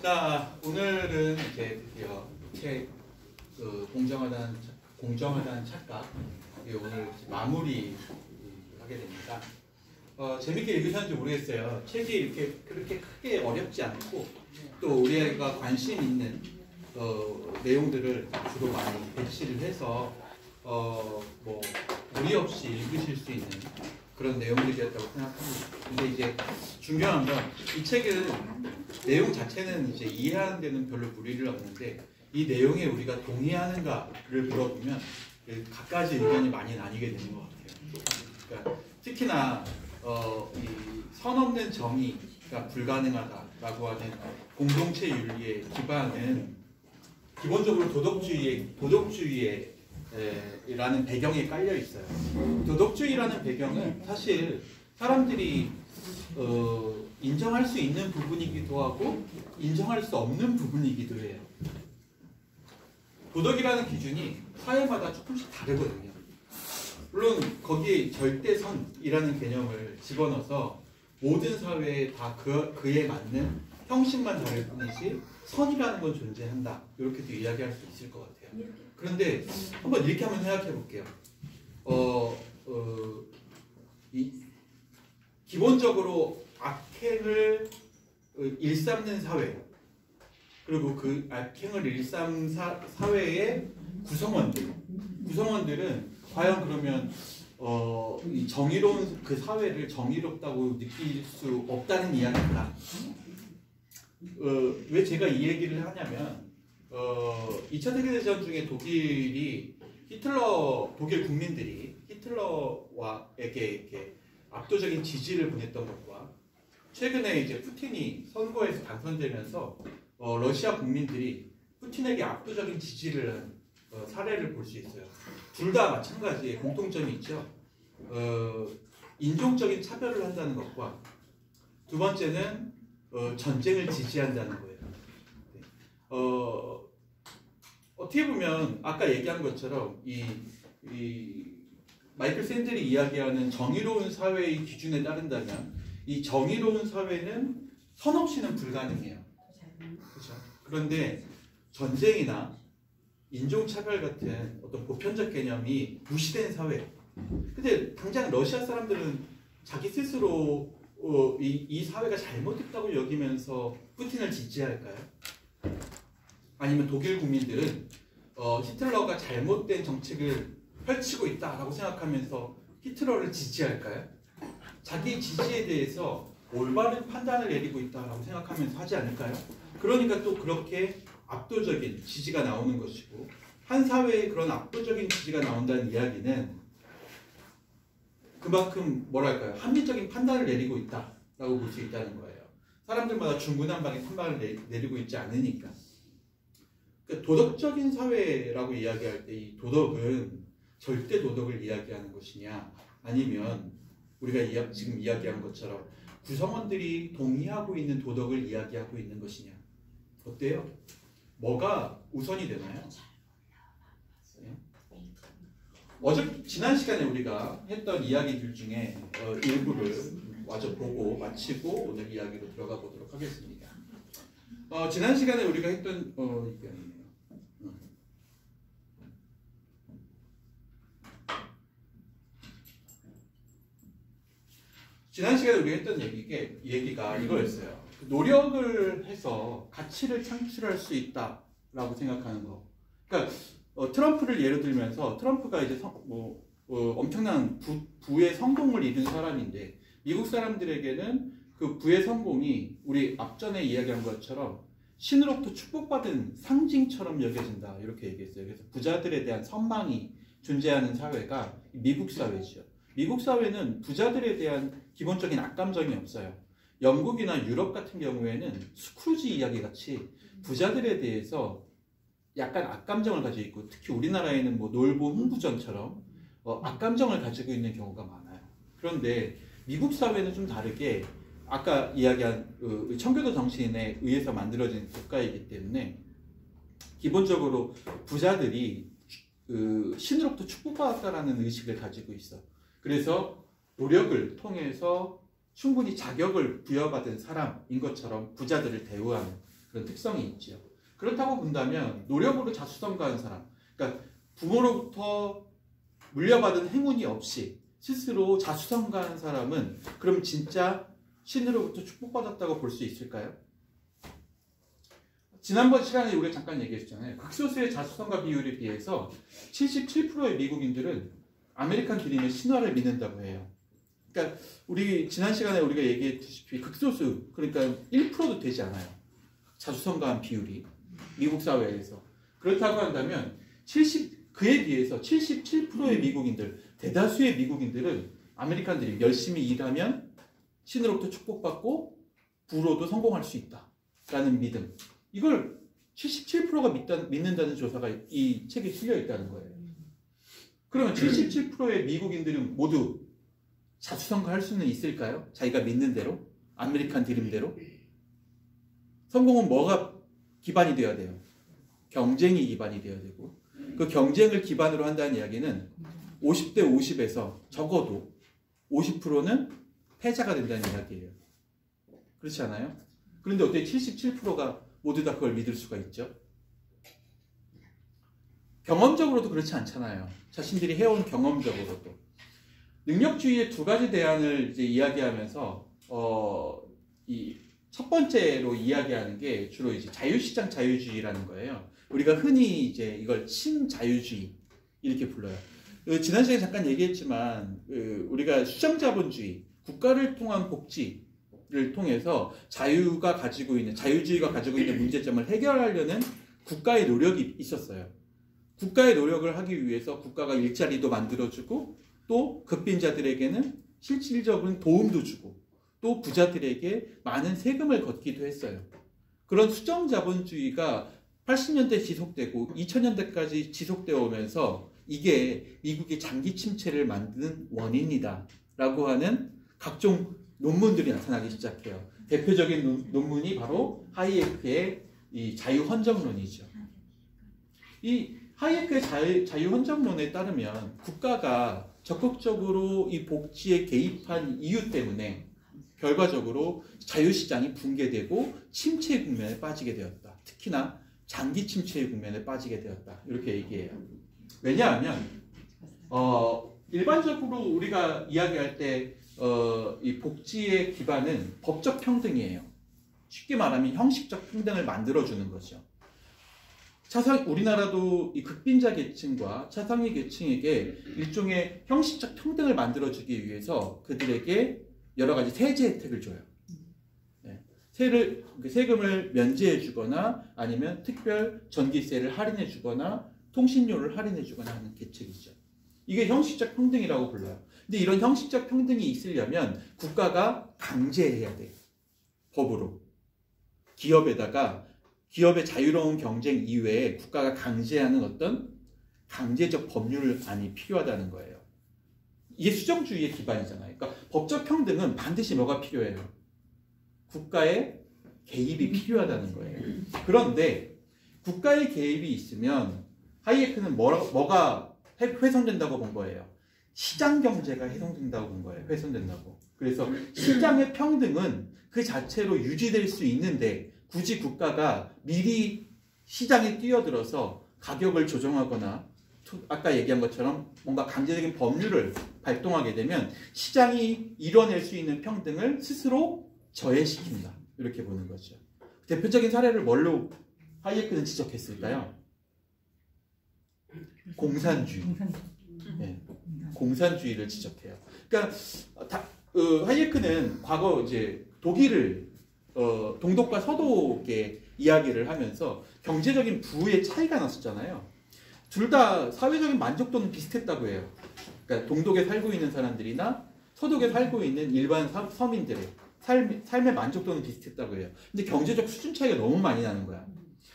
자, 오늘은 이제 드디어 책 공정하다는 착각 오늘 마무리 하게 됩니다. 재밌게 읽으셨는지 모르겠어요. 책이 이렇게 그렇게 크게 어렵지 않고 또 우리가 관심 있는 내용들을 주로 많이 배치를 해서 뭐 무리 없이 읽으실 수 있는 그런 내용들이었다고 생각합니다. 근데 이제 중요한 건 이 책은 내용 자체는 이제 이해하는 데는 별로 무리를 없는데 이 내용에 우리가 동의하는가를 물어보면 각가지 의견이 많이 나뉘게 되는 것 같아요. 그러니까 특히나 이 선 없는 정의가 불가능하다라고 하는 공동체 윤리의 기반은 기본적으로 도덕주의라는 배경에 깔려 있어요. 도덕주의라는 배경은 사실 사람들이 인정할 수 있는 부분이기도 하고 인정할 수 없는 부분이기도 해요. 도덕이라는 기준이 사회마다 조금씩 다르거든요. 물론 거기에 절대선이라는 개념을 집어넣어서 모든 사회에 다 그에 맞는 형식만 다를 뿐이지 선이라는 건 존재한다. 이렇게도 이야기할 수 있을 것 같아요. 그런데 이렇게 한번 생각해 볼게요. 기본적으로 악행을 일삼는 사회, 그리고 그 악행을 일삼는 사회의 구성원들은 과연 그러면 이 정의로운 그 사회를 정의롭다고 느낄 수 없다는 이야기입니다. 왜 제가 이 얘기를 하냐면 2차 세계대전 중에 독일 국민들이 히틀러에게 이렇게 압도적인 지지를 보냈던 것과 최근에 이제 푸틴이 선거에서 당선되면서 러시아 국민들이 푸틴에게 압도적인 지지를 한 사례를 볼 수 있어요. 둘 다 마찬가지의 공통점이 있죠. 인종적인 차별을 한다는 것과 두 번째는 전쟁을 지지한다는 거예요. 어떻게 보면 아까 얘기한 것처럼 이 마이클 샌들이 이야기하는 정의로운 사회의 기준에 따른다면 이 정의로운 사회는 선 없이는 불가능해요. 그렇죠? 그런데 전쟁이나 인종차별 같은 어떤 보편적 개념이 무시된 사회. 근데 당장 러시아 사람들은 자기 스스로 이 사회가 잘못됐다고 여기면서 푸틴을 지지할까요? 아니면 독일 국민들은 히틀러가 잘못된 정책을 펼치고 있다라고 생각하면서 히틀러를 지지할까요? 자기 지지에 대해서 올바른 판단을 내리고 있다라고 생각하면서 하지 않을까요? 그러니까 또 그렇게 압도적인 지지가 나오는 것이고, 한 사회에 그런 압도적인 지지가 나온다는 이야기는 그만큼 합리적인 판단을 내리고 있다라고 볼 수 있다는 거예요. 사람들마다 중구난방의 판단을 내리고 있지 않으니까. 그러니까 도덕적인 사회라고 이야기할 때 이 도덕은 절대 도덕을 이야기하는 것이냐, 아니면 우리가 지금 이야기한 것처럼 구성원들이 동의하고 있는 도덕을 이야기하고 있는 것이냐. 어때요? 뭐가 우선이 되나요? 지난 시간에 우리가 했던 이야기들 중에 일부를 마저 보고 마치고 오늘 이야기로 들어가 보도록 하겠습니다. 지난 시간에 우리가 했던 이게 아니네요. 지난 시간에 우리가 했던 얘기가 이거였어요. 노력을 해서 가치를 창출할 수 있다라고 생각하는 거. 그러니까 트럼프를 예로 들면서 트럼프가 이제 엄청난 부의 성공을 이룬 사람인데 미국 사람들에게는 그 부의 성공이 우리 앞전에 이야기한 것처럼 신으로부터 축복받은 상징처럼 여겨진다, 이렇게 얘기했어요. 그래서 부자들에 대한 선망이 존재하는 사회가 미국 사회죠. 미국 사회는 부자들에 대한 기본적인 악감정이 없어요. 영국이나 유럽 같은 경우에는 스크루지 이야기 같이 부자들에 대해서 약간 악감정을 가지고 있고, 특히 우리나라에는 놀보 흥부전처럼 악감정을 가지고 있는 경우가 많아요. 그런데 미국 사회는 좀 다르게 아까 이야기한 청교도 정신에 의해서 만들어진 국가이기 때문에 기본적으로 부자들이 신으로부터 축복받았다라는 의식을 가지고 있어. 그래서 노력을 통해서 충분히 자격을 부여받은 사람인 것처럼 부자들을 대우하는 그런 특성이 있죠. 그렇다고 본다면 노력으로 자수성가한 사람, 그러니까 부모로부터 물려받은 행운이 없이 스스로 자수성가한 사람은 그럼 진짜 신으로부터 축복받았다고 볼 수 있을까요? 지난번 시간에 우리가 잠깐 얘기했잖아요. 극소수의 자수성가 비율에 비해서 77%의 미국인들은 아메리칸 드림의 신화를 믿는다고 해요. 그러니까 우리 지난 시간에 우리가 얘기했듯이 극소수, 그러니까 1%도 되지 않아요. 자수성가한 비율이 미국 사회에서. 그렇다고 한다면 그에 비해서 77%의 미국인들, 대다수의 미국인들은 아메리칸 드림, 열심히 일하면 신으로부터 축복받고 부로도 성공할 수 있다라는 믿음. 이걸 77%가 믿는다는 조사가 이 책에 실려 있다는 거예요. 그러면 77%의 미국인들은 모두 자수성가할 수는 있을까요? 자기가 믿는 대로? 아메리칸 드림대로? 성공은 뭐가 기반이 되어야 돼요? 경쟁이 기반이 되어야 되고, 그 경쟁을 기반으로 한다는 이야기는 50대 50에서 적어도 50%는 패자가 된다는 이야기예요. 그렇지 않아요? 그런데 어떻게 77%가 모두 다 그걸 믿을 수가 있죠? 경험적으로도 그렇지 않잖아요. 자신들이 해온 경험적으로도. 능력주의의 두 가지 대안을 이제 이야기하면서 이 첫 번째로 이야기하는 게 주로 이제 자유시장 자유주의라는 거예요. 우리가 흔히 이제 이걸 신자유주의 이렇게 불러요. 지난 시간에 잠깐 얘기했지만 우리가 수정자본주의, 국가를 통한 복지를 통해서 자유주의가 가지고 있는 문제점을 해결하려는 국가의 노력이 있었어요. 국가의 노력을 하기 위해서 국가가 일자리도 만들어주고 또 극빈자들에게는 실질적인 도움도 주고 또 부자들에게 많은 세금을 걷기도 했어요. 그런 수정자본주의가 80년대 지속되고 2000년대까지 지속되어 오면서 이게 미국의 장기 침체를 만드는 원인이다 라고 하는 각종 논문들이 나타나기 시작해요. 대표적인 논문이 바로 하이에크의 이 자유헌정론이죠. 이 하이에크의 자유헌정론에 따르면 국가가 적극적으로 이 복지에 개입한 이유 때문에 결과적으로 자유시장이 붕괴되고 침체 국면에 빠지게 되었다. 특히나 장기 침체의 국면에 빠지게 되었다. 이렇게 얘기해요. 왜냐하면 일반적으로 우리가 이야기할 때 이 복지의 기반은 법적 평등이에요. 쉽게 말하면 형식적 평등을 만들어주는 거죠. 우리나라도 이 극빈자 계층과 차상위 계층에게 일종의 형식적 평등을 만들어주기 위해서 그들에게 여러 가지 세제 혜택을 줘요. 네. 세금을 면제해 주거나 아니면 특별 전기세를 할인해 주거나 통신료를 해주거나 하는 계책이죠. 이게 형식적 평등이라고 불러요. 근데 이런 형식적 평등이 있으려면 국가가 강제해야 돼요. 법으로. 기업의 자유로운 경쟁 이외에 국가가 강제하는 어떤 강제적 법률안이 필요하다는 거예요. 이게 수정주의의 기반이잖아요. 그러니까 법적 평등은 반드시 뭐가 필요해요? 국가의 개입이 필요하다는 거예요. 그런데 국가의 개입이 있으면 하이에크는 뭐가 훼손된다고 본 거예요? 시장 경제가 훼손된다고 본 거예요. 훼손된다고. 그래서 시장의 평등은 그 자체로 유지될 수 있는데 굳이 국가가 미리 시장에 뛰어들어서 가격을 조정하거나 아까 얘기한 것처럼 뭔가 강제적인 법률을 발동하게 되면 시장이 이뤄낼 수 있는 평등을 스스로 저해시킨다. 이렇게 보는 거죠. 대표적인 사례를 뭘로 하이에크는 지적했을까요? 공산주의. 네, 공산주의를 지적해요. 그러니까 하이에크는 과거 이제 독일을 동독과 서독의 이야기를 하면서 경제적인 부의 차이가 났었잖아요. 둘 다 사회적인 만족도는 비슷했다고 해요. 그러니까 동독에 살고 있는 사람들이나 서독에 살고 있는 일반 서민들의 삶의 만족도는 비슷했다고 해요. 근데 경제적 수준 차이가 너무 많이 나는 거야.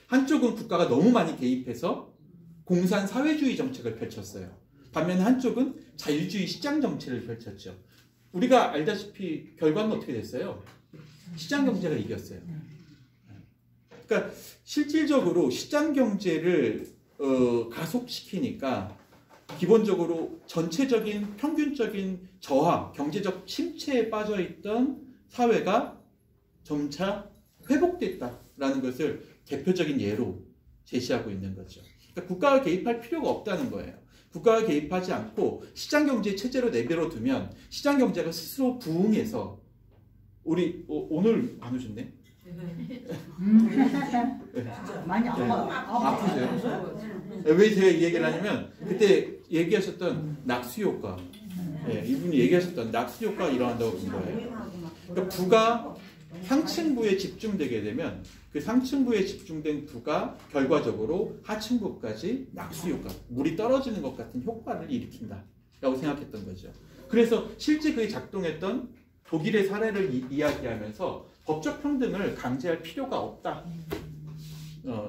한쪽은 국가가 너무 많이 개입해서 공산 사회주의 정책을 펼쳤어요. 반면에 한쪽은 자유주의 시장 정책을 펼쳤죠. 우리가 알다시피 결과는 어떻게 됐어요? 시장 경제가 이겼어요. 그러니까 실질적으로 시장 경제를 가속시키니까 기본적으로 전체적인 평균적인 저하, 경제적 침체에 빠져있던 사회가 점차 회복됐다라고 있다라는 것을 대표적인 예로 제시하고 있는 거죠. 그러니까 국가가 개입할 필요가 없다는 거예요. 국가가 개입하지 않고 시장경제 체제로 내버려 두면 시장경제가 스스로 부흥해서 우리 오늘 안 오셨네? 많이 아프세요? 왜 제가 이 얘기를 하냐면 그때 얘기하셨던 낙수 효과, 이분이 얘기하셨던 낙수 효과가 일어난다고 본 거예요. 그러니까 부가 상층부에 집중되게 되면 그 상층부에 집중된 부가 결과적으로 하층부까지 낙수 효과, 물이 떨어지는 것 같은 효과를 일으킨다라고 생각했던 거죠. 그래서 실제 그게 작동했던 독일의 사례를 이야기하면서 법적 평등을 강제할 필요가 없다.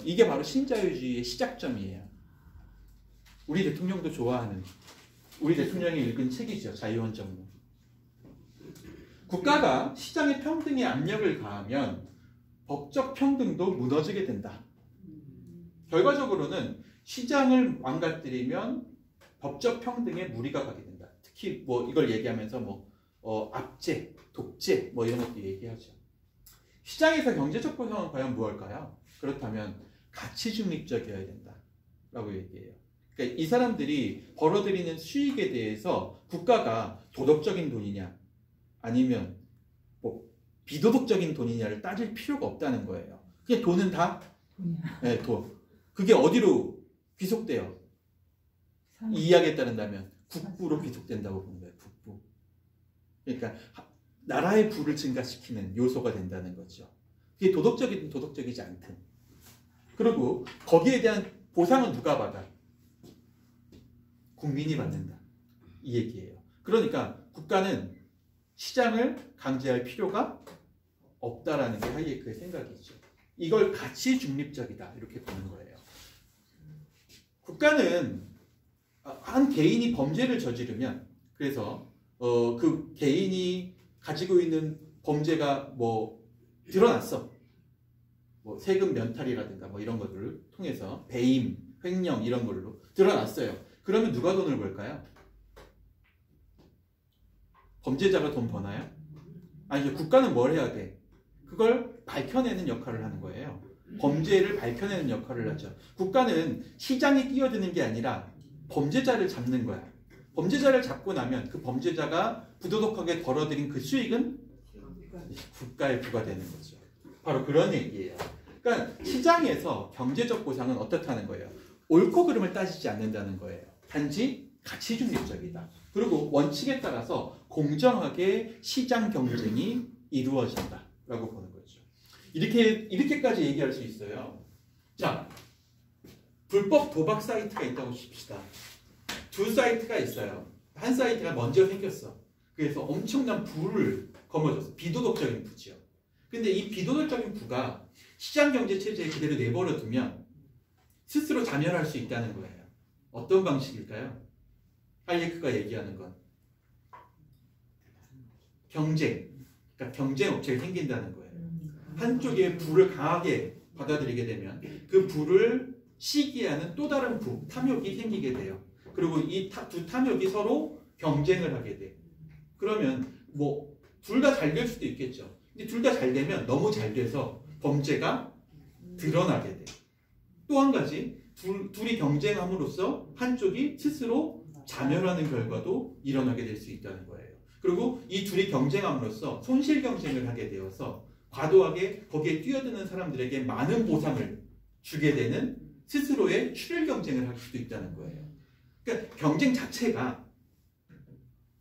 이게 바로 신자유주의의 시작점이에요. 우리 대통령도 좋아하는, 우리 대통령이 읽은 책이죠. 자유헌정론. 국가가 시장의 평등에 압력을 가하면 법적 평등도 무너지게 된다. 결과적으로는 시장을 망가뜨리면 법적 평등에 무리가 가게 된다. 특히 뭐 이걸 얘기하면서 압제, 독재 이런 것도 얘기하죠. 시장에서 경제적 보상은 과연 무엇일까요? 그렇다면 가치 중립적이어야 된다라고 얘기해요. 그러니까 이 사람들이 벌어들이는 수익에 대해서 국가가 도덕적인 돈이냐 아니면 비도덕적인 돈이냐를 따질 필요가 없다는 거예요. 그냥 돈은 다 돈. 그게 어디로 귀속돼요? 이 이야기에 따른다면 국부로 귀속된다고 보는 거예요. 국부. 그러니까 나라의 부를 증가시키는 요소가 된다는 거죠. 그게 도덕적이든 도덕적이지 않든. 그리고 거기에 대한 보상은 누가 받아? 국민이 받는다. 이 얘기예요. 그러니까 국가는 시장을 강제할 필요가 없다라는 게 하이에크의 생각이죠. 이걸 가치 중립적이다 이렇게 보는 거예요. 국가는 한 개인이 범죄를 저지르면 그래서 그 개인이 가지고 있는 범죄가 드러났어. 세금 면탈이라든가 이런 것들을 통해서 배임, 횡령 이런 걸로 드러났어요. 그러면 누가 돈을 벌까요? 범죄자가 돈 버나요? 아니, 국가는 뭘 해야 돼? 그걸 밝혀내는 역할을 하는 거예요. 범죄를 밝혀내는 역할을 하죠. 국가는 시장에 끼어드는 게 아니라 범죄자를 잡는 거야. 범죄자를 잡고 나면 그 범죄자가 부도덕하게 벌어들인 그 수익은 국가에 부과되는 거죠. 바로 그런 얘기예요. 그러니까 시장에서 경제적 보상은 어떻다는 거예요? 옳고 그름을 따지지 않는다는 거예요. 단지 가치 중립적이다. 그리고 원칙에 따라서 공정하게 시장 경쟁이 이루어진다라고 보는 거죠. 이렇게까지 얘기할 수 있어요. 자, 불법 도박 사이트가 있다고 칩시다. 두 사이트가 있어요. 한 사이트가 먼저 생겼어. 그래서 엄청난 부를 거머쥐었어. 비도덕적인 부죠. 근데 이 비도덕적인 부가 시장 경제 체제에 그대로 내버려 두면 스스로 자멸할 수 있다는 거예요. 어떤 방식일까요? 하이에크가 얘기하는 건 경쟁, 그러니까 경쟁 업체가 생긴다는 거예요. 한쪽에 부를 강하게 받아들이게 되면 그 부를 시기하는 또 다른 부, 탐욕이 생기게 돼요. 그리고 이 두 탐욕이 서로 경쟁을 하게 돼. 그러면 둘 다 잘 될 수도 있겠죠. 근데 둘 다 잘 되면 너무 잘 돼서 범죄가 드러나게 돼. 또 한 가지, 둘이 경쟁함으로써 한쪽이 스스로 자멸하는 결과도 일어나게 될 수 있다는 거예요. 그리고 이 둘이 경쟁함으로써 손실 경쟁을 하게 되어서 과도하게 거기에 뛰어드는 사람들에게 많은 보상을 주게 되는 스스로의 출혈 경쟁을 할 수도 있다는 거예요. 그러니까 경쟁 자체가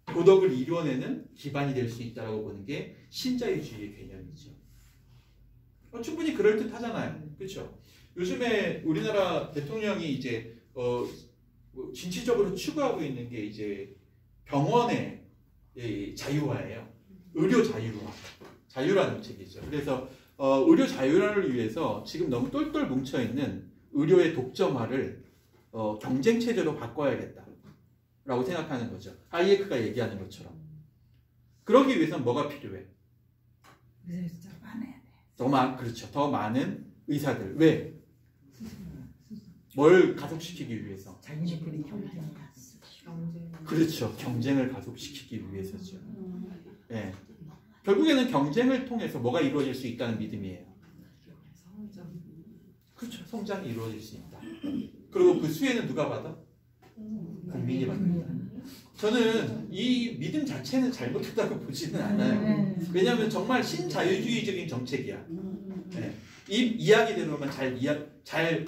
도덕을 이뤄내는 기반이 될 수 있다고 보는 게 신자유주의의 개념이죠. 충분히 그럴듯하잖아요. 그렇죠? 요즘에 우리나라 대통령이 이제 진취적으로 추구하고 있는 게 이제 병원의 자유화예요. 의료 자유화. 자유라는 책이죠. 그래서 의료 자유화를 위해서 지금 너무 똘똘 뭉쳐있는 의료의 독점화를 경쟁 체제로 바꿔야겠다라고 생각하는 거죠. 하이에크가 얘기하는 것처럼. 그러기 위해서는 뭐가 필요해? 의사 많아야 돼. 그렇죠. 더 많은 의사들. 왜? 뭘 가속시키기 위해서? 자기네들이 경쟁. 그렇죠. 경쟁을 가속시키기 위해서죠. 예. 결국에는 경쟁을 통해서 뭐가 이루어질 수 있다는 믿음이에요. 성장이 이루어질 수 있다. 그리고 그 수혜는 누가 받아? 국민이 받는다. 저는 이 믿음 자체는 잘못했다고 보지는 않아요. 왜냐하면 정말 신자유주의적인 정책이야. 네. 이 이야기대로만 잘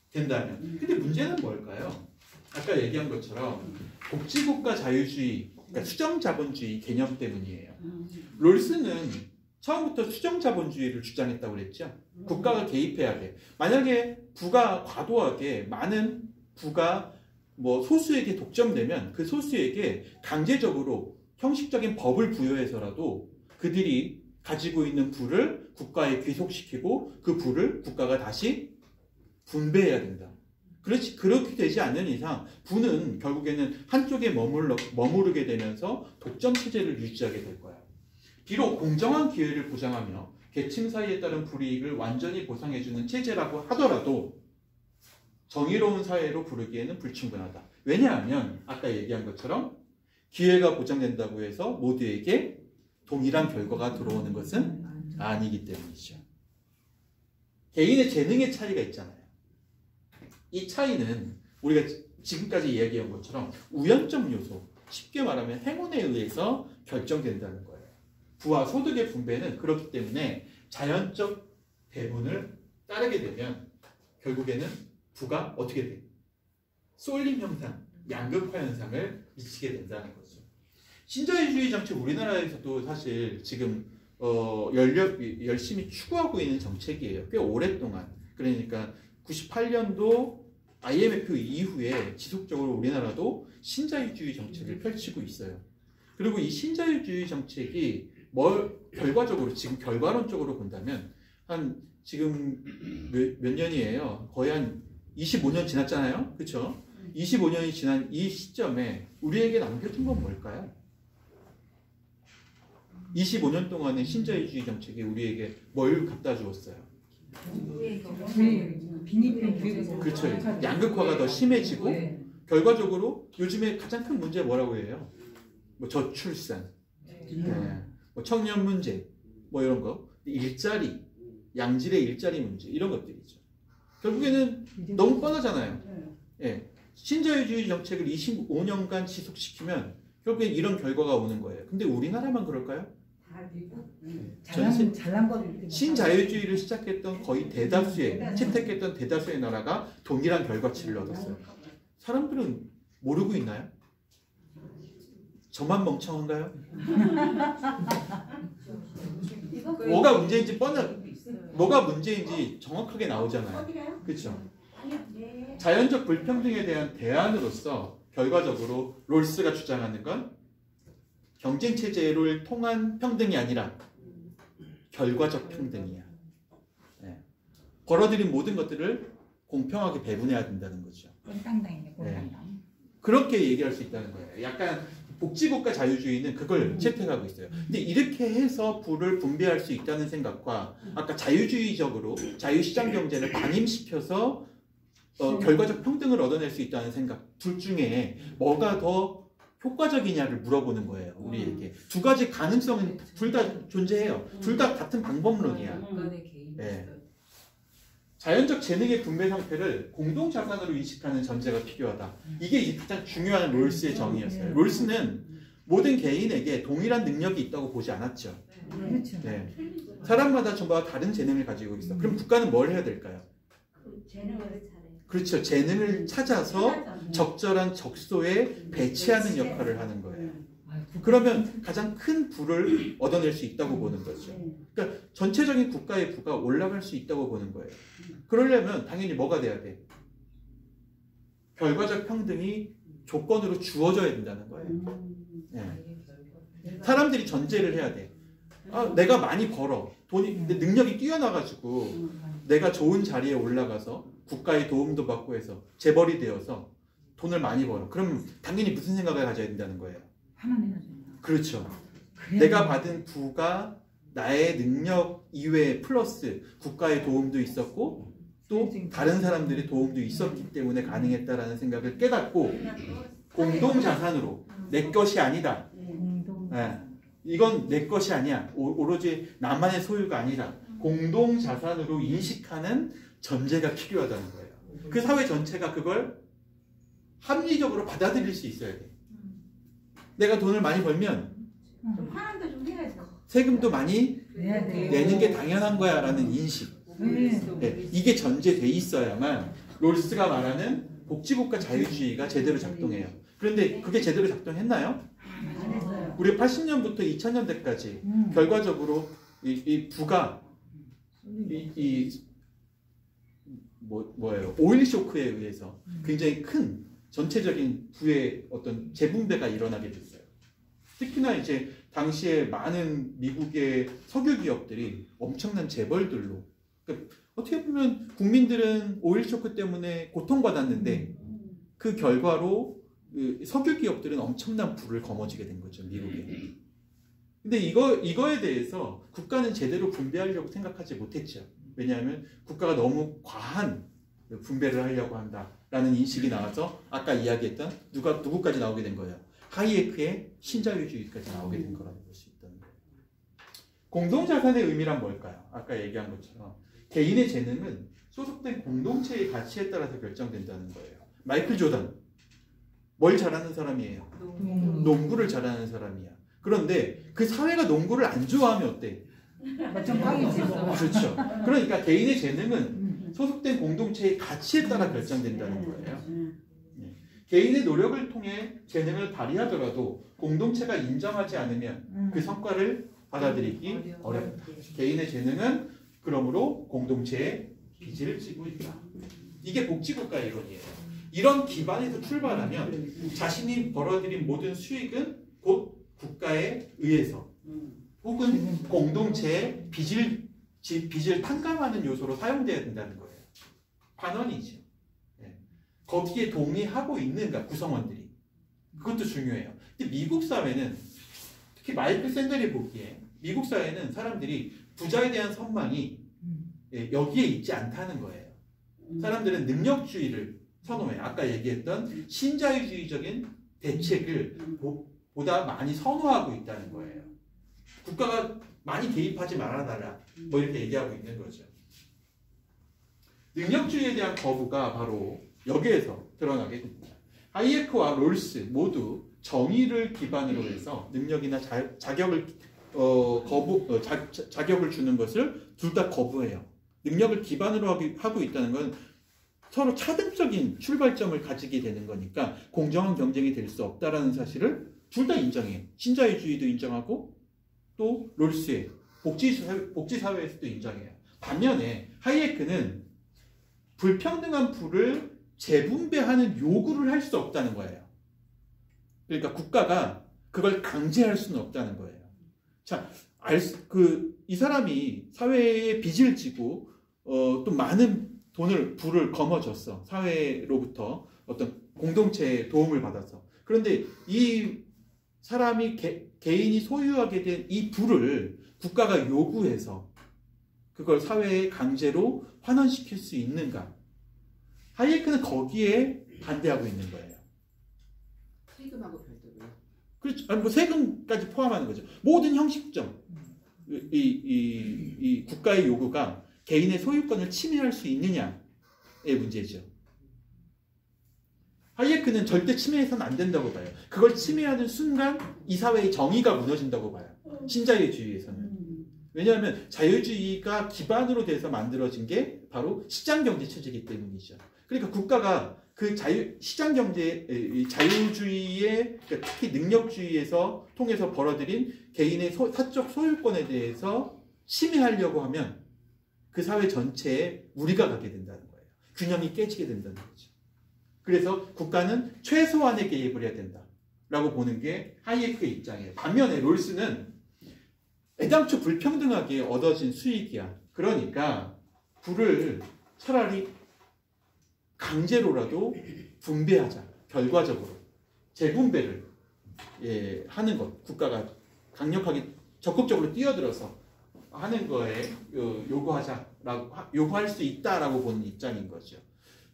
된다면. 근데 문제는 뭘까요? 아까 얘기한 것처럼 복지국가 자유주의, 그러니까 수정자본주의 개념 때문이에요. 롤스는 처음부터 수정자본주의를 주장했다고 그랬죠. 국가가 개입해야 돼. 만약에 부가 과도하게 많은 부가 뭐 소수에게 독점되면 그 소수에게 강제적으로 형식적인 법을 부여해서라도 그들이 가지고 있는 부를 국가에 귀속시키고 그 부를 국가가 다시 분배해야 된다. 그렇게 되지 않는 이상 부는 결국에는 한쪽에 머무르게 되면서 독점 체제를 유지하게 될 거야. 비록 공정한 기회를 보장하며 계층 사이에 따른 불이익을 완전히 보상해주는 체제라고 하더라도 정의로운 사회로 부르기에는 불충분하다. 왜냐하면 아까 얘기한 것처럼 기회가 보장된다고 해서 모두에게 동일한 결과가 들어오는 것은 아니기 때문이죠. 개인의 재능의 차이가 있잖아요. 이 차이는 우리가 지금까지 이야기한 것처럼 우연적 요소, 쉽게 말하면 행운에 의해서 결정된다는 거예요. 부와 소득의 분배는 그렇기 때문에 자연적 배분을 따르게 되면 결국에는 부가 어떻게 돼? 쏠림 현상, 양극화 현상을 미치게 된다는 거죠. 신자유주의 정책 우리나라에서도 사실 지금 열심히 추구하고 있는 정책이에요. 꽤 오랫동안. 그러니까 98년도 IMF 이후에 지속적으로 우리나라도 신자유주의 정책을 펼치고 있어요. 그리고 이 신자유주의 정책이 결과적으로 지금 결과론적으로 본다면 지금 몇 년이에요? 거의 한 25년 지났잖아요. 그렇죠? 25년이 지난 이 시점에 우리에게 남겨준 건 뭘까요? 25년 동안의 신자유주의 정책이 우리에게 뭘 갖다 주었어요? 그렇죠. 양극화가 더 심해지고 결과적으로 요즘에 가장 큰 문제 뭐라고 해요? 뭐 저출산, 뭐 청년 문제, 뭐 이런 거, 일자리, 양질의 일자리 문제 이런 것들이죠. 결국에는 너무 뻔하잖아요. 예. 신자유주의 정책을 25년간 지속시키면 결국엔 이런 결과가 오는 거예요. 근데 우리나라만 그럴까요? 잘난 거 신자유주의를 시작했던 거의 채택했던 대다수의 나라가 동일한 결과치를 얻었어요. 사람들은 모르고 있나요? 저만 멍청한가요? 뭐가 문제인지 정확하게 나오잖아요. 그렇죠? 자연적 불평등에 대한 대안으로서 결과적으로 롤스가 주장하는 건 경쟁 체제를 통한 평등이 아니라 결과적 평등이야. 네. 벌어들인 모든 것들을 공평하게 배분해야 된다는 거죠. 네. 그렇게 얘기할 수 있다는 거예요. 약간 복지국가 자유주의는 그걸 채택하고 있어요. 근데 이렇게 해서 부를 분배할 수 있다는 생각과 아까 자유주의적으로 자유시장 경제를 방임시켜서 결과적 평등을 얻어낼 수 있다는 생각 둘 중에 뭐가 더 효과적이냐를 물어보는 거예요. 우리에게. 두 가지 가능성은 둘 다 존재해요. 둘 다 같은 방법론이야. 네. 자연적 재능의 분배 상태를 공동자산으로 인식하는 전제가 필요하다. 이게 가장 중요한 롤스의 정의였어요. 롤스는 모든 개인에게 동일한 능력이 있다고 보지 않았죠. 네. 사람마다 전부 다른 재능을 가지고 있어. 그럼 국가는 뭘 해야 될까요? 그렇죠. 재능을 찾아서 적절한 적소에 배치하는 역할을 하는 거예요. 그러면 가장 큰 부를 얻어낼 수 있다고 보는 거죠. 그러니까 전체적인 국가의 부가 올라갈 수 있다고 보는 거예요. 그러려면 당연히 뭐가 돼야 돼? 결과적 평등이 조건으로 주어져야 된다는 거예요. 네. 사람들이 전제를 해야 돼. 내가 많이 벌어. 내 능력이 뛰어나가지고 내가 좋은 자리에 올라가서 국가의 도움도 받고 해서 재벌이 되어서 돈을 많이 벌어. 그럼 당연히 무슨 생각을 가져야 된다는 거예요? 그렇죠. 내가 받은 부가 나의 능력 이외에 플러스 국가의 도움도 있었고 또 다른 사람들의 도움도 있었기 때문에 가능했다라는 생각을 깨닫고 공동자산으로 내 것이 아니다. 네. 이건 내 것이 아니야. 오로지 나만의 소유가 아니라 공동자산으로 인식하는 전제가 필요하다는 거예요. 그 사회 전체가 그걸 합리적으로 받아들일 수 있어야 돼. 내가 돈을 많이 벌면 좀 화난다 좀 해야지. 세금도 많이 내야 돼. 내는 게 당연한 거야 라는 인식. 네, 이게 전제돼 있어야만 롤스가 말하는 복지국가 자유주의가 제대로 작동해요. 그런데 그게 제대로 작동했나요? 안 했어요. 우리 80년부터 2000년대까지 결과적으로 이 부가 뭐예요? 오일 쇼크에 의해서 굉장히 큰 전체적인 부의 어떤 재분배가 일어나게 됐어요. 특히나 이제 당시에 많은 미국의 석유 기업들이 엄청난 재벌들로, 그러니까 어떻게 보면 국민들은 오일 쇼크 때문에 고통받았는데 그 결과로 그 석유 기업들은 엄청난 부를 거머쥐게 된 거죠, 미국에. 근데 이거에 대해서 국가는 제대로 분배하려고 생각하지 못했죠. 왜냐하면 국가가 너무 과한 분배를 하려고 한다라는 인식이 나와서 아까 이야기했던 누구까지 나오게 된 거예요. 하이에크의 신자유주의까지 나오게 된 거라고 볼 수 있다는 거예요. 공동자산의 의미란 뭘까요? 아까 얘기한 것처럼 개인의 재능은 소속된 공동체의 가치에 따라서 결정된다는 거예요. 마이클 조던 뭘 잘하는 사람이에요? 농구를 잘하는 사람이야. 그런데 그 사회가 농구를 안 좋아하면 어때? 그렇죠. 그러니까 개인의 재능은 소속된 공동체의 가치에 따라 결정된다는 거예요. 개인의 노력을 통해 재능을 발휘하더라도 공동체가 인정하지 않으면 그 성과를 받아들이기 어렵다. 개인의 재능은 그러므로 공동체의 빚을 지고 있다. 이게 복지국가 이론이에요. 이런 기반에서 출발하면 자신이 벌어들인 모든 수익은 곧 국가에 의해서 혹은 공동체의 빚을 탕감하는 요소로 사용돼야 된다는 거예요. 반원이죠. 네. 거기에 동의하고 있는가 구성원들이. 그것도 중요해요. 근데 미국 사회는 특히 마이클 샌델이 보기에 미국 사회는 사람들이 부자에 대한 선망이 여기에 있지 않다는 거예요. 사람들은 능력주의를 선호해요. 아까 얘기했던 신자유주의적인 대책을 보다 많이 선호하고 있다는 거예요. 국가가 많이 개입하지 말아달라 뭐 이렇게 얘기하고 있는 거죠. 능력주의에 대한 거부가 바로 여기에서 드러나게 됩니다. 하이에크와 롤스 모두 정의를 기반으로 해서 능력이나 자격을 자격을 주는 것을 둘 다 거부해요. 능력을 기반으로 하고 있다는 건 서로 차등적인 출발점을 가지게 되는 거니까 공정한 경쟁이 될 수 없다라는 사실을 둘 다 인정해요. 신자유주의도 인정하고 또 롤스의 복지사회에서도 인정해요. 반면에 하이에크는 불평등한 부를 재분배하는 요구를 할 수 없다는 거예요. 그러니까 국가가 그걸 강제할 수는 없다는 거예요. 자, 이 사람이 사회에 빚을 지고 또 많은 부를 거머쥐었어. 사회로부터 어떤 공동체의 도움을 받아서. 그런데 이 사람이 개인이 소유하게 된 이 부를 국가가 요구해서 그걸 사회에 강제로 환원시킬 수 있는가? 하이에크는 거기에 반대하고 있는 거예요. 세금하고 별도로요? 그렇죠. 아니, 뭐 세금까지 포함하는 거죠. 모든 형식적 이 국가의 요구가 개인의 소유권을 침해할 수 있느냐의 문제죠. 하이에크는 절대 침해해서는 안 된다고 봐요. 그걸 침해하는 순간 이 사회의 정의가 무너진다고 봐요. 신자유주의에서는. 왜냐하면 자유주의가 기반으로 돼서 만들어진 게 바로 시장경제 체제이기 때문이죠. 그러니까 국가가 그 시장경제, 자유주의의 특히 능력주의에서 통해서 벌어들인 개인의 사적 소유권에 대해서 침해하려고 하면 그 사회 전체에 무리가 가게 된다는 거예요. 균형이 깨지게 된다는 거죠. 그래서 국가는 최소한의 개입을 해야 된다라고 보는 게 하이에크의 입장이에요. 반면에 롤스는 애당초 불평등하게 얻어진 수익이야. 그러니까 부를 차라리 강제로라도 분배하자. 결과적으로 재분배를 하는 것. 국가가 강력하게 적극적으로 뛰어들어서 하는 거에 요구할 수 있다라고 보는 입장인 거죠.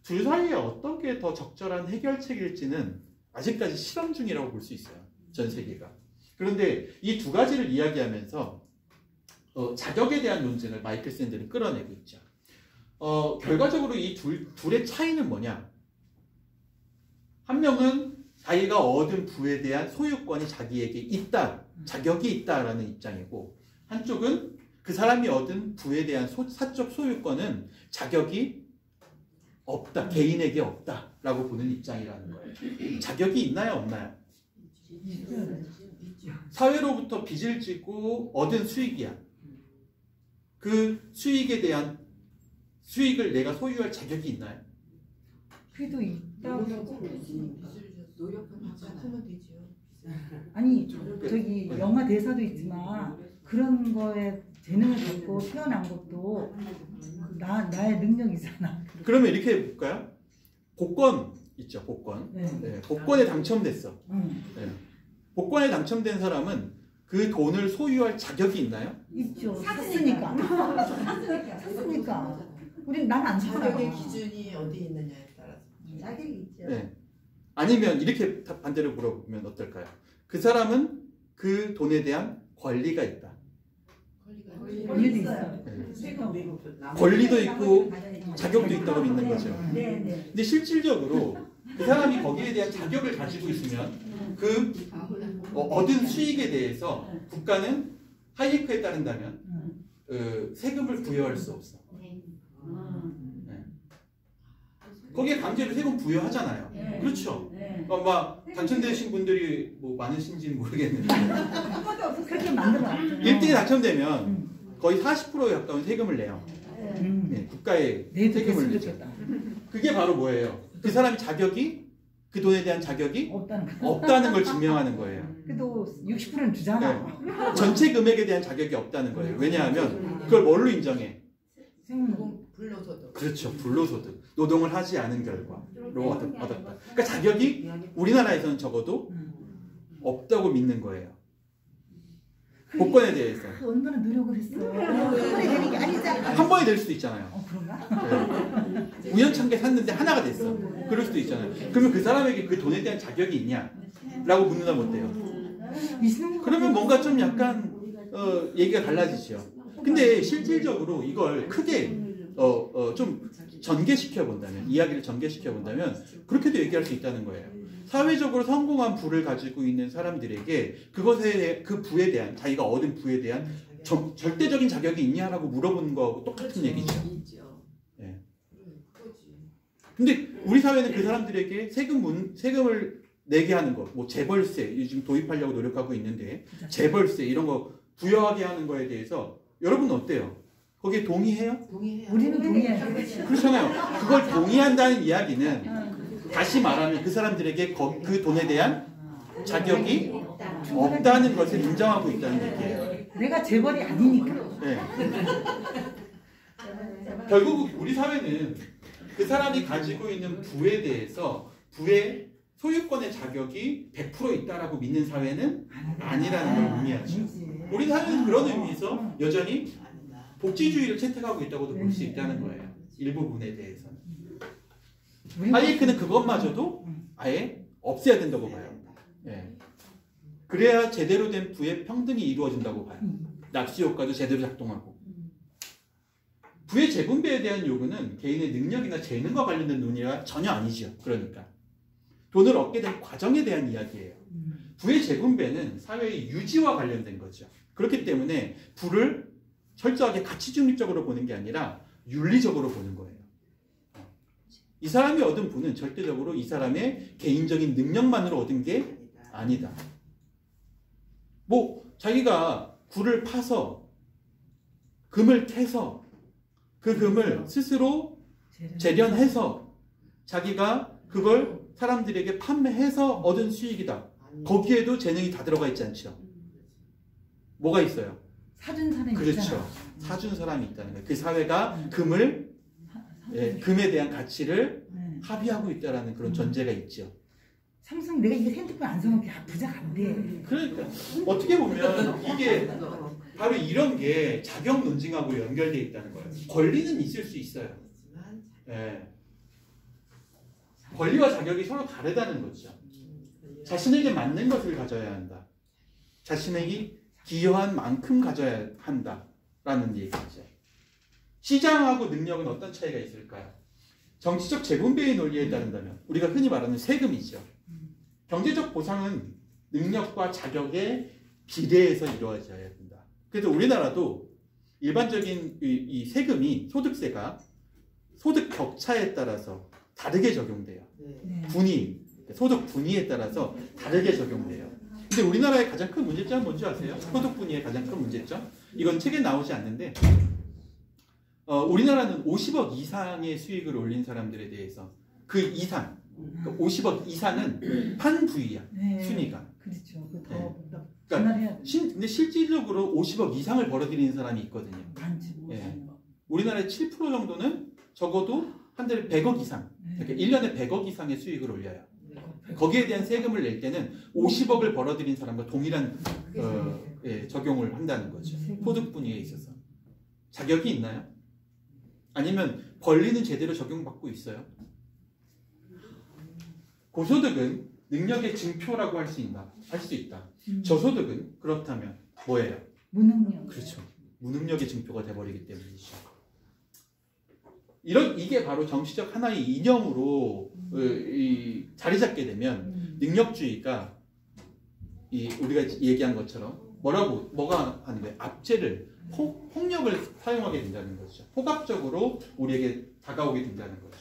둘 사이에 어떤 게 더 적절한 해결책일지는 아직까지 실험 중이라고 볼 수 있어요. 전 세계가. 그런데 이 두 가지를 이야기하면서 자격에 대한 논쟁을 마이클 샌델은 끌어내고 있죠. 결과적으로 이 둘의 차이는 뭐냐? 한 명은 자기가 얻은 부에 대한 소유권이 자기에게 있다, 자격이 있다라는 입장이고, 한쪽은 그 사람이 얻은 부에 대한 사적 소유권은 자격이 없다, 개인에게 없다라고 보는 입장이라는 거예요. 자격이 있나요, 없나요? 사회로부터 빚을 지고 얻은 수익이야. 그 수익에 대한 수익을 내가 소유할 자격이 있나요? 그래도 있다고. 노력은 하잖아요. 아니 저기 영화 대사도 있지만 그런 거에 재능을 갖고 태어난 것도 나의 능력이잖아. 그러면 이렇게 해볼까요? 복권 있죠, 복권. 네. 네, 복권에 당첨됐어. 네. 복권에 당첨된 사람은 그 돈을 소유할 자격이 있나요? 있죠. 샀으니까. 샀으니까. 우린 난 안 샀잖아. 자격의 기준이 어디 있느냐에 따라서. 자격이 있죠. 네. 아니면 이렇게 반대로 물어보면 어떨까요? 그 사람은 그 돈에 대한 권리가 있다. 권리도 있어요. 네. 권리도 있고 자격도 있다고 믿는 거죠. 네. 근데 실질적으로 그 사람이 거기에 대한 자격을 가지고 있으면 그 얻은 수익에 대해서 국가는 하이에크에 따른다면 세금을 부여할 수 없어. 네. 거기에 강제로 세금 부여하잖아요. 네. 그렇죠. 네. 막 당첨되신 분들이 뭐 많으신지는 모르겠는데 그렇게 만들어놨죠. 1등에 당첨되면 거의 40%에 가까운 세금을 내요. 네. 네, 국가에 내도 세금을 됐으면 내죠. 좋겠다. 그게 바로 뭐예요? 그 사람이 자격이 그 돈에 대한 자격이 없다는 거. 없다는 걸 증명하는 거예요. 그래도 60%는 주잖아. 전체 금액에 대한 자격이 없다는 거예요. 왜냐하면 그걸 뭘로 인정해? 불로소득. 그렇죠. 불로소득. 노동을 하지 않은 결과로 얻었다. 그러니까 자격이 우리나라에서는 적어도 없다고 믿는 거예요. 복권에 대해서. 얼마나 노력을 했어. 한 번에 되는 게 아니잖아. 한 번에 될 수도 있잖아요. 그런가? 네. 우연찮게 샀는데 하나가 됐어. 그럴 수도 있잖아요. 그러면 그 사람에게 그 돈에 대한 자격이 있냐? 라고 묻는다면 어때요? 그러면 뭔가 좀 약간 얘기가 달라지죠. 근데 실질적으로 이걸 크게 좀 전개시켜 본다면, 이야기를 전개시켜 본다면 그렇게도 얘기할 수 있다는 거예요. 사회적으로 성공한 부를 가지고 있는 사람들에게 그것에 그 부에 대한 자기가 얻은 부에 대한 절대적인 자격이 있냐라고 물어보는 거하고 똑같은 얘기죠. 네. 근데 우리 사회는 그 사람들에게 세금을 내게 하는 것, 뭐 재벌세 요즘 도입하려고 노력하고 있는데 재벌세 이런 거 부여하게 하는 거에 대해서 여러분 어때요? 거기에 동의해요? 우리는 동의해요. 그렇잖아요. 그걸 동의한다는 이야기는 다시 말하면 그 사람들에게 그 돈에 대한 자격이 없다는 것을 인정하고 있다는 얘기예요. 내가 재벌이 아니니까. 네. 결국 우리 사회는 그 사람이 가지고 있는 부에 대해서 부의 소유권의 자격이 100% 있다라고 믿는 사회는 아니라는 걸 의미하죠. 우리 사회는 그런 의미에서 여전히 복지주의를 채택하고 있다고도 볼 수 있다는 거예요. 일부분에 대해서는. 하이에크는 그것마저도 아예 없애야 된다고 봐요. 예. 그래야 제대로 된 부의 평등이 이루어진다고 봐요. 납시 효과도 제대로 작동하고. 부의 재분배에 대한 요구는 개인의 능력이나 재능과 관련된 논의가 전혀 아니죠. 그러니까 돈을 얻게 된 과정에 대한 이야기예요. 부의 재분배는 사회의 유지와 관련된 거죠. 그렇기 때문에 부를 철저하게 가치 중립적으로 보는 게 아니라 윤리적으로 보는 거예요. 이 사람이 얻은 부는 절대적으로 이 사람의 개인적인 능력만으로 얻은 게 아니다. 뭐 자기가 굴을 파서 금을 캐서 그 금을 스스로 재련해서 자기가 그걸 사람들에게 판매해서 얻은 수익이다. 거기에도 재능이 다 들어가 있지 않죠. 뭐가 있어요? 사준 사람이 그렇죠. 있잖아. 사준 사람이 있다는 거예요. 그 사회가 금을 금에 대한 가치를 합의하고 있다는 그런 전제가 있죠. 삼성 내가 이거 핸드폰 안 사놓게 부자가 안 돼. 그러니까 어떻게 보면 이게 바로 이런 게 자격 논증하고 연결되어 있다는 거예요. 권리는 있을 수 있어요. 네. 권리와 자격이 서로 다르다는 거죠. 자신에게 맞는 것을 가져야 한다. 자신에게 기여한 만큼 가져야 한다라는 얘기죠. 시장하고 능력은 어떤 차이가 있을까요? 정치적 재분배의 논리에 따른다면 우리가 흔히 말하는 세금이죠. 경제적 보상은 능력과 자격에 비례해서 이루어져야 된다. 그래서 우리나라도 일반적인 이 세금이 소득세가 소득 격차에 따라서 다르게 적용돼요. 네. 분위, 소득 분위에 따라서 다르게 적용돼요. 근데 우리나라의 가장 큰 문제점은 뭔지 아세요? 소득 분위의 가장 큰 문제점? 이건 책에 나오지 않는데 우리나라는 50억 이상의 수익을 올린 사람들에 대해서 그 이상, 그러니까 50억 이상은 판부위야, 네. 순위가. 그렇죠. 그러니까 그러니까 근데 실질적으로 50억 이상을 벌어들이는 사람이 있거든요. 많지 못 예. 사는 거. 우리나라의 7% 정도는 적어도 한 달에 100억 이상, 그러니까 1년에 100억 이상의 수익을 올려요. 거기에 대한 세금을 낼 때는 50억을 벌어들인 사람과 동일한 적용을 한다는 거죠. 소득 분위에 있어서. 자격이 있나요? 아니면 권리는 제대로 적용받고 있어요? 고소득은 능력의 증표라고 할 수 있나? 할 수 있다. 저소득은 그렇다면 뭐예요? 무능력. 그렇죠. 무능력의 증표가 돼버리기 때문이죠. 이게 바로 정치적 하나의 이념으로 자리 잡게 되면 능력주의가 우리가 얘기한 것처럼 뭐가 하는 거예요? 압제를 폭력을 사용하게 된다는 것이죠. 폭압적으로 우리에게 다가오게 된다는 거죠.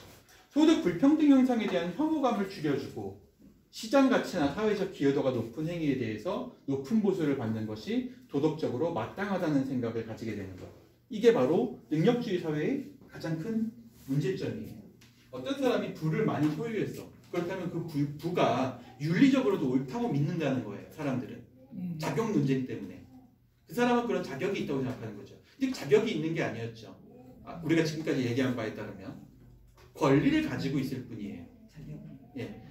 소득 불평등 현상에 대한 혐오감을 줄여주고 시장 가치나 사회적 기여도가 높은 행위에 대해서 높은 보수를 받는 것이 도덕적으로 마땅하다는 생각을 가지게 되는 것. 이게 바로 능력주의 사회의 가장 큰 문제점이에요. 어떤 사람이 부를 많이 소유했어. 그렇다면 그 부가 윤리적으로도 옳다고 믿는다는 거예요. 사람들은. 자격 논쟁 때문에. 그 사람은 그런 자격이 있다고 생각하는 거죠. 근데 자격이 있는 게 아니었죠. 우리가 지금까지 얘기한 바에 따르면 권리를 가지고 있을 뿐이에요.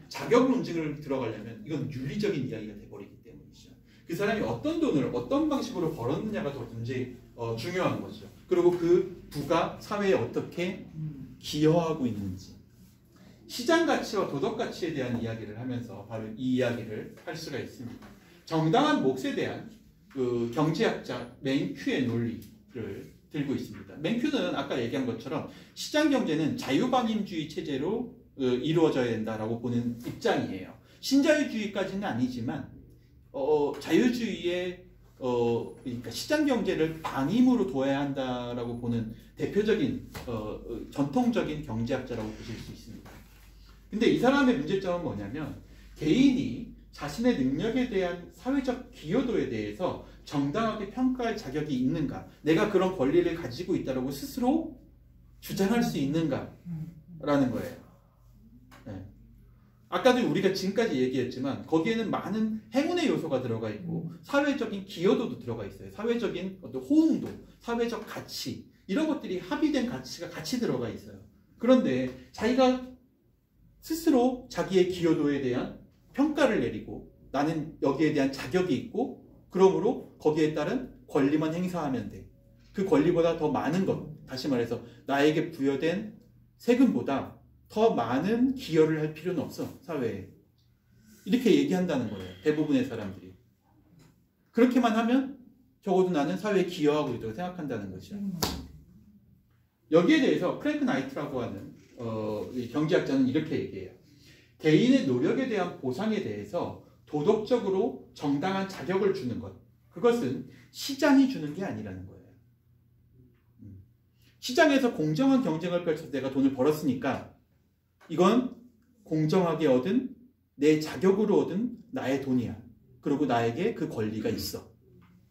자격 논쟁을 들어가려면 이건 윤리적인 이야기가 돼버리기 때문이죠. 그 사람이 어떤 돈을 어떤 방식으로 벌었느냐가 더 중요한 거죠. 그리고 그 부가 사회에 어떻게 기여하고 있는지. 시장 가치와 도덕 가치에 대한 이야기를 하면서 바로 이 이야기를 할 수가 있습니다. 정당한 몫에 대한 그 경제학자 맨큐의 논리를 들고 있습니다. 맨큐는 아까 얘기한 것처럼 시장 경제는 자유방임주의 체제로 이루어져야 된다라고 보는 입장이에요. 신자유주의까지는 아니지만 자유주의의 그러니까 시장 경제를 방임으로 둬야 한다라고 보는 대표적인 전통적인 경제학자라고 보실 수 있습니다. 근데 이 사람의 문제점은 뭐냐면 개인이 자신의 능력에 대한 사회적 기여도에 대해서 정당하게 평가할 자격이 있는가, 내가 그런 권리를 가지고 있다고 스스로 주장할 수 있는가라는 거예요. 네. 아까도 우리가 지금까지 얘기했지만 거기에는 많은 행운의 요소가 들어가 있고 사회적인 기여도도 들어가 있어요. 사회적인 어떤 호응도, 사회적 가치 이런 것들이 합의된 가치가 같이 들어가 있어요. 그런데 자기가 스스로 자기의 기여도에 대한 평가를 내리고 나는 여기에 대한 자격이 있고 그러므로 거기에 따른 권리만 행사하면 돼. 그 권리보다 더 많은 것, 다시 말해서 나에게 부여된 세금보다 더 많은 기여를 할 필요는 없어, 사회에. 이렇게 얘기한다는 거예요. 대부분의 사람들이. 그렇게만 하면 적어도 나는 사회에 기여하고 있다고 생각한다는 거죠. 여기에 대해서 프랭크 나이트라고 하는 경제학자는 이렇게 얘기해요. 개인의 노력에 대한 보상에 대해서 도덕적으로 정당한 자격을 주는 것. 그것은 시장이 주는 게 아니라는 거예요. 시장에서 공정한 경쟁을 펼쳐서 내가 돈을 벌었으니까 이건 공정하게 얻은 내 자격으로 얻은 나의 돈이야. 그리고 나에게 그 권리가 있어.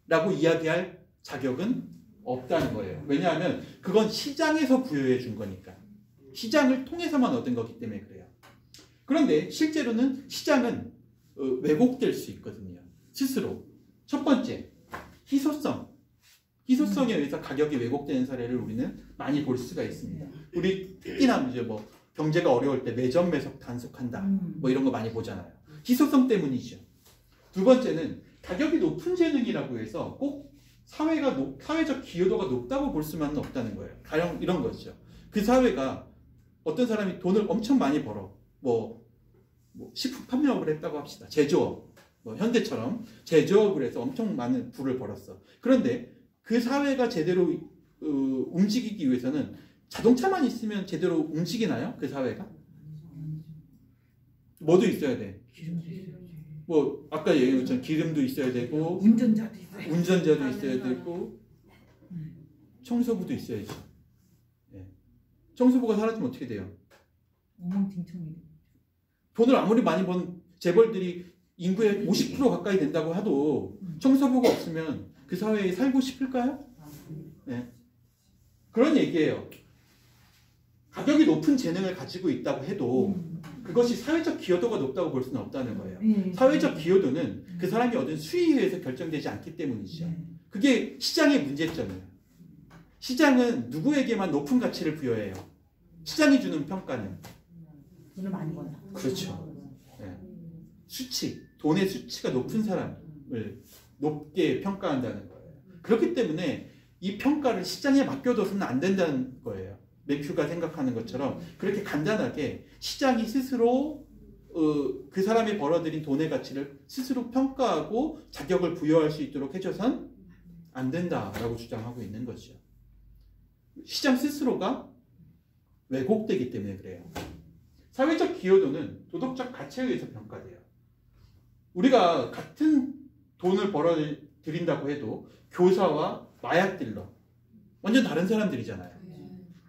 라고 이야기할 자격은 없다는 거예요. 왜냐하면 그건 시장에서 부여해 준 거니까. 시장을 통해서만 얻은 거기 때문에 그래요. 그런데 실제로는 시장은 왜곡될 수 있거든요. 스스로. 첫 번째, 희소성. 희소성에 의해서 가격이 왜곡되는 사례를 우리는 많이 볼 수가 있습니다. 우리 특히나 이제 뭐 경제가 어려울 때 매점 매석 단속한다. 뭐 이런 거 많이 보잖아요. 희소성 때문이죠. 두 번째는 가격이 높은 재능이라고 해서 꼭 사회적 기여도가 높다고 볼 수만은 없다는 거예요. 가령 이런 거죠. 그 사회가 어떤 사람이 돈을 엄청 많이 벌어. 뭐 식품 판매업을 했다고 합시다. 제조업. 현대처럼 제조업을 해서 엄청 많은 부를 벌었어. 그런데 그 사회가 제대로 움직이기 위해서는 자동차만 있으면 제대로 움직이나요? 그 사회가? 뭐도 있어야 돼. 뭐 아까 얘기한 것처럼 기름도 있어야 되고 운전자도 있어요. 운전자도 있어야 되고 청소부도 있어야지. 예. 청소부가 사라지면 어떻게 돼요? 엉망진창이. 돈을 아무리 많이 번 재벌들이 인구의 50% 가까이 된다고 해도 청소부가 없으면 그 사회에 살고 싶을까요? 네. 그런 얘기예요. 가격이 높은 재능을 가지고 있다고 해도 그것이 사회적 기여도가 높다고 볼 수는 없다는 거예요. 사회적 기여도는 그 사람이 얻은 수익에 의해서 결정되지 않기 때문이죠. 그게 시장의 문제점이에요. 시장은 누구에게만 높은 가치를 부여해요. 시장이 주는 평가는 돈을 많이 번다. 그렇죠. 네. 수치, 돈의 수치가 높은 사람을 높게 평가한다는 거예요. 그렇기 때문에 이 평가를 시장에 맡겨둬서는 안 된다는 거예요. 매큐가 생각하는 것처럼 그렇게 간단하게 시장이 스스로 그 사람이 벌어들인 돈의 가치를 스스로 평가하고 자격을 부여할 수 있도록 해줘선 안 된다라고 주장하고 있는 거죠. 시장 스스로가 왜곡되기 때문에 그래요. 사회적 기여도는 도덕적 가치에 의해서 평가돼요. 우리가 같은 돈을 벌어들인다고 해도 교사와 마약 딜러 완전 다른 사람들이잖아요.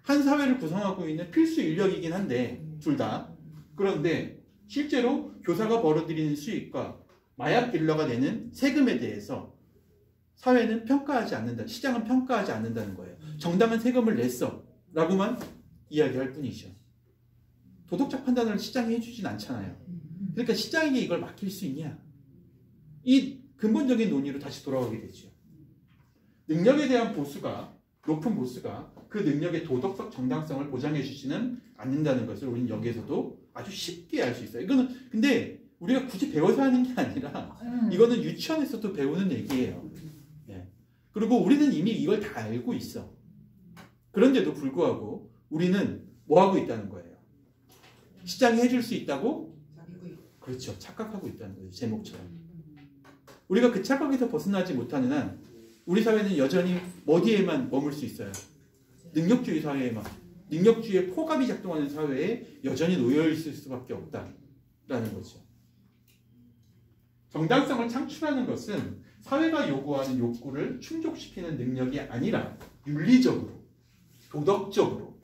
한 사회를 구성하고 있는 필수 인력이긴 한데 둘 다. 그런데 실제로 교사가 벌어들이는 수익과 마약 딜러가 내는 세금에 대해서 사회는 평가하지 않는다. 시장은 평가하지 않는다는 거예요. 정당한 세금을 냈어 라고만 이야기할 뿐이죠. 도덕적 판단을 시장이 해주진 않잖아요. 그러니까 시장에게 이걸 맡길 수 있냐? 이 근본적인 논의로 다시 돌아오게 되죠. 능력에 대한 보수가 높은 보수가 그 능력의 도덕적 정당성을 보장해 주지는 않는다는 것을 우리는 여기에서도 아주 쉽게 알 수 있어요. 이거는 근데 우리가 굳이 배워서 하는 게 아니라 이거는 유치원에서도 배우는 얘기예요. 예. 그리고 우리는 이미 이걸 다 알고 있어. 그런데도 불구하고 우리는 뭐 하고 있다는 거예요? 시장이 해줄 수 있다고? 그렇죠. 착각하고 있다는 거예요. 제목처럼. 우리가 그 착각에서 벗어나지 못하는 한 우리 사회는 여전히 어디에만 머물 수 있어요? 능력주의 사회에만. 능력주의의 포갑이 작동하는 사회에 여전히 놓여 있을 수밖에 없다라는 거죠. 정당성을 창출하는 것은 사회가 요구하는 욕구를 충족시키는 능력이 아니라 윤리적으로, 도덕적으로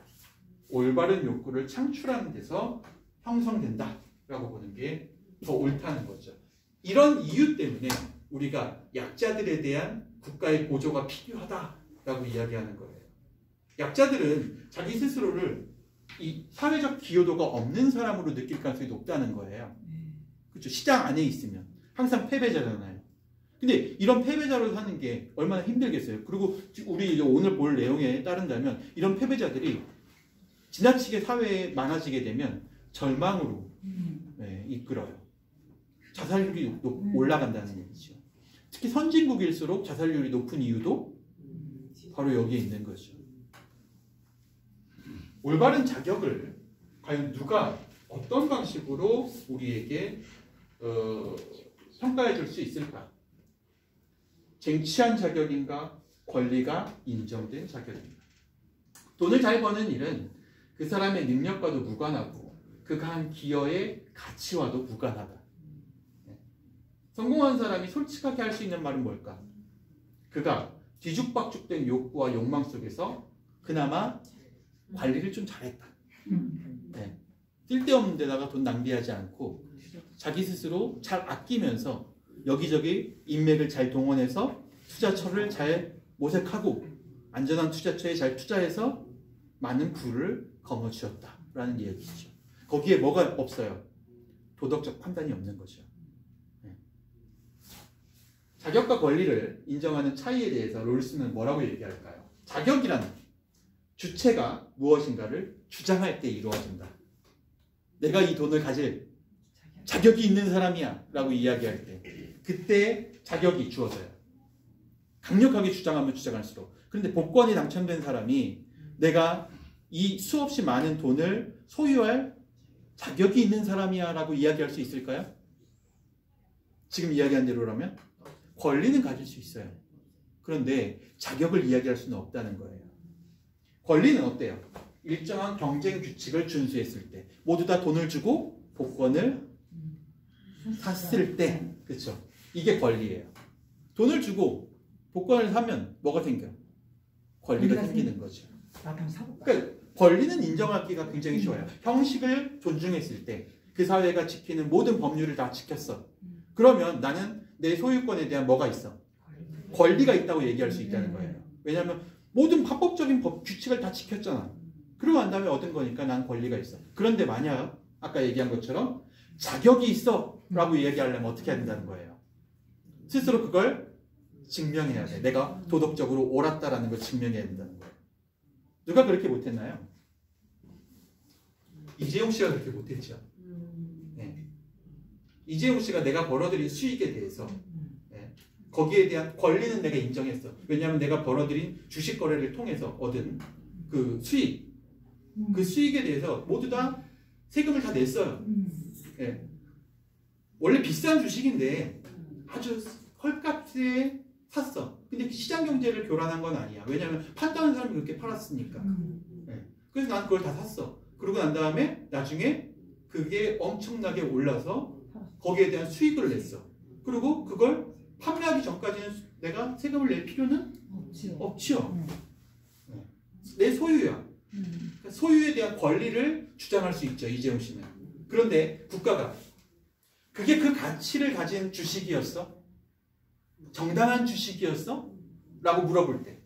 올바른 욕구를 창출하는 데서 형성된다라고 보는 게 더 옳다는 거죠. 이런 이유 때문에 우리가 약자들에 대한 국가의 보조가 필요하다라고 이야기하는 거예요. 약자들은 자기 스스로를 이 사회적 기여도가 없는 사람으로 느낄 가능성이 높다는 거예요. 그렇죠. 시장 안에 있으면 항상 패배자잖아요. 근데 이런 패배자로 사는 게 얼마나 힘들겠어요. 그리고 우리 오늘 볼 내용에 따른다면 이런 패배자들이 지나치게 사회에 많아지게 되면 절망으로 이끌어요. 자살률이 올라간다는 얘기죠. 특히 선진국일수록 자살률이 높은 이유도 바로 여기에 있는 거죠. 올바른 자격을 과연 누가 어떤 방식으로 우리에게 평가해 줄 수 있을까? 쟁취한 자격인가? 권리가 인정된 자격인가? 돈을 잘 버는 일은 그 사람의 능력과도 무관하고 그가 한 기여의 가치와도 무관하다. 성공한 사람이 솔직하게 할 수 있는 말은 뭘까? 그가 뒤죽박죽된 욕구와 욕망 속에서 그나마 관리를 좀 잘했다. 네. 쓸데없는 데다가 돈 낭비하지 않고 자기 스스로 잘 아끼면서 여기저기 인맥을 잘 동원해서 투자처를 잘 모색하고 안전한 투자처에 잘 투자해서 많은 부를 거머쥐었다라는 얘기죠. 거기에 뭐가 없어요? 도덕적 판단이 없는 거죠. 네. 자격과 권리를 인정하는 차이에 대해서 롤스는 뭐라고 얘기할까요? 자격이란 주체가 무엇인가를 주장할 때 이루어진다. 내가 이 돈을 가질 자격이 있는 사람이야 라고 이야기할 때 그때 자격이 주어져요. 강력하게 주장하면 주장할수록. 그런데 복권이 당첨된 사람이 내가 이 수없이 많은 돈을 소유할 자격이 있는 사람이야 라고 이야기할 수 있을까요? 지금 이야기한 대로라면 권리는 가질 수 있어요. 그런데 자격을 이야기할 수는 없다는 거예요. 권리는 어때요? 일정한 경쟁 규칙을 준수했을 때, 모두 다 돈을 주고 복권을 샀을 때, 그렇죠? 이게 권리예요. 돈을 주고 복권을 사면 뭐가 생겨? 권리가 생기는 거죠. 나도 한번 사볼까? 그러니까 권리는 인정하기가 굉장히 쉬워요. 형식을 존중했을 때 그 사회가 지키는 모든 법률을 다 지켰어. 그러면 나는 내 소유권에 대한 뭐가 있어? 권리가 있다고 얘기할 수 있다는 거예요. 왜냐하면 모든 합법적인 규칙을 다 지켰잖아. 그러고 난 다음에 얻은 거니까 난 권리가 있어. 그런데 만약 아까 얘기한 것처럼 자격이 있어 라고 얘기하려면 어떻게 해야 된다는 거예요. 스스로 그걸 증명해야 돼. 내가 도덕적으로 옳았다라는 걸 증명해야 된다는 거예요. 누가 그렇게 못했나요? 이재용 씨가 그렇게 못했죠. 네. 이재용 씨가 내가 벌어들인 수익에 대해서 거기에 대한 권리는 내가 인정했어. 왜냐하면 내가 벌어들인 주식 거래를 통해서 얻은 그 수익, 그 수익에 대해서 모두 다 세금을 다 냈어요. 네. 원래 비싼 주식인데 아주 헐값에 샀어. 근데 시장 경제를 교란한 건 아니야. 왜냐하면 판다는 사람이 그렇게 팔았으니까. 네. 그래서 난 그걸 다 샀어. 그러고 난 다음에 나중에 그게 엄청나게 올라서 거기에 대한 수익을 냈어. 그리고 그걸 판매하기 전까지는 내가 세금을 낼 필요는 없지요. 네. 내 소유야. 그러니까 소유에 대한 권리를 주장할 수 있죠. 이재용 씨는. 그런데 국가가 그게 그 가치를 가진 주식이었어? 정당한 주식이었어? 라고 물어볼 때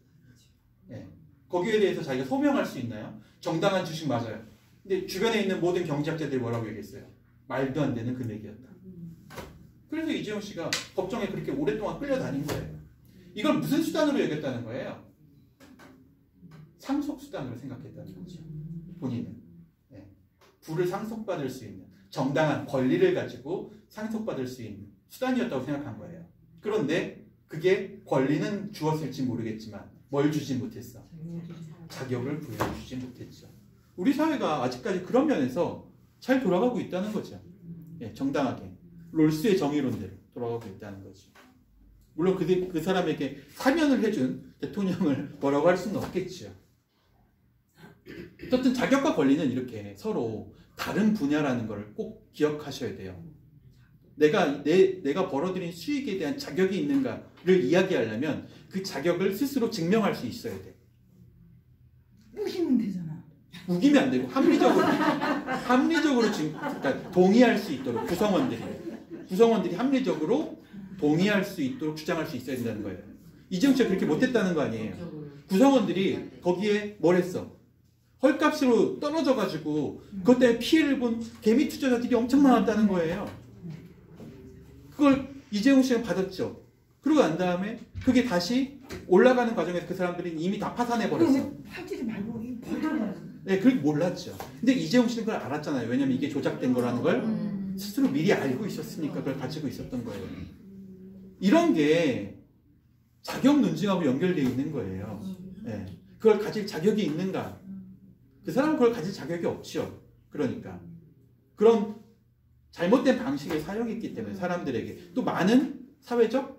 네. 거기에 대해서 자기가 소명할 수 있나요? 정당한 주식 맞아요. 근데 주변에 있는 모든 경제학자들이 뭐라고 얘기했어요? 말도 안 되는 금액이었다. 그래서 이재용 씨가 법정에 그렇게 오랫동안 끌려다닌 거예요. 이걸 무슨 수단으로 여겼다는 거예요? 상속수단으로 생각했다는 거죠. 본인은. 네. 부를 상속받을 수 있는 정당한 권리를 가지고 상속받을 수 있는 수단이었다고 생각한 거예요. 그런데 그게 권리는 주었을지 모르겠지만 뭘 주지 못했어? 자격을 부여해주지 못했죠. 우리 사회가 아직까지 그런 면에서 잘 돌아가고 있다는 거죠. 예, 정당하게. 롤스의 정의론대로 돌아가고 있다는 거죠. 물론 그 사람에게 사면을 해준 대통령을 뭐라고 할 수는 없겠죠. 어쨌든 자격과 권리는 이렇게 서로 다른 분야라는 걸 꼭 기억하셔야 돼요. 내가 벌어들인 수익에 대한 자격이 있는가를 이야기하려면 그 자격을 스스로 증명할 수 있어야 돼. 우기면 되잖아. 우기면 안 되고 합리적으로 그러니까 동의할 수 있도록 구성원들이 합리적으로 동의할 수 있도록 주장할 수 있어야 된다는 거예요. 이재용 씨가 그렇게 못했다는 거 아니에요. 구성원들이 거기에 뭘 했어? 헐값으로 떨어져가지고 그것 때문에 피해를 본 개미 투자자들이 엄청 많았다는 거예요. 그걸 이재용 씨가 받았죠. 그러고 난 다음에 그게 다시 올라가는 과정에서 그 사람들이 이미 다 파산해버렸어. 팔지지 말고 버텨. 네, 그걸 몰랐죠. 근데 이재용 씨는 그걸 알았잖아요. 왜냐면 이게 조작된 거라는 걸 스스로 미리 알고 있었으니까 그걸 가지고 있었던 거예요. 이런 게 자격 논증하고 연결되어 있는 거예요. 네. 그걸 가질 자격이 있는가? 그 사람은 그걸 가질 자격이 없죠. 그러니까 그런 잘못된 방식을 사용했기 때문에 사람들에게 또 많은 사회적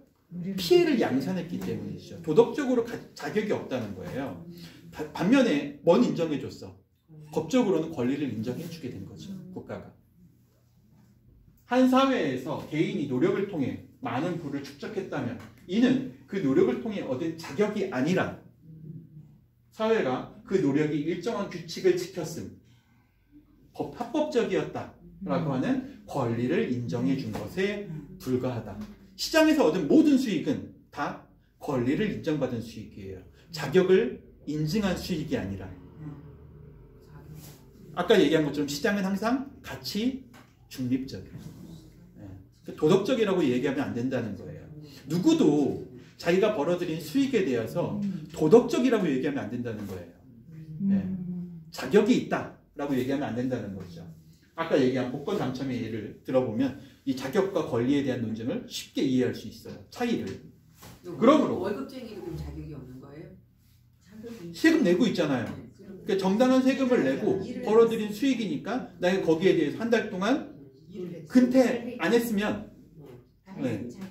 피해를 양산했기 때문이죠. 도덕적으로 자격이 없다는 거예요. 반면에 뭔 인정해줬어? 법적으로는 권리를 인정해주게 된 거죠. 국가가. 한 사회에서 개인이 노력을 통해 많은 부를 축적했다면 이는 그 노력을 통해 얻은 자격이 아니라 사회가 그 노력이 일정한 규칙을 지켰음, 합법적이었다라고 하는 권리를 인정해 준 것에 불과하다. 시장에서 얻은 모든 수익은 다 권리를 인정받은 수익이에요. 자격을 인증한 수익이 아니라. 아까 얘기한 것처럼 시장은 항상 가치 중립적이에요. 도덕적이라고 얘기하면 안 된다는 거예요. 누구도 자기가 벌어들인 수익에 대해서 도덕적이라고 얘기하면 안 된다는 거예요. 자격이 있다라고 얘기하면 안 된다는 거죠. 아까 얘기한 복권 당첨의 예를 들어보면 이 자격과 권리에 대한 논쟁을 쉽게 이해할 수 있어요. 차이를. 그러므로 월급쟁이도 그럼 자격이 없는 거예요? 세금 내고 있잖아요. 그러니까 정당한 세금을 내고 벌어들인 수익이니까 내가 거기에 대해서 한 달 동안 근태 안 했으면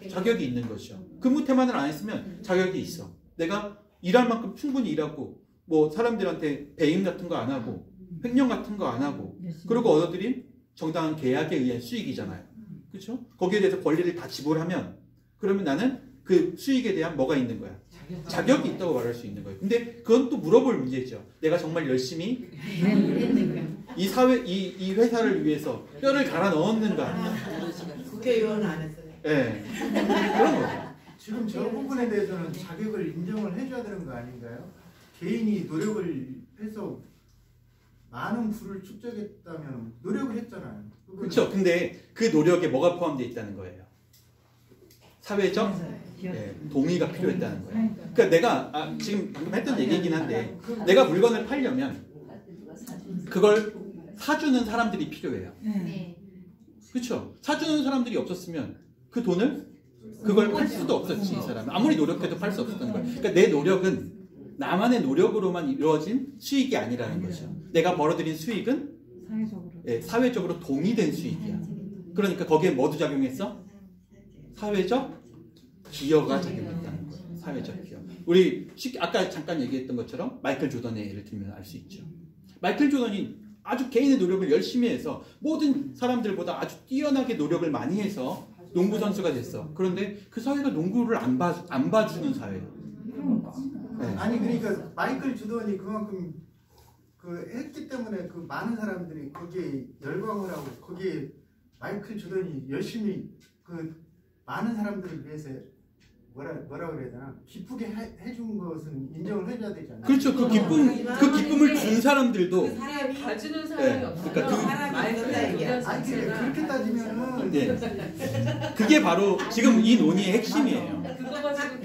자격이 있는 거죠. 근무 태만을 안 했으면 자격이 있어. 내가 일할 만큼 충분히 일하고 뭐 사람들한테 배임 같은 거 안 하고 횡령 같은 거 안 하고 그리고 얻어들인 정당한 계약에 의한 수익이잖아요. 그렇죠? 거기에 대해서 권리를 다 지불하면 그러면 나는 그 수익에 대한 뭐가 있는 거야? 자격이 있다고 말할 수 있는 거예요. 근데 그건 또 물어볼 문제죠. 내가 정말 열심히 이 사회, 이 회사를 위해서 뼈를 갈아 넣었는가? 국회의원 안 했어요. 예. 그런 거죠. 지금 저 부분에 대해서는 자격을 인정을 해줘야 되는 거 아닌가요? 개인이 노력을 해서 많은 부를 축적했다면 노력을 했잖아요. 그렇죠. 근데 그 노력에 뭐가 포함되어 있다는 거예요? 사회적 동의가 필요했다는 거예요. 그러니까 내가 지금 방금 했던 얘기이긴 한데 내가 물건을 팔려면 그걸 사주는 사람들이 필요해요. 그렇죠. 사주는 사람들이 없었으면 그 돈을 그걸 팔 수도 없었지. 이 사람은 아무리 노력해도 팔 수 없었던 거예요. 그러니까 내 노력은 나만의 노력으로만 이루어진 수익이 아니라는 거죠. 내가 벌어들인 수익은 사회적으로 동의된 수익이야. 그러니까 거기에 뭐도 작용했어? 사회적 기여가 작용했다는 거예요. 사회적 기여. 우리 아까 잠깐 얘기했던 것처럼 마이클 조던의 예를 들면 알 수 있죠. 마이클 조던이 아주 개인의 노력을 열심히 해서 모든 사람들보다 아주 뛰어나게 노력을 많이 해서 농구 선수가 됐어. 그런데 그 사회가 농구를 안 봐주는 사회예요. 네. 아니 그러니까 마이클 조던이 그만큼 했기 때문에 그 많은 사람들이 거기에 열광을 하고 거기에 마이클 조던이 열심히 그 많은 사람들을 위해서 뭐라 그래야 되나 기쁘게 해준 것은 인정을 해줘야 되지 않나요? 그렇죠. 그 기쁨을 준 사람들도 그 사람이 봐주는 사람이 없어요. 그러니까 사람이 있다 얘기야. 아니 그렇게 따지면은 그게 바로 지금 이 논의의 핵심이에요.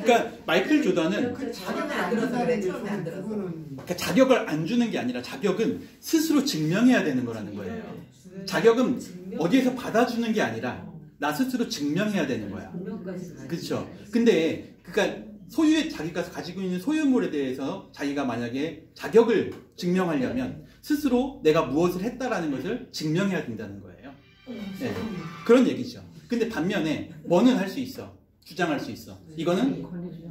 그러니까 마이클 조던은 그 자격을 안 준다는 게 그거는 그러니까 자격을 안 주는 게 아니라 자격은 스스로 증명해야 되는 거라는 거예요. 자격은 어디에서 받아주는 게 아니라 나 스스로 증명해야 되는 거야. 그렇죠. 근데 그러니까 자기가 가지고 있는 소유물에 대해서 자기가 만약에 자격을 증명하려면 스스로 내가 무엇을 했다라는 것을 증명해야 된다는 거예요. 네. 그런 얘기죠. 근데 반면에 뭐는 할 수 있어. 주장할 수 있어. 이거는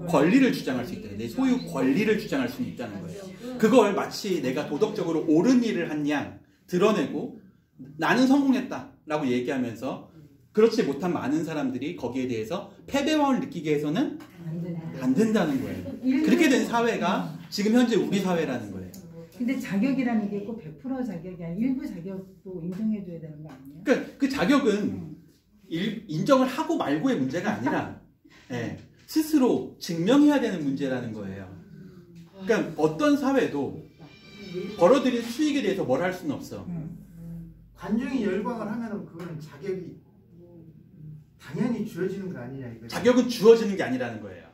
권리를 주장할 수 있다. 내 소유 권리를 주장할 수 있다는 거예요. 그걸 마치 내가 도덕적으로 옳은 일을 한 양 드러내고 나는 성공했다라고 얘기하면서 그렇지 못한 많은 사람들이 거기에 대해서 패배감을 느끼게 해서는 안 된다는 거예요. 그렇게 된 사회가 지금 현재 우리 사회라는 거예요. 근데 자격이라는 게 꼭 100% 자격이 아니라 일부 자격도 인정해줘야 되는 거 아니에요? 그러니까 그 자격은 인정을 하고 말고의 문제가 아니라 스스로 증명해야 되는 문제라는 거예요. 그러니까 어떤 사회도 벌어들인 수익에 대해서 뭘 할 수는 없어. 관중이 열광을 하면은 그거는 자격이 당연히 주어지는 거 아니냐 이거. 자격은 주어지는 게 아니라는 거예요.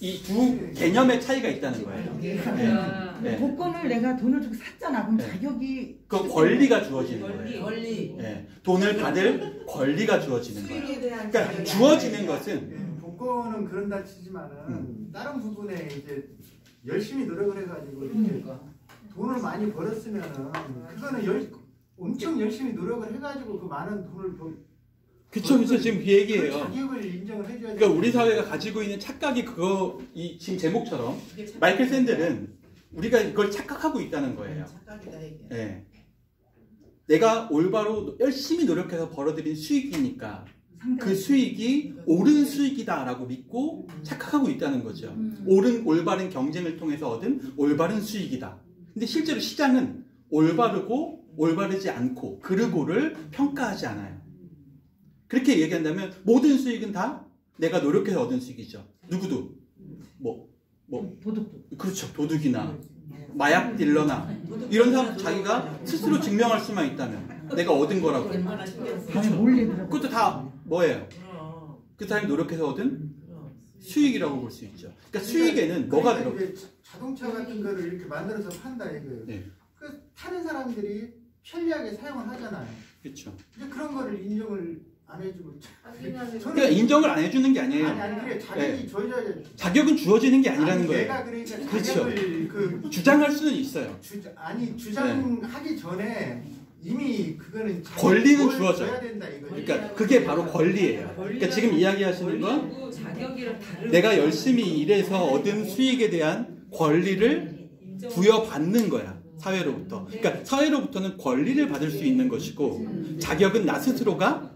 이 두 개념의 차이가 있다는 거예요. 복권을 내가 돈을 주고 샀잖아. 그럼 자격이 그 권리가 주어지는 거예요. 권리. 돈을 받을 권리가 주어지는 거예요. 수익에 대한 그러니까 자격이 주어지는 것은 복권은 그런다 치지만은 다른 부분에 이제 열심히 노력을 해가지고 이렇게 돈을 많이 벌었으면은 그거는 엄청 열심히 노력을 해가지고 그 많은 돈을 그쵸. 지금 그 얘기예요. 그 자격을 인정을 해줘야 돼. 그러니까 우리 사회가 가지고 있는 착각이 지금 제목처럼 마이클 샌델은 우리가 이걸 착각하고 있다는 거예요. 착각이다 이게. 네. 내가 올바로 열심히 노력해서 벌어들인 수익이니까 그 수익이 옳은 수익이다라고 믿고 착각하고 있다는 거죠. 올바른 경쟁을 통해서 얻은 올바른 수익이다. 근데 실제로 시장은 올바르고 올바르지 않고 그르고를 평가하지 않아요. 그렇게 얘기한다면 모든 수익은 다 내가 노력해서 얻은 수익이죠. 누구도 도둑도 그렇죠. 도둑이나 마약 딜러나 이런 사람 자기가 스스로 증명할 수만 있다면 내가 얻은 거라고. 그것도 다 뭐예요? 그 사람이 노력해서 얻은 수익이라고 볼 수 있죠. 그러니까 수익에는 뭐가 들어? 자동차 같은 거를 이렇게 만들어서 판다 이거예요. 네. 그 타는 사람들이 편리하게 사용을 하잖아요. 그렇죠. 근데 그런 거를 인정을 안 해주고. 그러니까 인정을 안 해주는 게 아니에요. 아니 그래 자격이 주어져야 자격은 주어지는 게 아니라는 거예요. 내가 그러니까 그렇죠. 자격을 주장할 수는 있어요. 주장하기 전에 이미 그거는 권리는 주어져요. 줘야 된다 이거지. 그러니까 그게 바로 권리예요. 그러니까 지금 이야기하시는 건 내가 열심히 일해서 얻은 수익에 대한 권리를 부여받는 거야. 사회로부터. 그러니까 사회로부터는 권리를 받을 수 있는 것이고 자격은 나 스스로가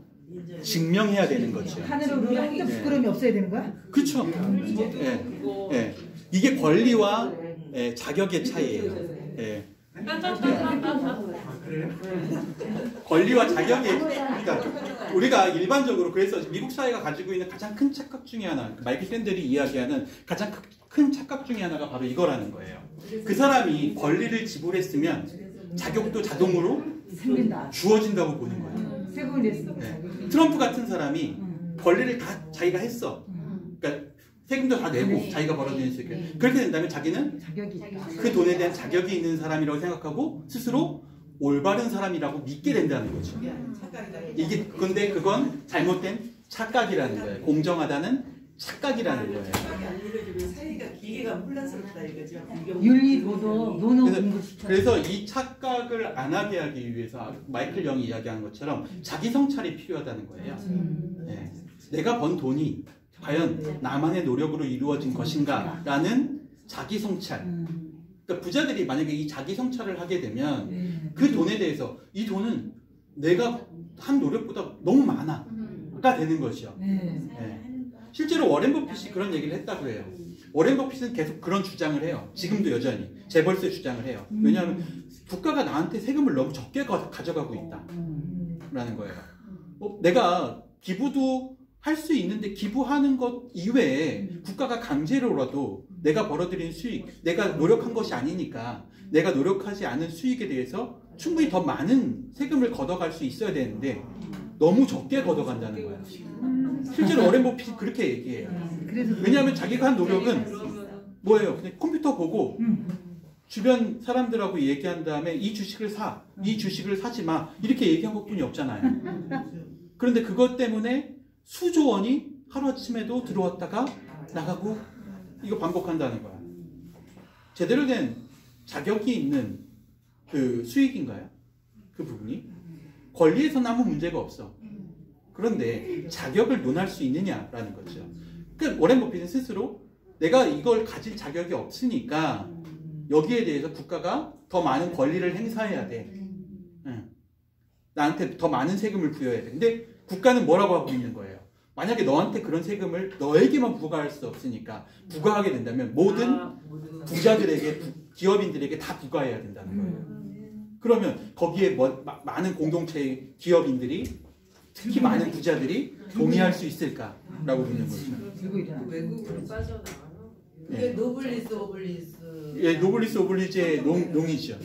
증명해야 되는 거죠. 하늘로 한점 부끄러움이 없어야 되는 거야? 그렇죠. 예. 예. 이게 권리와 자격의 차이예요. 예. 아, 그래요? 권리와 자격이 그러니까 우리가 일반적으로 그래서 미국 사회가 가지고 있는 가장 큰 착각 중에 하나 마이클 샌델이 이야기하는 가장 큰 착각 중에 하나가 바로 이거라는 거예요. 그 사람이 권리를 지불했으면 자격도 자동으로 생긴다. 주어진다고 보는 거예요. 세금을 냈으니까. 네. 트럼프 같은 사람이 권리를 다 자기가 했어. 그러니까 세금도 다 내고 자기가 벌어들일 수 있게. 그렇게 된다면 자기는 자격이 있다. 그 돈에 대한 자격이 있는 사람이라고 생각하고 스스로 올바른 사람이라고 믿게 된다는 거죠. 이게 근데 그건 잘못된 착각이라는 거예요. 공정하다는 착각이라는 거예요. 사회가 기계가 혼란스럽다 이거죠. 윤리 도덕 노노 공부시켜. 그래서 이 착각을 안 하게 하기 위해서 마이클 영이 이야기한 것처럼 자기 성찰이 필요하다는 거예요. 네. 내가 번 돈이 과연 나만의 노력으로 이루어진 것인가? 라는 자기 성찰. 그러니까 부자들이 만약에 이 자기 성찰을 하게 되면 그 돈에 대해서 이 돈은 내가 한 노력보다 너무 많아가 되는 것이죠. 네. 실제로 워렌 버핏이 그런 얘기를 했다고 해요. 워렌 버핏은 계속 그런 주장을 해요. 지금도 여전히 재벌세 주장을 해요. 왜냐하면 국가가 나한테 세금을 너무 적게 가져가고 있다 라는 거예요. 내가 기부도 할 수 있는데 기부하는 것 이외에 국가가 강제로라도 내가 벌어들인 수익, 내가 노력한 것이 아니니까 내가 노력하지 않은 수익에 대해서 충분히 더 많은 세금을 걷어갈 수 있어야 되는데 너무 적게 걷어간다는 거예요. 실제로 워렌 버핏이 그렇게 얘기해요. 왜냐하면 자기가 한 노력은 뭐예요? 그냥 컴퓨터 보고 주변 사람들하고 얘기한 다음에 이 주식을 사, 이 주식을 사지 마 이렇게 얘기한 것뿐이 없잖아요. 그런데 그것 때문에 수조 원이 하루아침에도 들어왔다가 나가고 이거 반복한다는 거야. 제대로 된 자격이 있는 그 수익인가요? 그 부분이? 권리에서는 아무 문제가 없어. 그런데 자격을 논할 수 있느냐라는 거죠. 그러니까 워렌 버핏은 스스로 내가 이걸 가질 자격이 없으니까 여기에 대해서 국가가 더 많은 권리를 행사해야 돼. 나한테 더 많은 세금을 부여해야 돼. 근데 국가는 뭐라고 하고 있는 거예요? 만약에 너한테 그런 세금을 너에게만 부과할 수 없으니까 부과하게 된다면 모든 부자들에게 기업인들에게 다 부과해야 된다는 거예요. 그러면 거기에 많은 공동체의 기업인들이 특히 많은 부자들이 동의할 수 있을까라고 묻는 거죠. 외국으로 빠져나가나? 그게 노블리스 오블리스. 예, 노블리스 오블리지의 논의죠.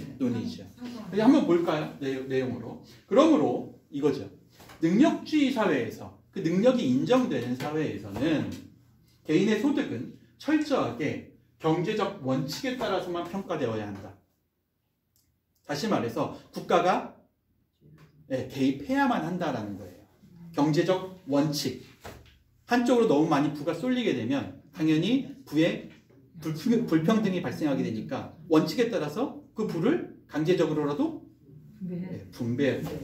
한번 볼까요? 내용으로. 그러므로 이거죠. 능력주의 사회에서 그 능력이 인정되는 사회에서는 개인의 소득은 철저하게 경제적 원칙에 따라서만 평가되어야 한다. 다시 말해서 국가가 개입해야만 한다라는 거예요. 경제적 원칙. 한쪽으로 너무 많이 부가 쏠리게 되면 당연히 부에 불평등이 발생하게 되니까 원칙에 따라서 그 부를 강제적으로라도 분배해야 돼요.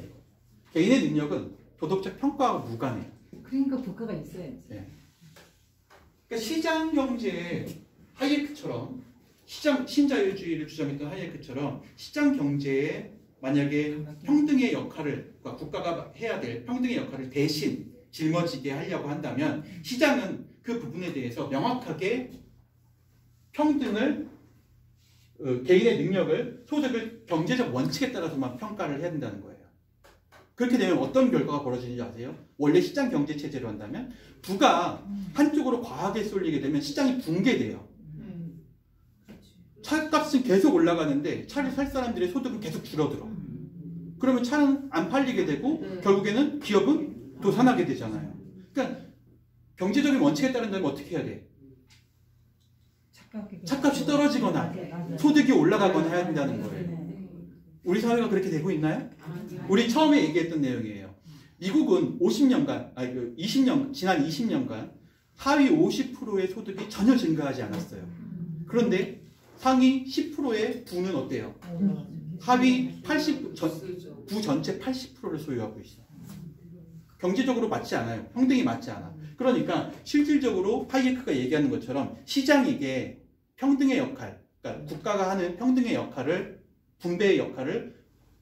개인의 능력은 도덕적 평가와 무관해요. 그러니까 국가가 있어야지. 그러니까 시장 경제의 하이에크처럼 신자유주의를 주장했던 하이에크처럼 시장 경제에 만약에 평등의 역할을 국가가 해야 될 평등의 역할을 대신 짊어지게 하려고 한다면 시장은 그 부분에 대해서 명확하게 평등을 개인의 능력을 소득을 경제적 원칙에 따라서만 평가를 해야 된다는 거예요. 그렇게 되면 어떤 결과가 벌어지는지 아세요? 원래 시장 경제 체제로 한다면 부가 한쪽으로 과하게 쏠리게 되면 시장이 붕괴돼요. 차값은 계속 올라가는데 차를 살 사람들의 소득은 계속 줄어들어. 그러면 차는 안 팔리게 되고 결국에는 기업은 도산하게 되잖아요. 그러니까 경제적인 원칙에 따른다면 어떻게 해야 돼? 차값이 떨어지거나 소득이 올라가거나 해야 된다는 거예요. 우리 사회가 그렇게 되고 있나요? 우리 처음에 얘기했던 내용이에요. 미국은 50년간, 지난 20년간 하위 50%의 소득이 전혀 증가하지 않았어요. 그런데 상위 10%의 부는 어때요? 하위 부 전체 80%를 소유하고 있어요. 경제적으로 맞지 않아요. 평등이 맞지 않아. 그러니까 실질적으로 하이에크가 얘기하는 것처럼 시장에게 평등의 역할, 그러니까 국가가 하는 평등의 역할을 분배의 역할을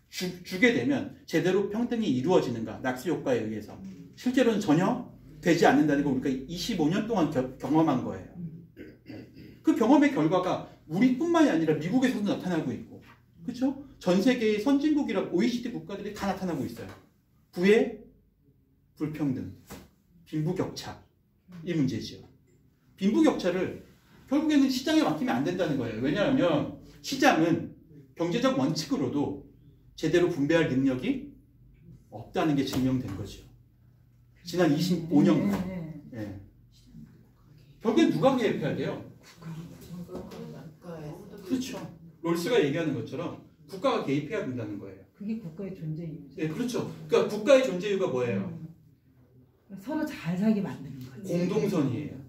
주게 되면 제대로 평등이 이루어지는가 낙수 효과에 의해서 실제로는 전혀 되지 않는다는 걸 우리가 25년 동안 경험한 거예요. 그 경험의 결과가 우리뿐만이 아니라 미국에서도 나타나고 있고, 그렇죠? 전 세계의 선진국이라고 OECD 국가들이 다 나타나고 있어요. 부의 불평등, 빈부격차 이 문제죠. 빈부격차를 결국에는 시장에 맡기면 안 된다는 거예요. 왜냐하면 시장은 경제적 원칙으로도 제대로 분배할 능력이 없다는 게 증명된 거죠. 지난 25년간. 예. 결국엔 누가 개입해야 돼요? 그렇죠. 롤스가 얘기하는 것처럼 국가가 개입해야 된다는 거예요. 그게 국가의 존재 이유죠. 네, 그렇죠. 그러니까 국가의 존재 이유가 뭐예요? 서로 잘 살게 만드는 거죠. 공동선이에요.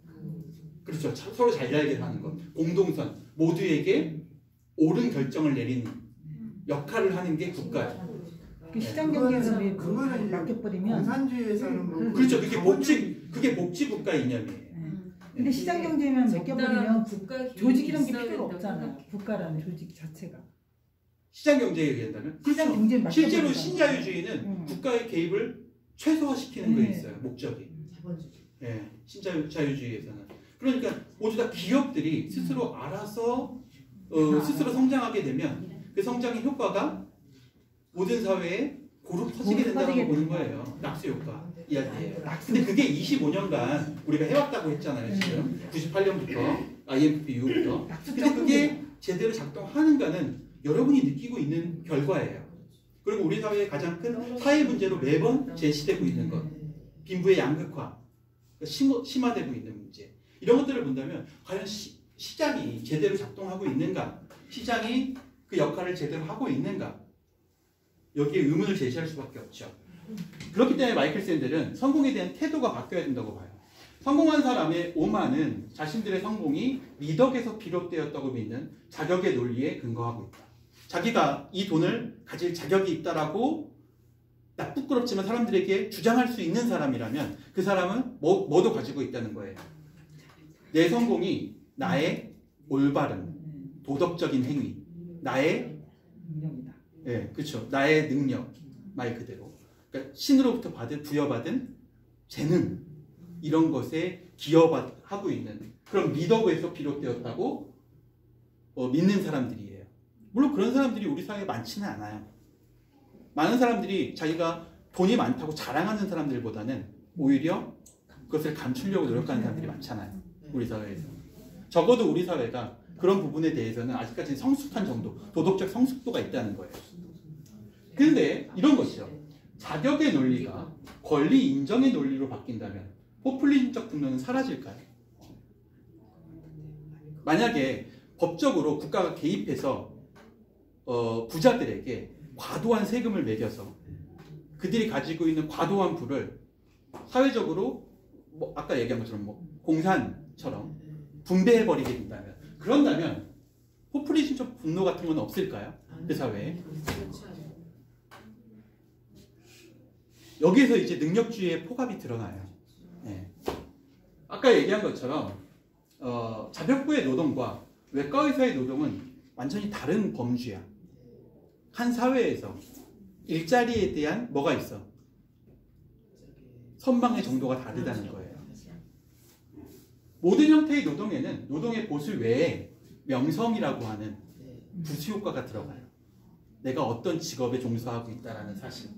그렇죠. 서로 잘 살게 하는 것. 공동선. 모두에게 옳은 결정을 내리는 역할을 하는 게 국가예요. 그 시장 경제에서 그거는 맡겨버리면 공산주의에서는 뭐 그렇죠. 그게 복지 국가 이념이에요. 근데 시장 경제만 맡겨버리면 국가 조직이란 게 필요가 없잖아요. 국가라는 조직 자체가. 시장 경제에 의한다면 시장 경제에 맡겨버리면 실제로 신자유주의는 국가의 개입을 최소화시키는 게 있어요. 목적이. 예, 신자유주의에서는. 그러니까 모두 다 기업들이 스스로 알아서 스스로 성장하게 되면 그 성장의 효과가 모든 사회에 고루 퍼지게 된다고 보는 거예요. 낙수 효과 이야기예요. 근데 그게 25년간 우리가 해왔다고 했잖아요. 지금 98년부터 IMF 이후부터. 근데 그게 제대로 작동하는가는 여러분이 느끼고 있는 결과예요. 그리고 우리 사회의 가장 큰 사회 문제로 매번 제시되고 있는 것, 빈부의 양극화, 심화되고 있는 문제. 이런 것들을 본다면 과연 시장이 제대로 작동하고 있는가, 시장이 그 역할을 제대로 하고 있는가, 여기에 의문을 제시할 수밖에 없죠. 그렇기 때문에 마이클 샌델은 성공에 대한 태도가 바뀌어야 된다고 봐요. 성공한 사람의 오만은 자신들의 성공이 미덕에서 비롯되었다고 믿는 자격의 논리에 근거하고 있다. 자기가 이 돈을 가질 자격이 있다라고 부끄럽지만 사람들에게 주장할 수 있는 사람이라면 그 사람은 뭐도 가지고 있다는 거예요. 내 성공이 나의 올바른 도덕적인 행위, 나의 능력이다. 예, 그렇죠. 나의 능력, 말 그대로. 그러니까 신으로부터 부여받은 재능 이런 것에 기여하고 있는 그런 미덕에서 비롯되었다고 믿는 사람들이에요. 물론 그런 사람들이 우리 사회에 많지는 않아요. 많은 사람들이 자기가 돈이 많다고 자랑하는 사람들보다는 오히려 그것을 감추려고 노력하는 사람들이 많잖아요. 우리 사회에서. 적어도 우리 사회가 그런 부분에 대해서는 아직까지는 성숙한 정도, 도덕적 성숙도가 있다는 거예요. 그런데 이런 것이죠. 자격의 논리가 권리 인정의 논리로 바뀐다면 포퓰리즘적 분노는 사라질까요? 만약에 법적으로 국가가 개입해서 부자들에게 과도한 세금을 매겨서 그들이 가지고 있는 과도한 부를 사회적으로 아까 얘기한 것처럼 공산처럼 분배해버리게 된다면, 그런다면 포퓰리즘적 분노 같은 건 없을까요? 그 사회에. 여기에서 이제 능력주의의 포갑이 드러나요. 네. 아까 얘기한 것처럼 자벽부의 노동과 외과의사의 노동은 완전히 다른 범주야. 한 사회에서 일자리에 대한 뭐가 있어? 선망의 정도가 다르다는 거예요. 모든 형태의 노동에는 노동의 보수 외에 명성이라고 하는 부수 효과가 들어가요. 내가 어떤 직업에 종사하고 있다는 사실.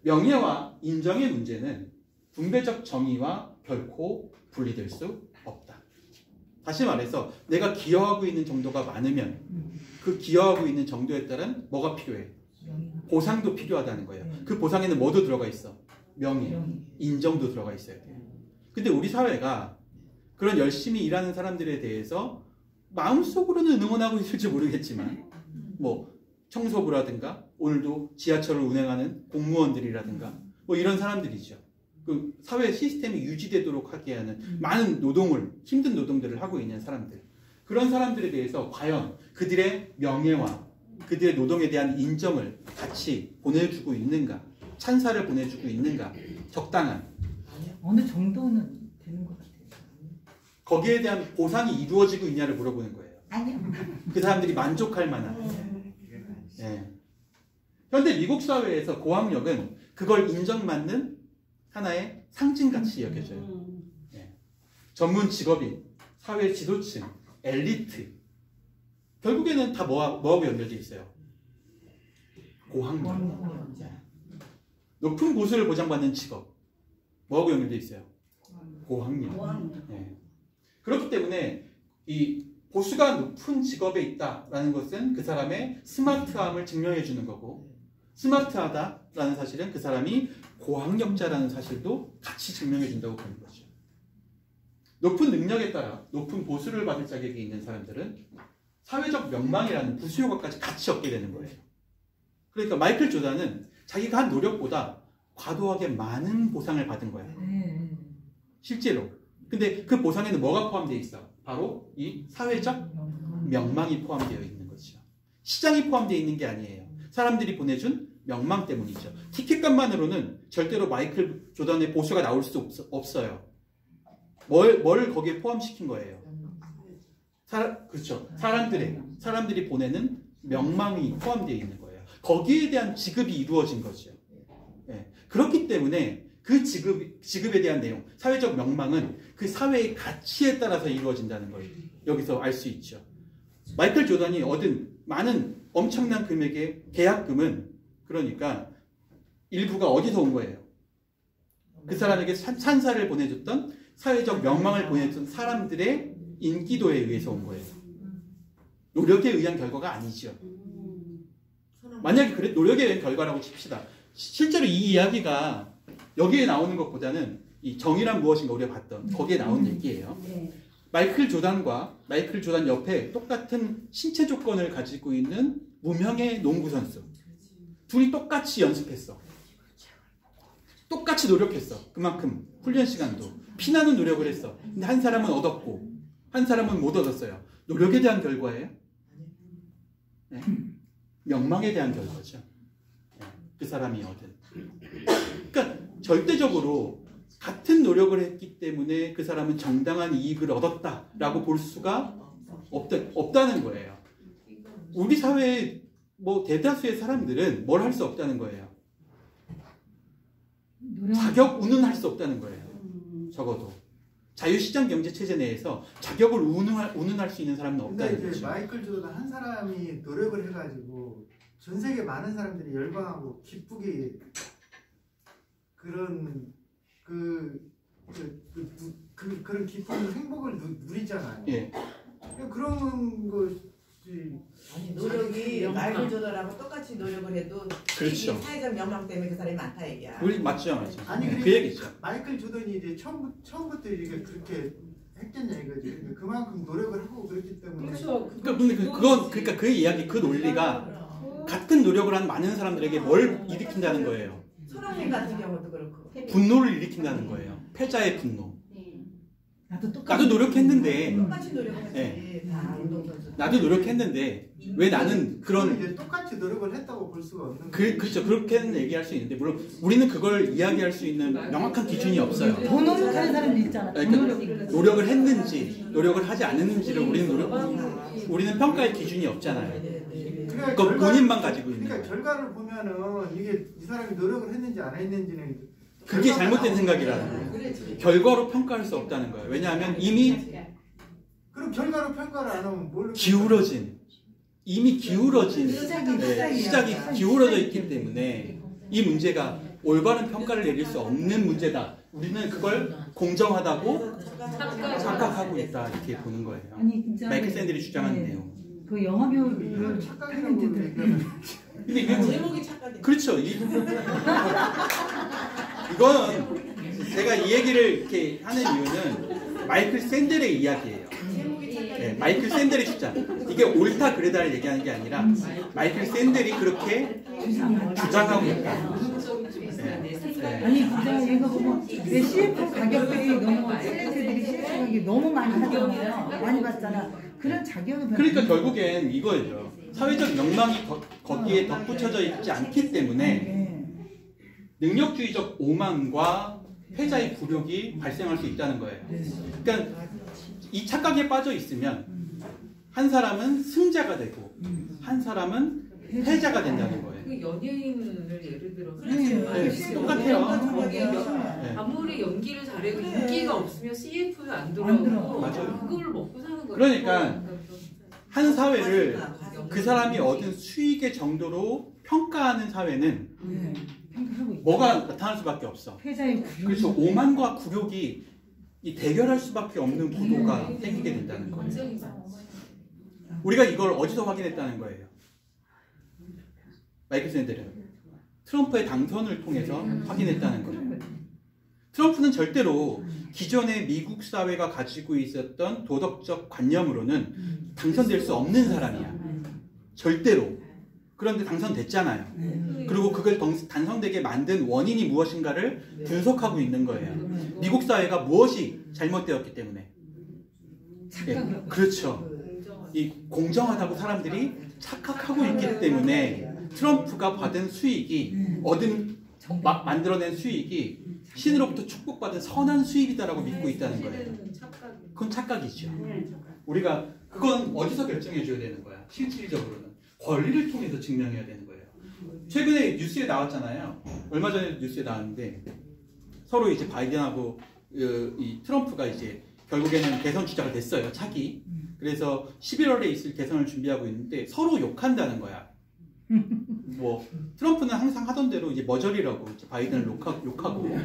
명예와 인정의 문제는 분배적 정의와 결코 분리될 수 없다. 다시 말해서 내가 기여하고 있는 정도가 많으면 그 기여하고 있는 정도에 따른 뭐가 필요해? 보상도 필요하다는 거예요. 그 보상에는 뭐도 들어가 있어? 명예, 인정도 들어가 있어야 돼요. 근데 우리 사회가 그런 열심히 일하는 사람들에 대해서 마음속으로는 응원하고 있을지 모르겠지만 청소부라든가 오늘도 지하철을 운행하는 공무원들이라든가 이런 사람들이죠. 그 사회 시스템이 유지되도록 하게 하는 많은 힘든 노동들을 하고 있는 사람들. 그런 사람들에 대해서 과연 그들의 명예와 그들의 노동에 대한 인정을 같이 보내주고 있는가? 찬사를 보내주고 있는가? 적당한. 어느 정도는 되는 것 같아요. 거기에 대한 보상이 이루어지고 있냐를 물어보는 거예요. 아니요. 그 사람들이 만족할 만한. 예. 현대 미국 사회에서 고학력은 그걸 인정받는 하나의 상징같이 여겨져요. 예. 전문 직업인, 사회 지도층, 엘리트. 결국에는 다 뭐하고 연결되어 있어요? 고학력. 높은 보수를 보장받는 직업. 뭐하고 연결되어 있어요? 고학력. 예. 그렇기 때문에 이 보수가 높은 직업에 있다라는 것은 그 사람의 스마트함을 증명해 주는 거고, 스마트하다라는 사실은 그 사람이 고학력자라는 사실도 같이 증명해 준다고 보는 거죠. 높은 능력에 따라 높은 보수를 받을 자격이 있는 사람들은 사회적 명망이라는 부수 효과까지 같이 얻게 되는 거예요. 그러니까 마이클 조단은 자기가 한 노력보다 과도하게 많은 보상을 받은 거예요. 실제로. 근데 그 보상에는 뭐가 포함되어 있어? 바로 이 사회적 명망이 포함되어 있는 거죠. 시장이 포함되어 있는 게 아니에요. 사람들이 보내준 명망 때문이죠. 티켓값만으로는 절대로 마이클 조단의 보수가 나올 수 없어요. 뭘 거기에 포함시킨 거예요? 그렇죠. 사람들이 보내는 명망이 포함되어 있는 거예요. 거기에 대한 지급이 이루어진 거죠. 예. 그렇기 때문에 그 지급에 대한 내용, 사회적 명망은 그 사회의 가치에 따라서 이루어진다는 걸 여기서 알 수 있죠. 마이클 조단이 얻은 많은 엄청난 금액의 계약금은 그러니까 일부가 어디서 온 거예요? 그 사람에게 찬사를 보내줬던 사회적 명망을 보내줬던 사람들의 인기도에 의해서 온 거예요. 노력에 의한 결과가 아니죠. 만약에 그래 노력에 의한 결과라고 칩시다. 실제로 이 이야기가 여기에 나오는 것보다는 이 정의란 무엇인가 우리가 봤던 거기에 나온 얘기예요. 마이클 조단 옆에 똑같은 신체 조건을 가지고 있는 무명의 농구 선수. 둘이 똑같이 연습했어. 똑같이 노력했어. 그만큼 훈련 시간도 피나는 노력을 했어. 근데 한 사람은 얻었고 한 사람은 못 얻었어요. 노력에 대한 결과예요? 네. 명망에 대한 결과죠. 네. 그 사람이 얻은. 그러니까 절대적으로 같은 노력을 했기 때문에 그 사람은 정당한 이익을 얻었다라고 볼 수가 없다는 거예요. 우리 사회의 대다수의 사람들은 뭘 할 수 없다는 거예요. 자격 운운할 수 없다는 거예요. 적어도 자유시장 경제 체제 내에서 자격을 운운할 수 있는 사람은 없다는 근데 이제 거죠. 마이클 조던 한 사람이 노력을 해가지고 전 세계 많은 사람들이 열광하고 기쁘게 그런 그런 기쁜 행복을 누리잖아요. 예. 그런 것이 아니 노력이 마이클 조던하고 똑같이 노력을 해도 그렇죠. 이 사회적 명망 때문에 그 사람이 많다 얘기야. 우리 맞죠. 아니 그 얘기죠. 마이클 조던이 이제 처음부터 이게 그렇게 했겠냐 이거지. 그만큼 노력을 하고 그랬기 때문에. 그렇죠. 그러니까 그 이야기, 그 논리가 같은 노력을 한 많은 사람들에게 뭘 일으킨다는 거예요. 손흥민 같은 경우도 그렇고. 분노를 일으킨다는 거예요. 패자의 분노. 나도 노력했는데 똑같이 노력했지. 네. 다 운동선수. 나도 노력했는데 왜 나는 그런 이제 똑같이 노력을 했다고 볼 수가 없는 거예요. 그렇죠. 그렇게는 얘기할 수 있는데 물론 우리는 그걸 이야기할 수 있는 명확한 기준이 없어요. 더 노력하는 사람도 있잖아. 더 그러니까 노력을 했는지 노력을 하지 않았는지를 우리는 평가의 기준이 없잖아요. 그건 본인만 가지고 있는 그러니까 거예요. 결과를 보면은 이게 이 사람이 노력을 했는지 안 했는지는 그게 잘못된 생각이라는 거예요. 그렇지. 결과로 평가할 수 없다는 거예요. 왜냐하면 이미 그럼 결과로 평가를 안 하면 뭘로 이미 기울어진 시작이 시작이 기울어져 있기 때문에 이 문제가 올바른 평가를 내릴 수 없는 문제다. 우리는 그걸 공정하다고 착각하고 있다 이렇게 보는 거예요. 아니 진짜 마이클 샌들이 주장하는 내용. 그 영화 배우 착각이라고 탤런트들 얘기하면 근데 이게 제목이 착각이. 그렇죠. 이건 제가 이 얘기를 이렇게 하는 이유는 마이클 샌델의 이야기예요. 제목이 착각이. 네, 마이클 샌델의 주장. 이게 옳다 그르다를 얘기하는 게 아니라 마이클 샌델이 그렇게 주장하고 있다. 아니 진짜 얘가 보면 왜 CF 가격들이 너무 셀럽들이 CF 가격이 너무 많이 하잖아요. 많이 받잖아. 그런 자격을 그러니까 결국엔 이거예요. 사회적 명망이 거기에 덧붙여져 있지 않기 때문에 능력주의적 오만과 패자의 굴욕이 발생할 수 있다는 거예요. 그러니까 이 착각에 빠져 있으면 한 사람은 승자가 되고 한 사람은 패자가 된다는 거예요. 그 연예인을 예를 들어서 네, 똑같아요. 네. 아무리 연기를 잘해도 그래. 인기가 없으면 CF에 안 안 들어오고 들어. 맞아요. 그걸 먹고 사는 거예요. 그러니까 한 사회를 그 사람이 얻은 수익의 정도로 평가하는 사회는 네. 평가하고 있죠. 뭐가 나타날 수밖에 없어. 패자의 굴욕이. 그래서 오만과 굴욕이 이 대결할 수밖에 없는 구도가 생기게 된다는 거예요. 굉장히 많지. 우리가 이걸 어디서 확인했다는 거예요? 마이클 샌델은 트럼프의 당선을 통해서 확인했다는 거예요. 트럼프는 절대로 기존의 미국 사회가 가지고 있었던 도덕적 관념으로는 당선될 수 없는 사람이야. 절대로. 그런데 당선됐잖아요. 그리고 그걸 당선되게 만든 원인이 무엇인가를 분석하고 있는 거예요. 미국 사회가 무엇이 잘못되었기 때문에. 네, 그렇죠. 이 공정하다고 사람들이 착각하고 있기 때문에 트럼프가 받은 수익이 만들어낸 수익이 신으로부터 축복받은 선한 수익이다라고 믿고 있다는 거예요. 그건 착각이죠. 우리가 그건 어디서 결정해 줘야 되는 거야? 실질적으로는 권리를 통해서 증명해야 되는 거예요. 최근에 뉴스에 나왔잖아요. 얼마 전에 뉴스에 나왔는데 서로 이제 바이든하고 이 트럼프가 이제 결국에는 대선 주자가 됐어요. 차기. 그래서 11월에 있을 대선을 준비하고 있는데 서로 욕한다는 거야. 뭐 트럼프는 항상 하던 대로 이제 머저리라고 이제 바이든을 욕하고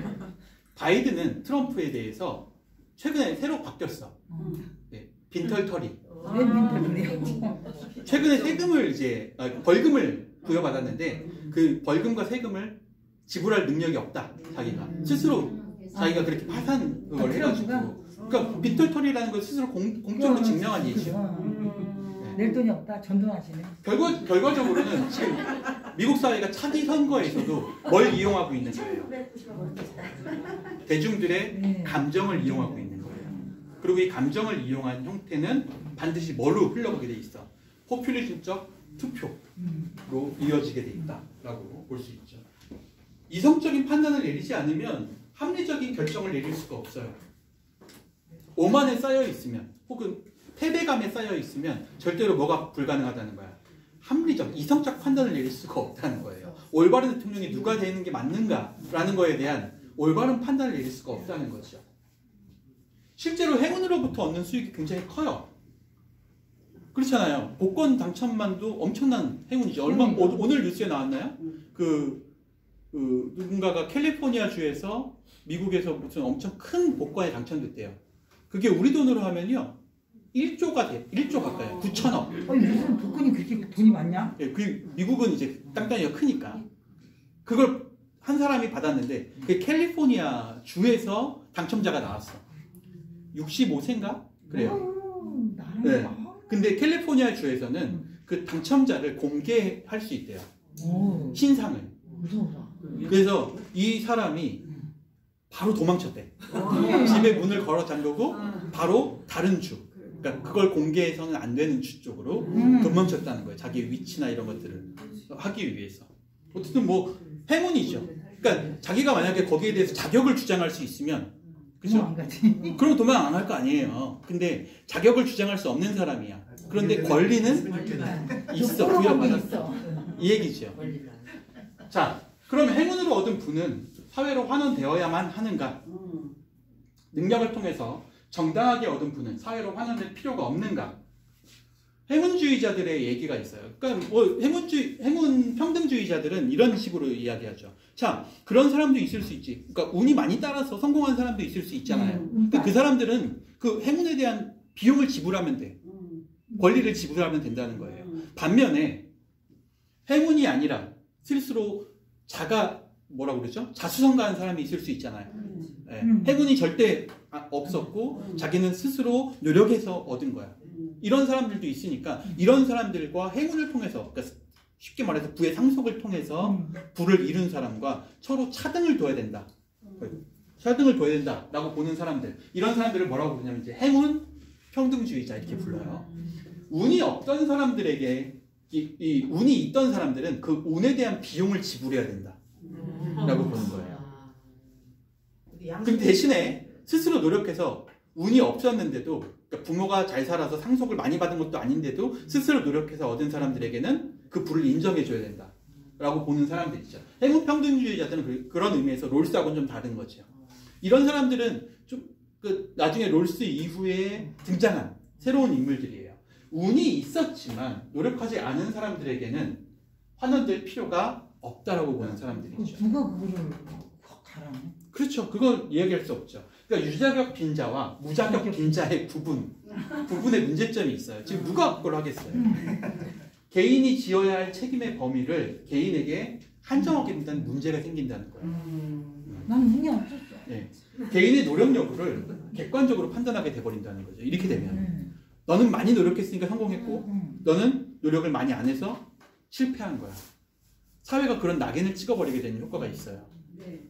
바이든은 트럼프에 대해서 최근에 새로 바뀌었어. 네, 빈털터리. 최근에 세금을 이제 벌금을 부여받았는데 그 벌금과 세금을 지불할 능력이 없다. 자기가 스스로 자기가 그렇게 파산을 해가지고. 그러니까 빈털터리라는 걸 스스로 공적으로 증명한 얘기죠. 낼 돈이 없다. 전도하시네. 결과적으로는 지금 미국 사회가 차기 선거에서도 뭘 이용하고 있는 거예요? 대중들의 감정을 이용하고 있는 거예요. 그리고 이 감정을 이용한 형태는 반드시 뭐로 흘러가게 돼 있어? 포퓰리즘적 투표로 이어지게 돼 있다라고 볼 수 있죠. 이성적인 판단을 내리지 않으면 합리적인 결정을 내릴 수가 없어요. 오만에 쌓여 있으면 혹은 패배감에 쌓여 있으면 절대로 뭐가 불가능하다는 거야. 합리적, 이성적 판단을 내릴 수가 없다는 거예요. 올바른 대통령이 누가 되는 게 맞는가라는 거에 대한 올바른 판단을 내릴 수가 없다는 거죠. 실제로 행운으로부터 얻는 수익이 굉장히 커요. 그렇잖아요. 복권 당첨만도 엄청난 행운이죠. 오늘 뉴스에 나왔나요? 누군가가 캘리포니아 주에서 미국에서 무슨 엄청 큰 복권에 당첨됐대요. 그게 우리 돈으로 하면요. 1조가 돼. 1조 가까이. 9천억. 무슨 복권이 그렇게 돈이 많냐? 예, 미국은 이제 땅덩이가 크니까. 그걸 한 사람이 받았는데 그게 캘리포니아 주에서 당첨자가 나왔어. 65세인가? 그래요. 네. 근데 캘리포니아 주에서는 그 당첨자를 공개할 수 있대요. 신상을. 무서워라. 그래서 이 사람이 바로 도망쳤대. 집에 문을 걸어 잠그고 바로 다른 주. 그러니까 그걸 공개해서는 안 되는 주 쪽으로 도망쳤다는 거예요. 자기의 위치나 이런 것들을 하기 위해서. 어쨌든 뭐 행운이죠. 그러니까 자기가 만약에 거기에 대해서 자격을 주장할 수 있으면 그렇죠? 그럼 도망 안 할 거 아니에요. 근데 자격을 주장할 수 없는 사람이야. 그런데 권리는 있어. 부여받았어. 이 얘기죠. 자, 그럼 행운으로 얻은 부는 사회로 환원되어야만 하는가? 능력을 통해서 정당하게 얻은 부는 사회로 환원될 필요가 없는가? 행운주의자들의 얘기가 있어요. 그러니까 뭐 행운 평등주의자들은 이런 식으로 이야기하죠. 자, 그런 사람도 있을 수 있지. 그러니까 운이 많이 따라서 성공한 사람도 있을 수 있잖아요. 근데 그 사람들은 그 행운에 대한 비용을 지불하면 돼. 권리를 지불하면 된다는 거예요. 반면에 행운이 아니라 스스로 뭐라고 그러죠? 자수성가한 사람이 있을 수 있잖아요. 네. 행운이 절대 없었고 자기는 스스로 노력해서 얻은 거야. 이런 사람들도 있으니까 이런 사람들과 행운을 통해서, 그러니까 쉽게 말해서 부의 상속을 통해서 부를 이룬 사람과 서로 차등을 둬야 된다. 차등을 둬야 된다라고 보는 사람들, 이런 사람들을 뭐라고 부르냐면 이제 행운 평등주의자 이렇게 불러요. 운이 없던 사람들에게 이 운이 있던 사람들은 그 운에 대한 비용을 지불해야 된다 라고 보는 거예요. 그 대신에 스스로 노력해서 운이 없었는데도 그러니까 부모가 잘 살아서 상속을 많이 받은 것도 아닌데도 스스로 노력해서 얻은 사람들에게는 그 부를 인정해줘야 된다라고 보는 사람들이죠. 행운평등주의자들은 그런 의미에서 롤스하고는 좀 다른 거죠. 이런 사람들은 좀 나중에 롤스 이후에 등장한 새로운 인물들이에요. 운이 있었지만 노력하지 않은 사람들에게는 환원될 필요가 없다라고 보는 사람들이죠. 누가 그거를 가라네? 그렇죠. 그건 이야기할 수 없죠. 그러니까 유자격 빈자와 무자격 빈자의 구분의 문제점이 있어요. 지금 누가 그걸 하겠어요? 개인이 지어야 할 책임의 범위를 개인에게 한정하게 된다는 문제가 생긴다는 거예요. 난 운이 없었어. 네. 개인의 노력 여부를 객관적으로 판단하게 돼버린다는 거죠. 이렇게 되면 너는 많이 노력했으니까 성공했고 너는 노력을 많이 안 해서 실패한 거야. 사회가 그런 낙인을 찍어버리게 되는 효과가 있어요. 네.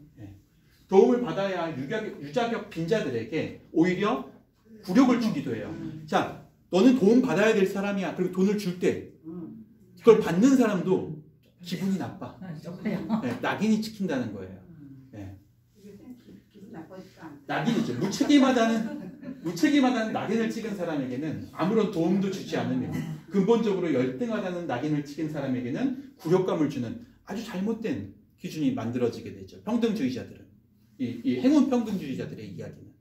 도움을 받아야 할 유자격 빈자들에게 오히려 굴욕을 주기도 해요. 자, 너는 도움 받아야 될 사람이야. 그리고 돈을 줄 때 그걸 받는 사람도 기분이 나빠. 네, 낙인이 찍힌다는 거예요. 네. 낙인이죠. 무책임하다는 낙인을 찍은 사람에게는 아무런 도움도 주지 않으며 근본적으로 열등하다는 낙인을 찍은 사람에게는 굴욕감을 주는 아주 잘못된 기준이 만들어지게 되죠. 평등주의자들은. 이 행운평등주의자들의 이야기는.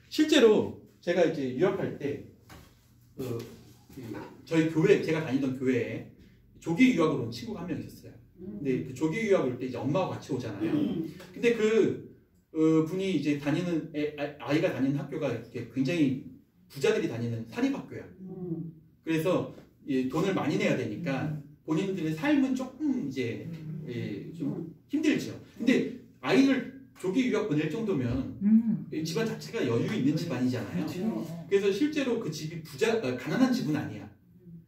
실제로 제가 이제 유학할 때 저희 교회, 제가 다니던 교회에 조기 유학으로 온 친구가 한 명 있었어요. 근데 그 조기 유학을 올 때 이제 엄마하고 같이 오잖아요. 근데 분이 이제 다니는 아이가 다니는 학교가 이렇게 굉장히 부자들이 다니는 사립학교야. 그래서 돈을 많이 내야 되니까 본인들의 삶은 조금 이제 좀 힘들죠. 근데 아이를 조기 유학 보낼 정도면 집안 자체가 여유 있는 집안이잖아요. 그래서 실제로 그 집이 가난한 집은 아니야.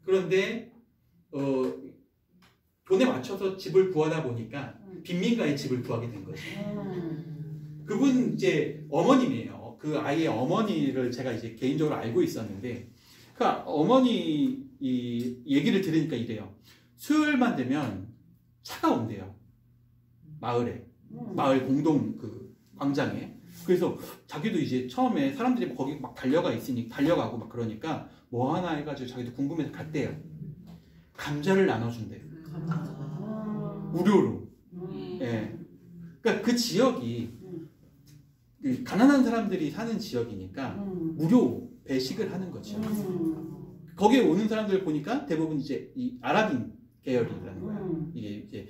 그런데 돈에 맞춰서 집을 구하다 보니까 빈민가에 집을 구하게 된 거죠. 그분 이제 어머님이에요. 그 아이의 어머니를 제가 이제 개인적으로 알고 있었는데, 그 어머니 얘기를 들으니까 이래요. 수요일만 되면 차가 온대요. 마을 공동 그 광장에. 그래서 자기도 이제 처음에 사람들이 거기 막 달려가고 막 그러니까 뭐 하나 해가지고 자기도 궁금해서 갔대요. 감자를 나눠준대요. 무료로. 예. 그러니까 그 지역이 가난한 사람들이 사는 지역이니까 무료 배식을 하는 거죠. 거기에 오는 사람들 보니까 대부분 이제 이 아랍인 계열이라는 거야. 이게 이제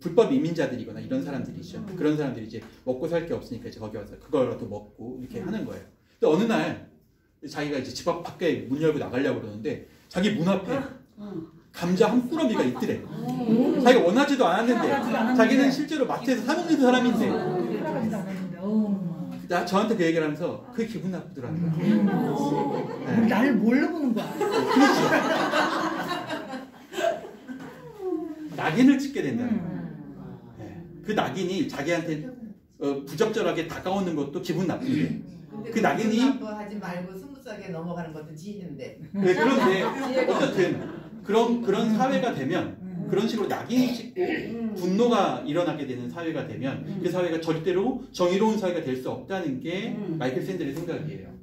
불법 이민자들이거나 이런 사람들이죠. 그런 사람들이 이제 먹고 살 게 없으니까 이제 거기 와서 그거라도 먹고 이렇게 하는 거예요. 근데 어느 날 자기가 이제 집 앞 밖에 문 열고 나가려고 그러는데 자기 문 앞에 감자 한 꾸러미가 있더래. 자기가 원하지도 않았는데 자기는 실제로 마트에서 사 먹는 사람인데 저한테 그 얘기를 하면서 그게 기분 나쁘더라는 거야. 네. 나를 뭘로 보는 거야? 그렇죠. 낙인을 찍게 된다는 거예요. 네. 그 낙인이 자기한테 부적절하게 다가오는 것도 기분 나쁜데 그 낙인이 하지 말고 스무스하게 넘어가는 것도 지인인데. 네, 그런데 어쨌든 그런 사회가 되면 그런 식으로 낙인이 찍고 분노가 일어나게 되는 사회가 되면 그 사회가 절대로 정의로운 사회가 될 수 없다는 게 마이클 샌델의 생각이에요.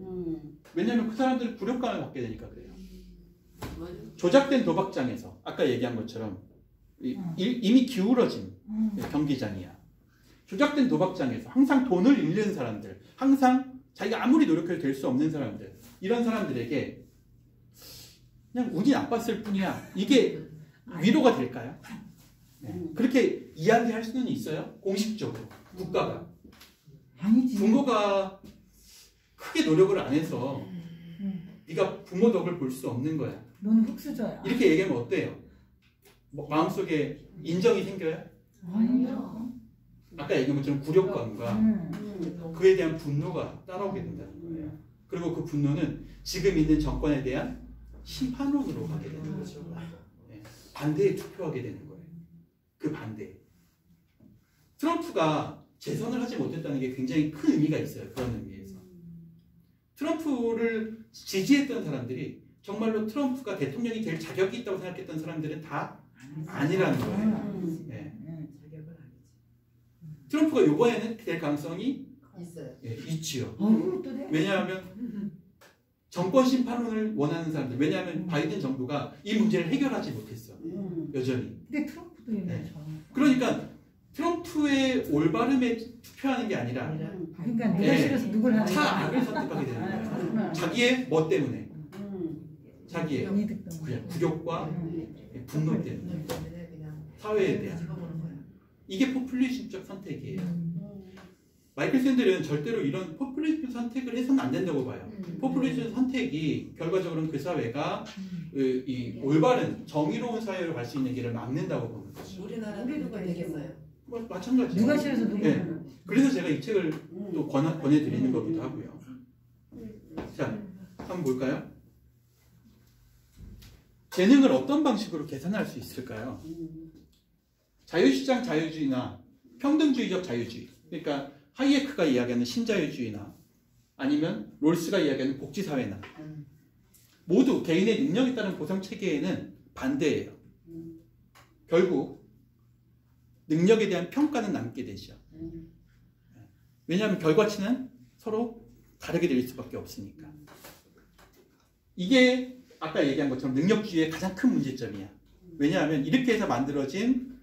왜냐하면 그 사람들은 굴욕감을 받게 되니까 그래요. 조작된 도박장에서 아까 얘기한 것처럼 이미 기울어진 경기장이야. 조작된 도박장에서 항상 돈을 잃는 사람들, 항상 자기가 아무리 노력해도 될 수 없는 사람들, 이런 사람들에게 그냥 운이 나빴을 뿐이야. 이게 위로가 될까요? 네. 그렇게 이야기할 수는 있어요? 공식적으로 국가가. 아니지. 부모가 크게 노력을 안 해서 네가 부모 덕을 볼 수 없는 거야. 너는 흙수저야. 이렇게 얘기하면 어때요? 마음속에 인정이 생겨요? 아니요. 아까 얘기한 것처럼 굴욕감과 그에 대한 분노가 따라오게 된다는 거예요. 그리고 그 분노는 지금 있는 정권에 대한 심판론으로 가게 되는 거죠. 네. 반대에 투표하게 되는 거예요. 그 반대. 트럼프가 재선을 하지 못했다는 게 굉장히 큰 의미가 있어요. 그런 의미에서. 트럼프를 지지했던 사람들이 정말로 트럼프가 대통령이 될 자격이 있다고 생각했던 사람들은 다 아니라는 거예요. 네. 트럼프가 이번에는 될 가능성이 있어요. 네, 있지요. 또 돼? 왜냐하면 정권 심판론을 원하는 사람들. 왜냐하면 바이든 정부가 이 문제를 해결하지 못했어. 여전히. 근데 트럼프도 얘기하죠. 그러니까 트럼프의 올바름에 투표하는 게 아니라 그러니까 누가 네. 싫어서 누굴 하는 차악을 선택하게 되는 거예요. 자기의 뭐 때문에? 자기의 이득 때문에. 그냥 굴욕과 분노 때문에. 사회에 대한. 집어보는 거야. 이게 포퓰리즘적 선택이에요. 마이클 샌델은 절대로 이런 포퓰리즘 선택을 해서는 안 된다고 봐요. 포퓰리즘 선택이 결과적으로는 그 사회가 이 올바른 정의로운 사회로 갈 수 있는 길을 막는다고 보는 거죠. 우리나라는 누가 되겠어요? 마찬가지죠. 누가 싫어서 누굴 네. 하는 그래서 제가 이 책을 또 권해드리는 거기도 하고요. 자, 한번 볼까요? 재능을 어떤 방식으로 계산할 수 있을까요? 자유시장 자유주의나 평등주의적 자유주의, 그러니까 하이에크가 이야기하는 신자유주의나 아니면 롤스가 이야기하는 복지사회나 모두 개인의 능력에 따른 보상체계에는 반대예요. 결국 능력에 대한 평가는 남게 되죠. 왜냐하면 결과치는 서로 다르게 될 수밖에 없으니까. 이게 아까 얘기한 것처럼 능력주의의 가장 큰 문제점이야. 왜냐하면 이렇게 해서 만들어진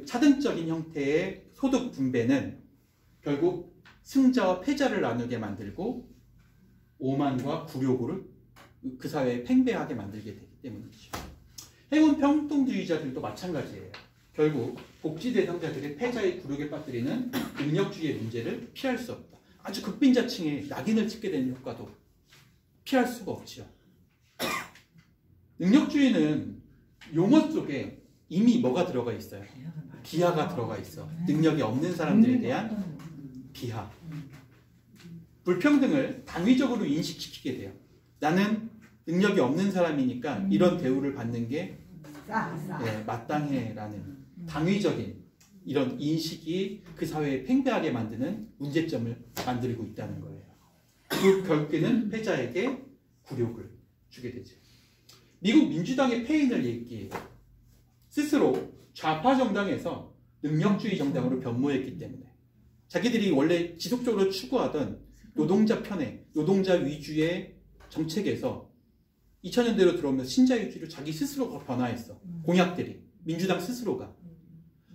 차등적인 형태의 소득 분배는 결국 승자와 패자를 나누게 만들고 오만과 굴욕을 그 사회에 팽배하게 만들게 되기 때문이죠. 행운 평등주의자들도 마찬가지예요. 결국 복지 대상자들의 패자의 굴욕에 빠뜨리는 능력주의의 문제를 피할 수 없다. 아주 극빈자층에 낙인을 찍게 되는 효과도 피할 수가 없죠. 능력주의는 용어 속에 이미 뭐가 들어가 있어요? 비하가 들어가 있어. 능력이 없는 사람들에 대한 비하. 불평등을 당위적으로 인식시키게 돼요. 나는 능력이 없는 사람이니까 이런 대우를 받는 게 마땅해라는 당위적인 이런 인식이 그 사회에 팽배하게 만드는 문제점을 만들고 있다는 거예요. 그 결국에는 패자에게 굴욕을 주게 되죠. 미국 민주당의 패인을 얘기해요. 스스로 좌파 정당에서 능력주의 정당으로 변모했기 때문에 자기들이 원래 지속적으로 추구하던 노동자 편의, 노동자 위주의 정책에서 2000년대로 들어오면서 신자유주의로 자기 스스로가 변화했어. 공약들이. 민주당 스스로가.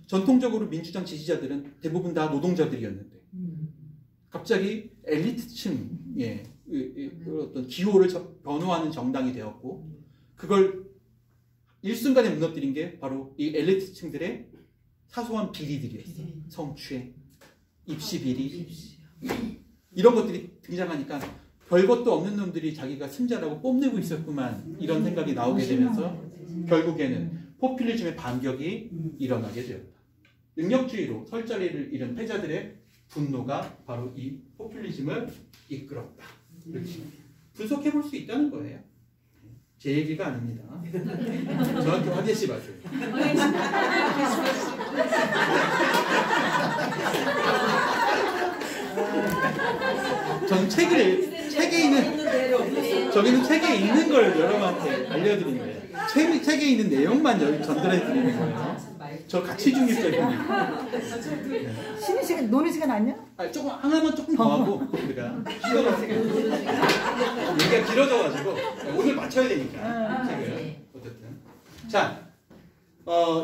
전통적으로 민주당 지지자들은 대부분 다 노동자들이었는데 갑자기 엘리트층의 어떤 기호를 변호하는 정당이 되었고 그걸 일순간에 무너뜨린 게 바로 이 엘리트층들의 사소한 비리들이었어. 성추행, 입시 비리 이런 것들이 등장하니까 별것도 없는 놈들이 자기가 승자라고 뽐내고 있었구만 이런 생각이 나오게 되면서 결국에는 포퓰리즘의 반격이 일어나게 되었다. 능력주의로 설 자리를 잃은 패자들의 분노가 바로 이 포퓰리즘을 이끌었다. 이렇게 분석해 볼 수 있다는 거예요. 제 얘기가 아닙니다. 저한테 화내지 마세요. 전 책에 있는 저기는 책에 있는 걸 여러분한테 알려드리는 거예요. 책에 있는 내용만 전달해 드리는 거예요. 저 같이 중립적인. 쉬는 시간, 노는 시간 아니야? 아, 하나만 조금 더 하고 우리가 얘기가 길어져가지고 오늘 맞춰야 되니까 책을 어쨌든 자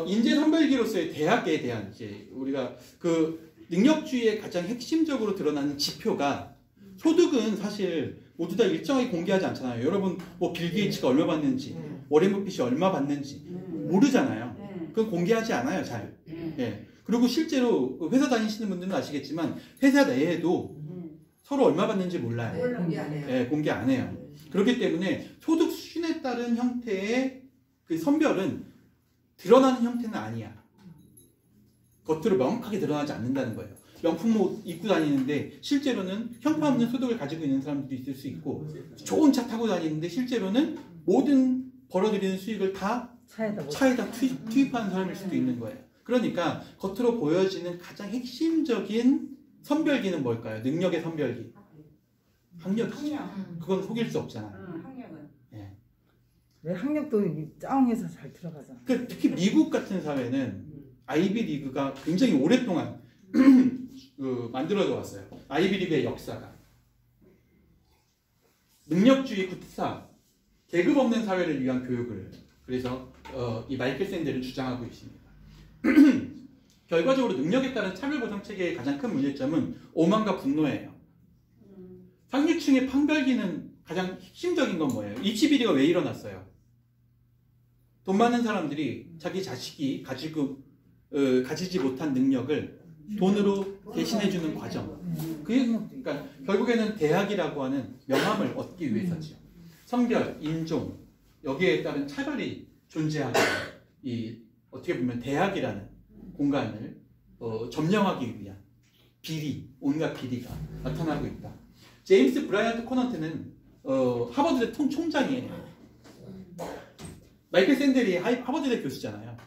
인재 선별기로서의 대학에 대한 이제 우리가 그 능력주의의 가장 핵심적으로 드러나는 지표가 소득은 사실 모두 다 일정하게 공개하지 않잖아요. 여러분 뭐 빌 게이츠가 얼마 받는지 워렌 버핏이 얼마 받는지 모르잖아요. 그건 공개하지 않아요, 잘. 예. 그리고 실제로 회사 다니시는 분들은 아시겠지만 회사 내에도 서로 얼마 받는지 몰라요. 공개 안 해요. 예, 공개 안 해요. 그렇기 때문에 소득 수준에 따른 형태의 그 선별은 드러나는 형태는 아니야. 겉으로 명확하게 드러나지 않는다는 거예요. 명품 옷 입고 다니는데 실제로는 형편없는 소득을 가지고 있는 사람들도 있을 수 있고 좋은 차 타고 다니는데 실제로는 모든 벌어들이는 수익을 다 차에다 투입하는 사람일 수도 있는 거예요. 그러니까 겉으로 보여지는 가장 핵심적인 선별기는 뭘까요? 능력의 선별기. 학력이죠. 그건 속일 수 없잖아요. 학력은. 예. 왜 학력도 짱해서 잘 들어가잖아. 특히 미국 같은 사회는 아이비 리그가 굉장히 오랫동안 만들어져 왔어요. 아이비 리그의 역사가. 능력주의 구태타, 계급 없는 사회를 위한 교육을 그래서 이 마이클 샌델은 주장하고 있습니다. 결과적으로 능력에 따른 차별보상 체계의 가장 큰 문제점은 오만과 분노예요. 상류층의 판별기는 가장 핵심적인 건 뭐예요? 입시비리가 왜 일어났어요? 돈 많은 사람들이 자기 자식이 가지지 못한 능력을 돈으로 대신해주는 과정. 그러니까 결국에는 대학이라고 하는 명함을 얻기 위해서죠. 성별, 인종, 여기에 따른 차별이 존재하고 어떻게 보면 대학이라는 공간을 점령하기 위한 비리, 온갖 비리가 나타나고 있다. 제임스 브라이언트 코넌트는 하버드대 총장이에요. 마이클 샌델이 하버드대 교수잖아요.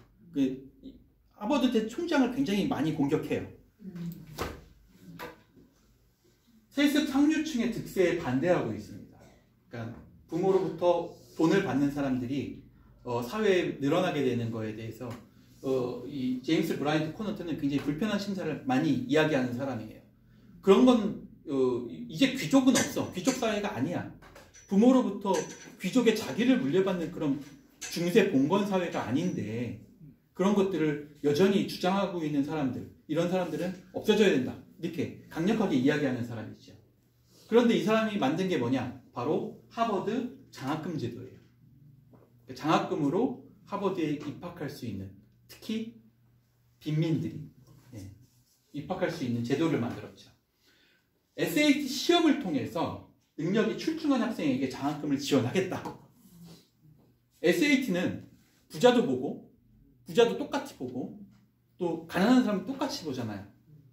하버드대 총장을 굉장히 많이 공격해요. 세습 상류층의 득세에 반대하고 있습니다. 그러니까 부모로부터 돈을 받는 사람들이 사회에 늘어나게 되는 거에 대해서 이 제임스 브라이언트 코넌트는 굉장히 불편한 심사를 많이 이야기하는 사람이에요. 그런 건 이제 귀족은 없어. 귀족 사회가 아니야. 부모로부터 귀족의 자기를 물려받는 그런 중세 봉건 사회가 아닌데 그런 것들을 여전히 주장하고 있는 사람들, 이런 사람들은 없어져야 된다. 이렇게 강력하게 이야기하는 사람이죠. 그런데 이 사람이 만든 게 뭐냐? 바로 하버드 장학금 제도예요. 장학금으로 하버드에 입학할 수 있는, 특히 빈민들이 입학할 수 있는 제도를 만들었죠. SAT 시험을 통해서 능력이 출중한 학생에게 장학금을 지원하겠다. SAT는 부자도 보고, 부자도 똑같이 보고, 또 가난한 사람도 똑같이 보잖아요.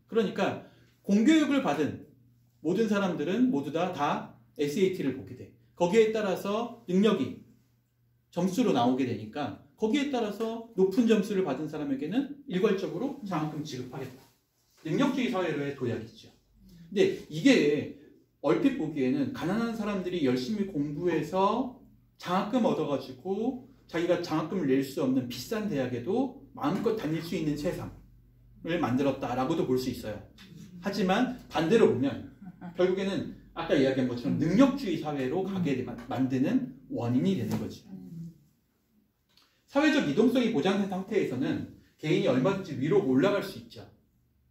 그러니까 공교육을 받은 모든 사람들은 모두 다 SAT를 보게 돼. 거기에 따라서 능력이 점수로 나오게 되니까 거기에 따라서 높은 점수를 받은 사람에게는 일괄적으로 장학금 지급하겠다. 능력주의 사회로의 도약이죠. 근데 이게 얼핏 보기에는 가난한 사람들이 열심히 공부해서 장학금 얻어가지고 자기가 장학금을 낼 수 없는 비싼 대학에도 마음껏 다닐 수 있는 세상을 만들었다라고도 볼 수 있어요. 하지만 반대로 보면 결국에는 아까 이야기한 것처럼 능력주의 사회로 가게 만드는 원인이 되는 거죠. 사회적 이동성이 보장된 상태에서는 개인이 얼마든지 위로 올라갈 수 있죠.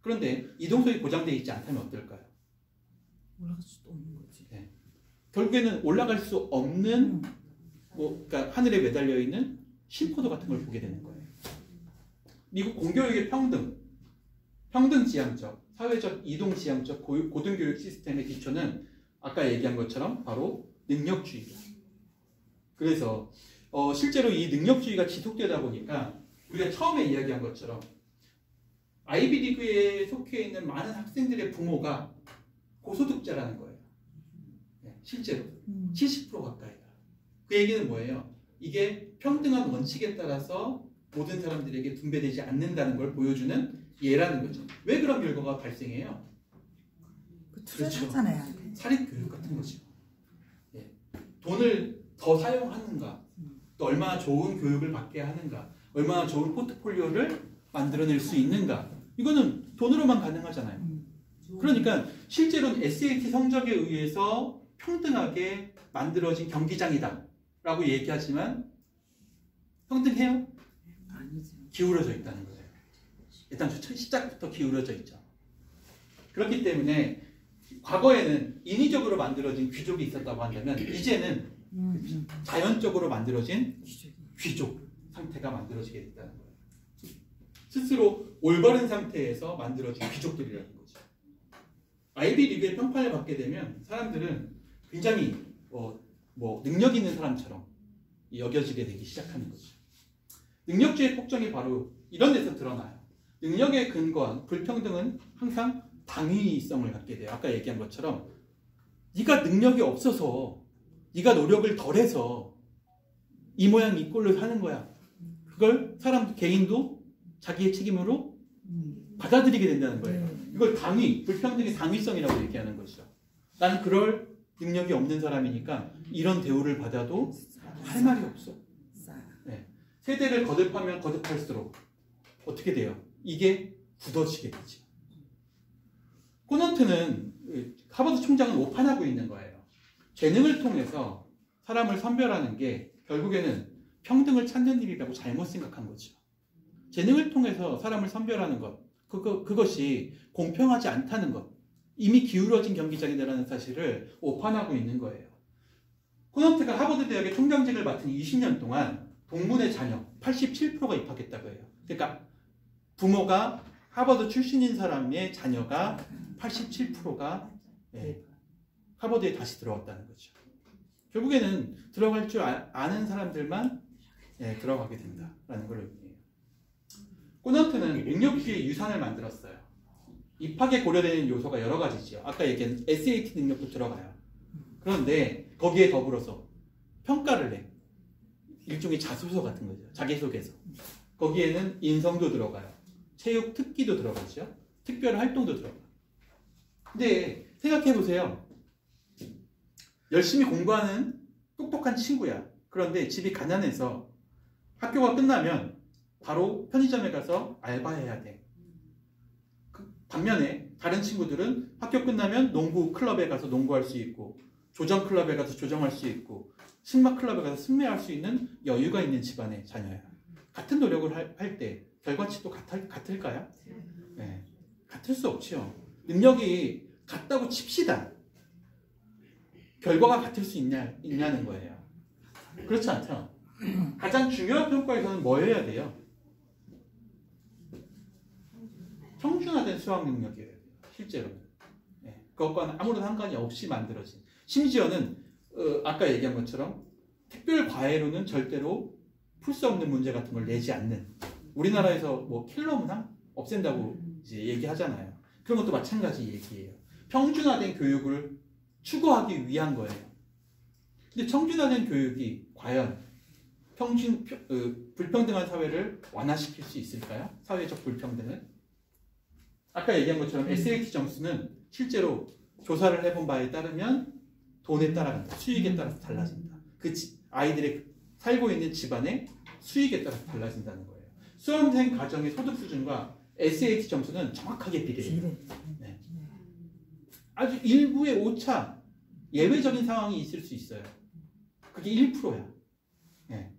그런데 이동성이 보장되어 있지 않다면 어떨까요? 올라갈 수도 없는 거지. 네. 결국에는 올라갈 수 없는 그러니까 하늘에 매달려 있는 심포도 같은 걸 보게 되는 거예요. 미국 공교육의 평등지향적, 사회적 이동지향적 고등교육 시스템의 기초는 아까 얘기한 것처럼 바로 능력주의다. 그래서 실제로 이 능력주의가 지속되다 보니까 우리가 처음에 이야기한 것처럼 아이비리그에 속해 있는 많은 학생들의 부모가 고소득자라는 거예요. 실제로 70% 가까이가. 그 얘기는 뭐예요? 이게 평등한 원칙에 따라서 모든 사람들에게 분배되지 않는다는 걸 보여주는 예라는 거죠. 왜 그런 결과가 발생해요? 그렇죠. 사립교육 같은 거죠. 돈을 더 사용하는가, 또 얼마나 좋은 교육을 받게 하는가, 얼마나 좋은 포트폴리오를 만들어낼 수 있는가, 이거는 돈으로만 가능하잖아요. 그러니까 실제로는 SAT 성적에 의해서 평등하게 만들어진 경기장이다 라고 얘기하지만 평등해요? 아니죠. 기울어져 있다는 거예요. 일단 시작부터 기울어져 있죠. 그렇기 때문에 과거에는 인위적으로 만들어진 귀족이 있었다고 한다면 이제는 자연적으로 만들어진 귀족 상태가 만들어지게 됐다는 거예요. 스스로 올바른 상태에서 만들어진 귀족들이라는 거죠. 아이비리그의 평판을 받게 되면 사람들은 굉장히 능력 있는 사람처럼 여겨지게 되기 시작하는 거죠. 능력주의 폭정이 바로 이런 데서 드러나요. 능력에 근거한 불평등은 항상 당위성을 갖게 돼요. 아까 얘기한 것처럼 네가 능력이 없어서 네가 노력을 덜해서 이 모양 이 꼴로 사는 거야. 그걸 개인도 자기의 책임으로 받아들이게 된다는 거예요. 이걸 불평등의 당위성이라고 얘기하는 거죠. 나는 그럴 능력이 없는 사람이니까 이런 대우를 받아도 할 말이 없어. 세대를 거듭하면 거듭할수록 어떻게 돼요? 이게 굳어지게 되죠. 코넌트는 하버드 총장은 오판하고 있는 거예요. 재능을 통해서 사람을 선별하는 게 결국에는 평등을 찾는 일이라고 잘못 생각한 거죠. 재능을 통해서 사람을 선별하는 것, 그것이 공평하지 않다는 것, 이미 기울어진 경기장이라는 사실을 오판하고 있는 거예요. 코넌트가 하버드 대학의 총장직을 맡은 20년 동안 동문의 자녀 87%가 입학했다고 해요. 그러니까 부모가 하버드 출신인 사람의 자녀가 87%가 하버드에 다시 들어왔다는 거죠. 결국에는 들어갈 줄 아는 사람들만 들어가게 된다라는 걸 의미해요. 코넌트는 능력주의 유산을 만들었어요. 입학에 고려되는 요소가 여러 가지죠. 아까 얘기한 SAT 능력도 들어가요. 그런데 거기에 더불어서 평가를 해. 일종의 자소서 같은 거죠. 자기소개서. 거기에는 인성도 들어가요. 체육 특기도 들어가죠. 특별 활동도 들어가요. 근데 생각해 보세요. 열심히 공부하는 똑똑한 친구야. 그런데 집이 가난해서 학교가 끝나면 바로 편의점에 가서 알바해야 돼. 반면에 다른 친구들은 학교 끝나면 농구 클럽에 가서 농구할 수 있고 조정 클럽에 가서 조정할 수 있고 승마 클럽에 가서 승마할 수 있는 여유가 있는 집안의 자녀야. 같은 노력을 할 때 결과치도 같을까요? 네. 같을 수 없죠. 능력이 같다고 칩시다. 결과가 같을 수 있냐는 거예요. 그렇지 않죠? 가장 중요한 평가에서는 뭐 해야 돼요? 평준화된 수학 능력이에요. 실제로는. 네. 그것과는 아무런 상관이 없이 만들어진. 심지어는 아까 얘기한 것처럼 특별 과외로는 절대로 풀 수 없는 문제 같은 걸 내지 않는. 우리나라에서 뭐 킬러 문항 없앤다고 이제 얘기하잖아요. 그런 것도 마찬가지 얘기예요. 평준화된 교육을 추구하기 위한 거예요. 근데 평준화된 교육이 과연 불평등한 사회를 완화시킬 수 있을까요? 사회적 불평등을? 아까 얘기한 것처럼 SAT 점수는 실제로 조사를 해본 바에 따르면 돈에 따라간다. 수익에 따라서 달라진다. 그 아이들의 살고 있는 집안의 수익에 따라서 달라진다는 거예요. 수험생 가정의 소득 수준과 SAT 점수는 정확하게 비례해요. 네. 아주 일부의 오차, 예외적인 상황이 있을 수 있어요. 그게 1%야. 네.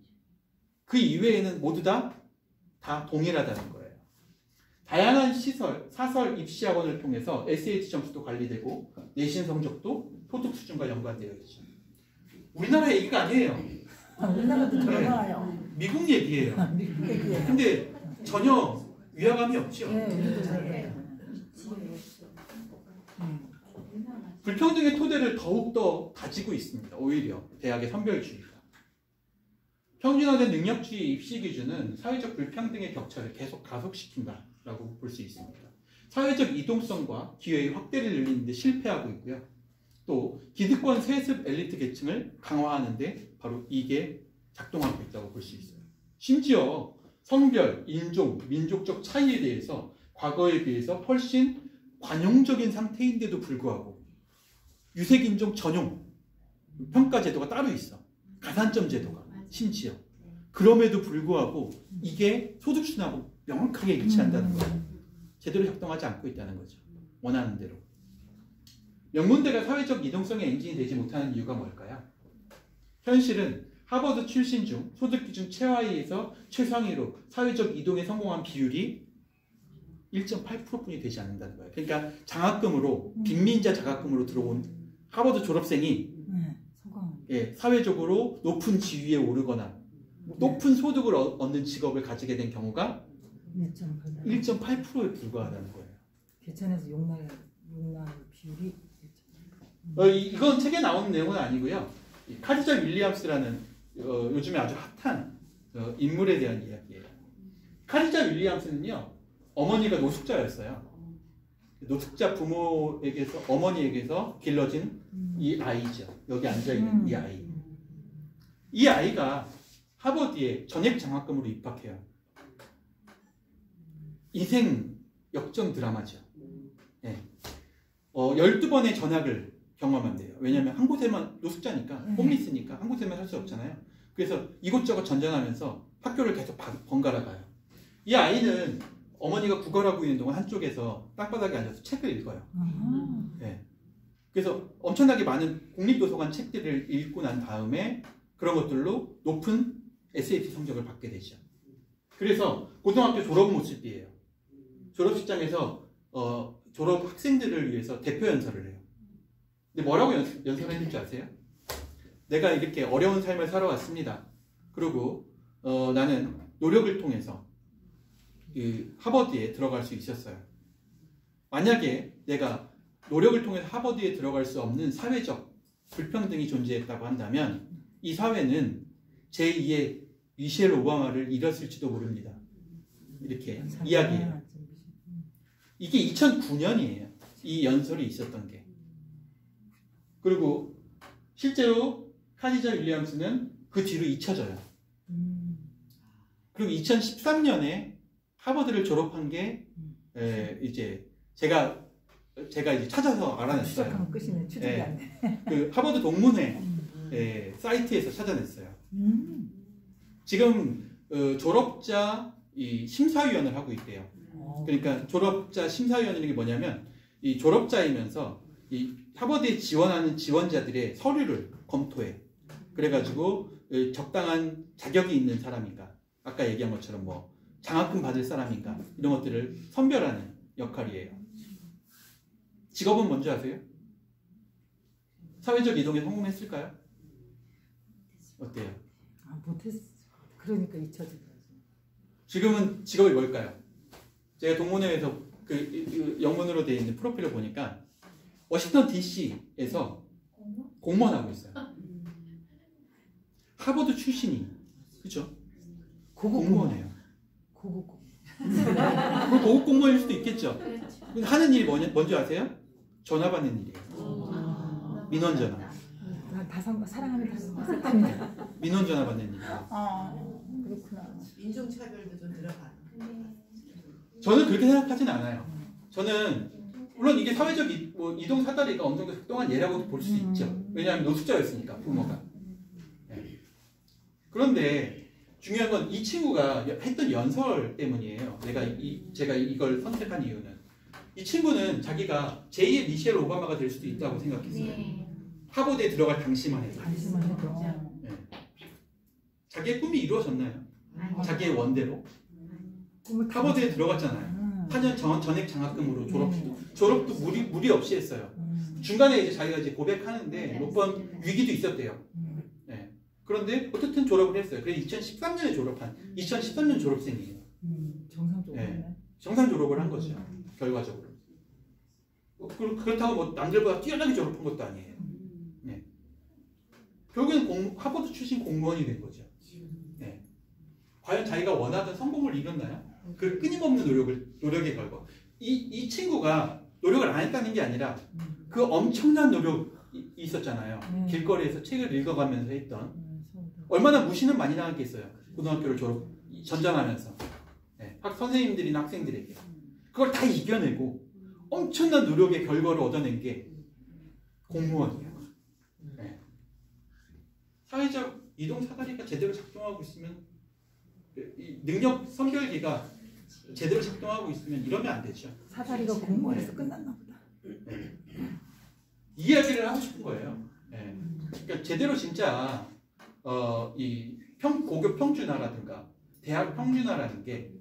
그 이외에는 모두 다 동일하다는 거예요. 다양한 시설, 사설 입시학원을 통해서 SAT 점수도 관리되고 내신 성적도 소득 수준과 연관되어 있죠. 우리나라 얘기가 아니에요. 우리나라도 들어가요. 미국 얘기예요. 근데 전혀 위화감이 없죠. 불평등의 토대를 더욱더 가지고 있습니다. 오히려 대학의 선별주의가. 평준화된 능력주의 입시 기준은 사회적 불평등의 격차를 계속 가속시킨다라고 볼 수 있습니다. 사회적 이동성과 기회의 확대를 늘리는 데 실패하고 있고요. 또 기득권 세습 엘리트 계층을 강화하는데 바로 이게 작동하고 있다고 볼 수 있어요. 심지어 성별, 인종, 민족적 차이에 대해서 과거에 비해서 훨씬 관용적인 상태인데도 불구하고 유색인종 전용 평가 제도가 따로 있어. 가산점 제도가 심지어. 그럼에도 불구하고 이게 소득순하고 명확하게 일치한다는 거예요. 제대로 작동하지 않고 있다는 거죠. 원하는 대로. 명문대가 사회적 이동성의 엔진이 되지 못하는 이유가 뭘까요? 현실은 하버드 출신 중 소득기준 최하위에서 최상위로 사회적 이동에 성공한 비율이 1.8%뿐이 되지 않는다는 거예요. 그러니까 장학금으로 빈민자 장학금으로 들어온 하버드 졸업생이 사회적으로 높은 지위에 오르거나 높은 소득을 얻는 직업을 가지게 된 경우가 1.8%에 불과하다는 거예요. 개천에서 용날 비율이 이건 책에 나오는 내용은 아니고요. 카리자 윌리엄스라는 요즘에 아주 핫한 인물에 대한 이야기예요. 카리자 윌리엄스는요, 어머니가 노숙자였어요. 노숙자 부모에게서, 어머니에게서 길러진 이 아이죠. 여기 앉아있는 이 아이. 이 아이가 하버드에 전액 장학금으로 입학해요. 인생 역전 드라마죠. 네. 12번의 전학을 경험한대요. 왜냐하면 한 곳에만, 노숙자니까, 홈리스니까 한 곳에만 살 수 없잖아요. 그래서 이곳저곳 전전하면서 학교를 계속 번갈아 가요. 이 아이는 어머니가 구걸하고 있는 동안 한쪽에서 땅바닥에 앉아서 책을 읽어요. 네. 그래서 엄청나게 많은 국립도서관 책들을 읽고 난 다음에 그런 것들로 높은 SAT 성적을 받게 되죠. 그래서 고등학교 졸업 모습이에요. 졸업식장에서 졸업 학생들을 위해서 대표 연설을 해요. 근데 뭐라고 연설을 했는지 아세요? 내가 이렇게 어려운 삶을 살아왔습니다. 그리고 나는 노력을 통해서 그 하버드에 들어갈 수 있었어요. 만약에 내가 노력을 통해서 하버드에 들어갈 수 없는 사회적 불평등이 존재했다고 한다면 이 사회는 제2의 미셸 오바마를 잃었을지도 모릅니다. 이렇게 이야기해요. 이게 2009년이에요. 이 연설이 있었던 게. 그리고 실제로 카디자 윌리엄스는 그 뒤로 잊혀져요. 그리고 2013년에 하버드를 졸업한 게 이제 제가 이제 찾아서 알아냈어요. 추적하면 끝이네. 추적이 안 돼. 그 하버드 동문회 사이트에서 찾아냈어요. 지금 졸업자 이 심사위원을 하고 있대요. 그러니까 졸업자 심사위원이라는 게 뭐냐면 이 졸업자이면서 이 하버드에 지원하는 지원자들의 서류를 검토해. 그래가지고 적당한 자격이 있는 사람인가, 아까 얘기한 것처럼 뭐 장학금 받을 사람인가 이런 것들을 선별하는 역할이에요. 직업은 뭔지 아세요? 사회적 이동에 성공했을까요? 어때요? 못했어. 그러니까 잊혀져. 지금은 직업이 뭘까요? 제가 동문회에서 그 영문으로 되어 있는 프로필을 보니까 워싱턴 DC에서 공무원 하고 있어요. 하버드 출신이, 그렇죠? 공무원이에요. 고급 공무원일 수도 있겠죠. 근데 하는 일이 뭔지 아세요? 전화 받는 일이에요. 민원 전화. 사랑하는 다섯 민원 전화 받는 일이에요. 그렇구나. 인종차별도 좀 들어가. 저는 그렇게 생각하진 않아요. 저는 물론 이게 사회적 이동 사다리가 어느 정도 작동한 예라고 볼 수 있죠. 왜냐하면 노숙자였으니까 부모가. 네. 그런데 중요한 건 이 친구가 했던 연설 때문이에요. 제가 이걸 선택한 이유는 이 친구는 자기가 제2의 미셸 오바마가 될 수도 있다고 생각했어요. 하버드에 들어갈 당시만 해도. 네. 자기의 꿈이 이루어졌나요? 자기의 원대로? 하버드에 들어갔잖아요. 4년 전액 장학금으로 졸업도 무리 없이 했어요. 중간에 이제 자기가 이제 고백하는데 몇 번 위기도 있었대요. 네. 그런데 어쨌든 졸업을 했어요. 그래서 2013년에 졸업한 2013년 졸업생이에요. 정상 졸업. 네. 정상 졸업을 한 거죠. 결과적으로. 그렇다고 뭐 남들보다 뛰어나게 졸업한 것도 아니에요. 네. 결국엔 하버드 출신 공무원이 된 거죠. 네. 과연 자기가 원하던 성공을 이뤘나요? 그 끊임없는 노력의 결과. 이 친구가 노력을 안 했다는 게 아니라 그 엄청난 노력이 있었잖아요. 길거리에서 책을 읽어가면서 했던. 얼마나 무시는 많이 당했겠어요. 고등학교를 전전하면서. 네. 선생님들이나 학생들에게. 그걸 다 이겨내고 엄청난 노력의 결과를 얻어낸 게 공무원이에요. 네. 사회적 이동 사다리가 제대로 작동하고 있으면 이 능력 선별기가 제대로 작동하고 있으면 이러면 안 되죠. 사다리가 공무원에서 끝났나 보다. 네. 이 이야기를 하고 싶은 거예요. 네. 그러니까 제대로 진짜 이 고교 평준화라든가 대학 평준화라는 게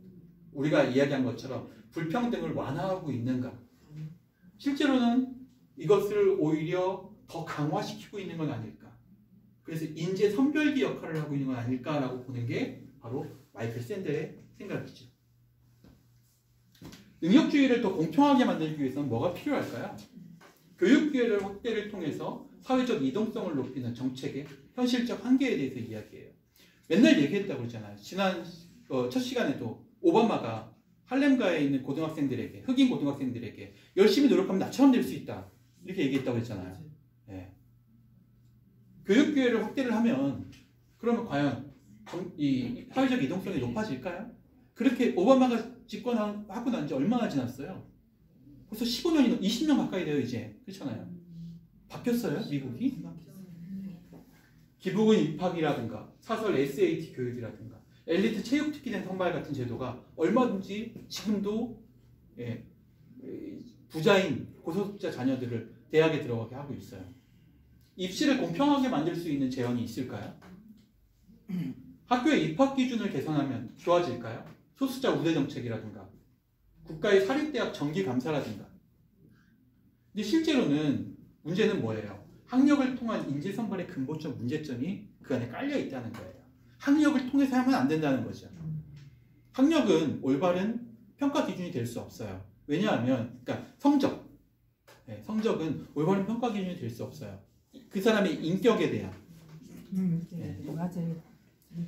우리가 이야기한 것처럼 불평등을 완화하고 있는가? 실제로는 이것을 오히려 더 강화시키고 있는 건 아닐까? 그래서 인재 선별기 역할을 하고 있는 건 아닐까라고 보는 게 바로 마이클 샌델의 생각이죠. 능력주의를 더 공평하게 만들기 위해서는 뭐가 필요할까요? 교육기회를 확대를 통해서 사회적 이동성을 높이는 정책의 현실적 한계에 대해서 이야기해요. 맨날 얘기했다고 그러잖아요. 지난 첫 시간에도 오바마가 할렘가에 있는 고등학생들에게, 흑인 고등학생들에게 열심히 노력하면 나처럼 될 수 있다. 이렇게 얘기했다고 했잖아요. 네. 교육기회를 확대를 하면 그러면 과연 이 사회적 이동성이 높아질까요? 그렇게 오바마가 집권하고 난 지 얼마나 지났어요? 벌써 15년이 20년 가까이 돼요 이제. 그렇잖아요. 바뀌었어요 미국이? 기부금 입학이라든가 사설 SAT 교육이라든가 엘리트 체육 특기된 선발 같은 제도가 얼마든지 지금도 부자인 고소득자 자녀들을 대학에 들어가게 하고 있어요. 입시를 공평하게 만들 수 있는 재원이 있을까요? 학교의 입학 기준을 개선하면 좋아질까요? 소수자 우대 정책이라든가 국가의 사립대학 정기 감사라든가. 근데 실제로는 문제는 뭐예요? 학력을 통한 인재 선발의 근본적 문제점이 그 안에 깔려 있다는 거예요. 학력을 통해서 하면 안 된다는 거죠. 학력은 올바른 평가 기준이 될 수 없어요. 왜냐하면 그러니까 성적은 올바른 평가 기준이 될 수 없어요. 그 사람의 인격에 대한 맞아요.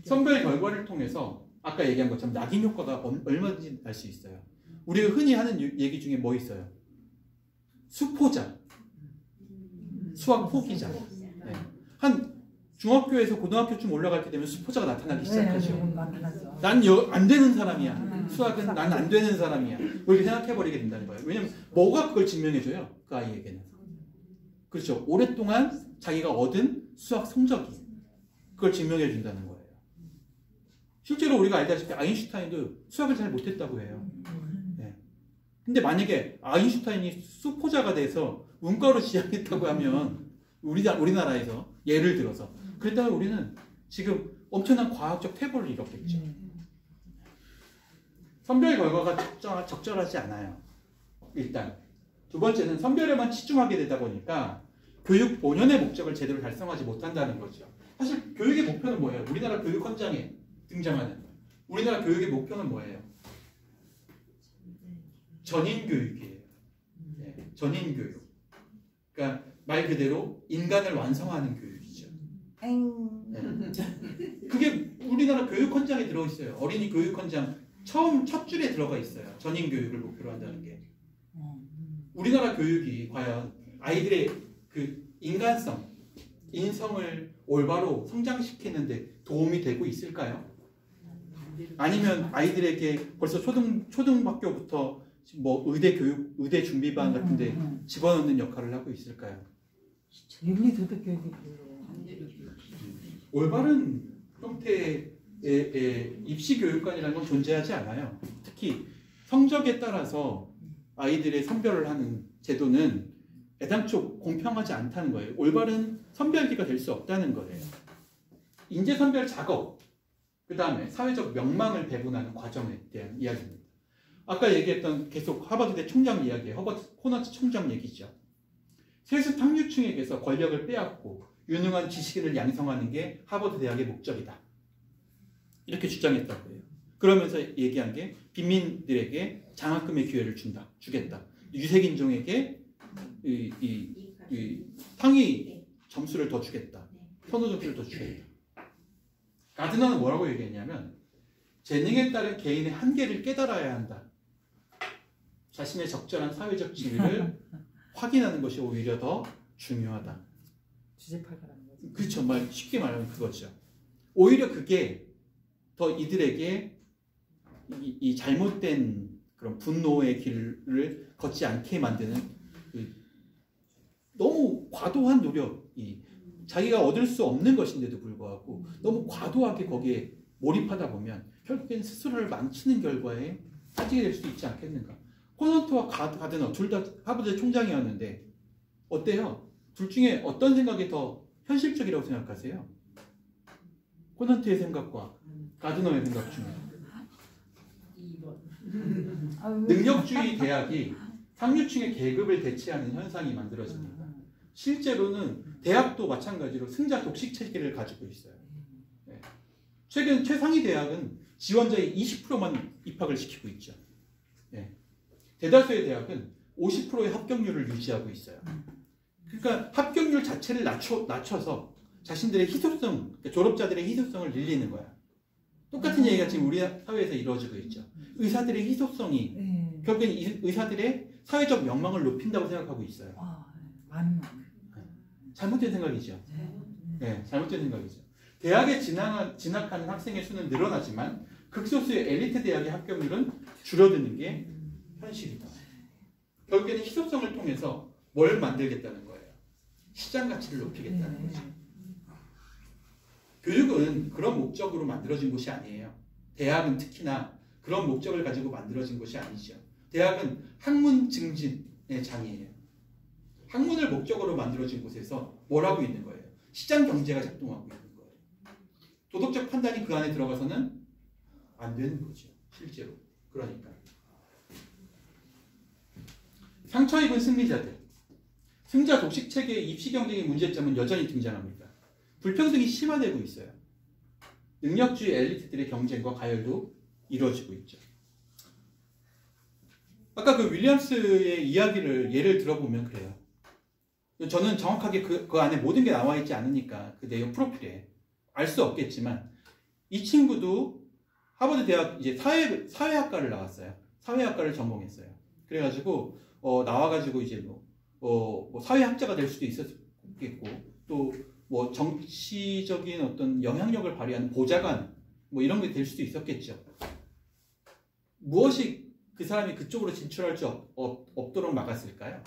선별 결과를 통해서 아까 얘기한 것처럼 낙인 효과가 얼마든지 날 수 있어요. 우리가 흔히 하는 얘기 중에 뭐 있어요? 수포자, 수학 포기자. 네. 한 중학교에서 고등학교쯤 올라갈 때 되면 수포자가 나타나기 시작하죠. 난 안 되는 사람이야. 수학은 난 안 되는 사람이야. 이렇게 생각해버리게 된다는 거예요. 왜냐면 뭐가 그걸 증명해줘요? 그 아이에게는. 그렇죠. 오랫동안 자기가 얻은 수학 성적이 그걸 증명해준다는 거예요. 실제로 우리가 알다시피 아인슈타인도 수학을 잘 못했다고 해요. 네. 근데 만약에 아인슈타인이 수포자가 돼서 문과로 지향했다고 하면 우리나라에서 예를 들어서 그랬다면 우리는 지금 엄청난 과학적 퇴보를 이뤘겠죠. 선별 결과가 적절하지 않아요. 일단 두 번째는 선별에만 치중하게 되다 보니까 교육 본연의 목적을 제대로 달성하지 못한다는 거죠. 사실 교육의 목표는 뭐예요? 우리나라 교육 헌장에 등장하는 우리나라 교육의 목표는 뭐예요? 전인 교육이에요. 네, 전인 교육. 그러니까 말 그대로 인간을 완성하는 교육이죠. 네. 그게 우리나라 교육 헌장에 들어 있어요. 어린이 교육 헌장 첫 줄에 들어가 있어요. 전인 교육을 목표로 한다는 게. 우리나라 교육이 과연 아이들의 그 인간성, 인성을 올바로 성장시키는데 도움이 되고 있을까요? 아니면 아이들에게 벌써 초등학교부터 뭐 의대 교육, 의대 준비반 같은데 집어넣는 역할을 하고 있을까요? 윤리 도덕 교육이 올바른 형태의 입시 교육관이라는 건 존재하지 않아요. 특히 성적에 따라서 아이들의 선별을 하는 제도는 애당초 공평하지 않다는 거예요. 올바른 선별기가 될 수 없다는 거예요. 인재 선별 작업, 그 다음에 사회적 명망을 배분하는 과정에 대한 이야기입니다. 아까 얘기했던 계속 하버드대 총장 이야기예요. 허버트 코너츠 총장 얘기죠. 세습 탕류층에게서 권력을 빼앗고 유능한 지식인을 양성하는 게 하버드 대학의 목적이다. 이렇게 주장했다고 해요. 그러면서 얘기한 게 빈민들에게 장학금의 기회를 주겠다. 유색인종에게 상위 점수를 더 주겠다. 선호 점수를 더 주겠다. 가드너는 뭐라고 얘기했냐면 재능에 따른 개인의 한계를 깨달아야 한다. 자신의 적절한 사회적 지위를 확인하는 것이 오히려 더 중요하다. 주제팔가라는 거죠. 그렇죠. 쉽게 말하면 그거죠. 오히려 그게 더 이들에게 이 잘못된 그런 분노의 길을 걷지 않게 만드는 너무 과도한 노력이 자기가 얻을 수 없는 것인데도 불구하고 너무 과도하게 거기에 몰입하다 보면 결국엔 스스로를 망치는 결과에 빠지게 될 수도 있지 않겠는가. 코넌트와 가드너 둘 다 하버드 총장이었는데 어때요? 둘 중에 어떤 생각이 더 현실적이라고 생각하세요? 코넌트의 생각과 가드너의 생각 중에. 능력주의 대학이 상류층의 계급을 대체하는 현상이 만들어집니다. 실제로는 대학도 마찬가지로 승자 독식 체계를 가지고 있어요. 네. 최근 최상위 대학은 지원자의 20%만 입학을 시키고 있죠. 네. 대다수의 대학은 50%의 합격률을 유지하고 있어요. 그러니까 합격률 자체를 낮춰서 자신들의 희소성, 그러니까 졸업자들의 희소성을 늘리는 거야. 똑같은 얘기가 지금 우리 사회에서 이루어지고 있죠. 의사들의 희소성이 결국엔 의사들의 사회적 명망을 높인다고 생각하고 있어요. 잘못된 생각이죠. 네, 잘못된 생각이죠. 대학에 진학하는 학생의 수는 늘어나지만 극소수의 엘리트 대학의 합격률은 줄어드는 게 현실이다. 결국에는 희소성을 통해서 뭘 만들겠다는 거예요? 시장 가치를 높이겠다는 거죠. 교육은 그런 목적으로 만들어진 곳이 아니에요. 대학은 특히나 그런 목적을 가지고 만들어진 곳이 아니죠. 대학은 학문 증진의 장이에요. 학문을 목적으로 만들어진 곳에서 뭘 하고 있는 거예요? 시장 경제가 작동하고 있는 거예요. 도덕적 판단이 그 안에 들어가서는 안 되는 거죠. 실제로. 그러니까 상처 입은 승리자들, 승자 독식 체계의 입시 경쟁의 문제점은 여전히 등장합니다. 불평등이 심화되고 있어요. 능력주의 엘리트들의 경쟁과 가열도 이루어지고 있죠. 아까 그 윌리엄스의 이야기를 예를 들어보면 그래요. 저는 정확하게 그 안에 모든 게 나와 있지 않으니까 그 내용 프로필에 알 수 없겠지만 이 친구도 하버드 대학 이제 사회학과를 나왔어요. 사회학과를 전공했어요. 그래가지고 나와가지고 이제 뭐 사회학자가 될 수도 있었겠고 또 뭐 정치적인 어떤 영향력을 발휘하는 보좌관 뭐 이런 게 될 수도 있었겠죠. 무엇이 그 사람이 그쪽으로 진출할 수 없도록 막았을까요?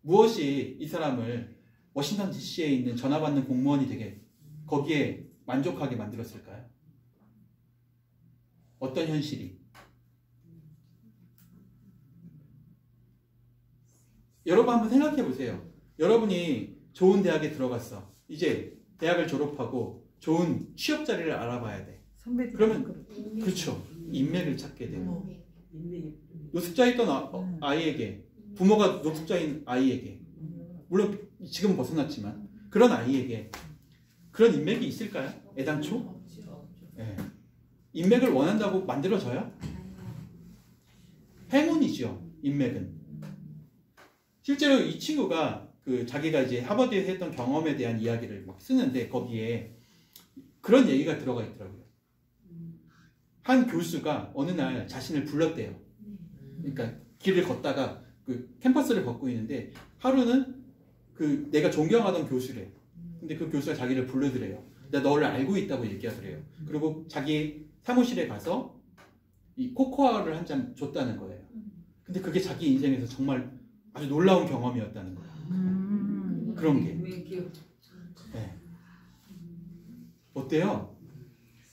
무엇이 이 사람을 워싱턴 DC에 있는 전화 받는 공무원이 되게 거기에 만족하게 만들었을까요? 어떤 현실이? 여러분 한번 생각해 보세요. 여러분이 좋은 대학에 들어갔어. 이제 대학을 졸업하고 좋은 취업 자리를 알아봐야 돼. 그러면 그렇죠. 인맥을 찾게 돼요. 노숙자에 있던 아이에게 부모가 노숙자인 아이에게 물론 지금은 벗어났지만 그런 아이에게 그런 인맥이 있을까요? 애당초? 네. 인맥을 원한다고 만들어져요? 행운이죠. 인맥은. 실제로 이 친구가 자기가 이제 하버드에서 했던 경험에 대한 이야기를 막 쓰는데 거기에 그런 얘기가 들어가 있더라고요. 한 교수가 어느 날 자신을 불렀대요. 그러니까 길을 걷다가 그 캠퍼스를 걷고 있는데 하루는 내가 존경하던 교수래. 근데 그 교수가 자기를 불러드래요. 내가 너를 알고 있다고 얘기하더래요. 그리고 자기 사무실에 가서 이 코코아를 한 잔 줬다는 거예요. 근데 그게 자기 인생에서 정말 아주 놀라운 경험이었다는 거예요. 그런 게. 네. 어때요?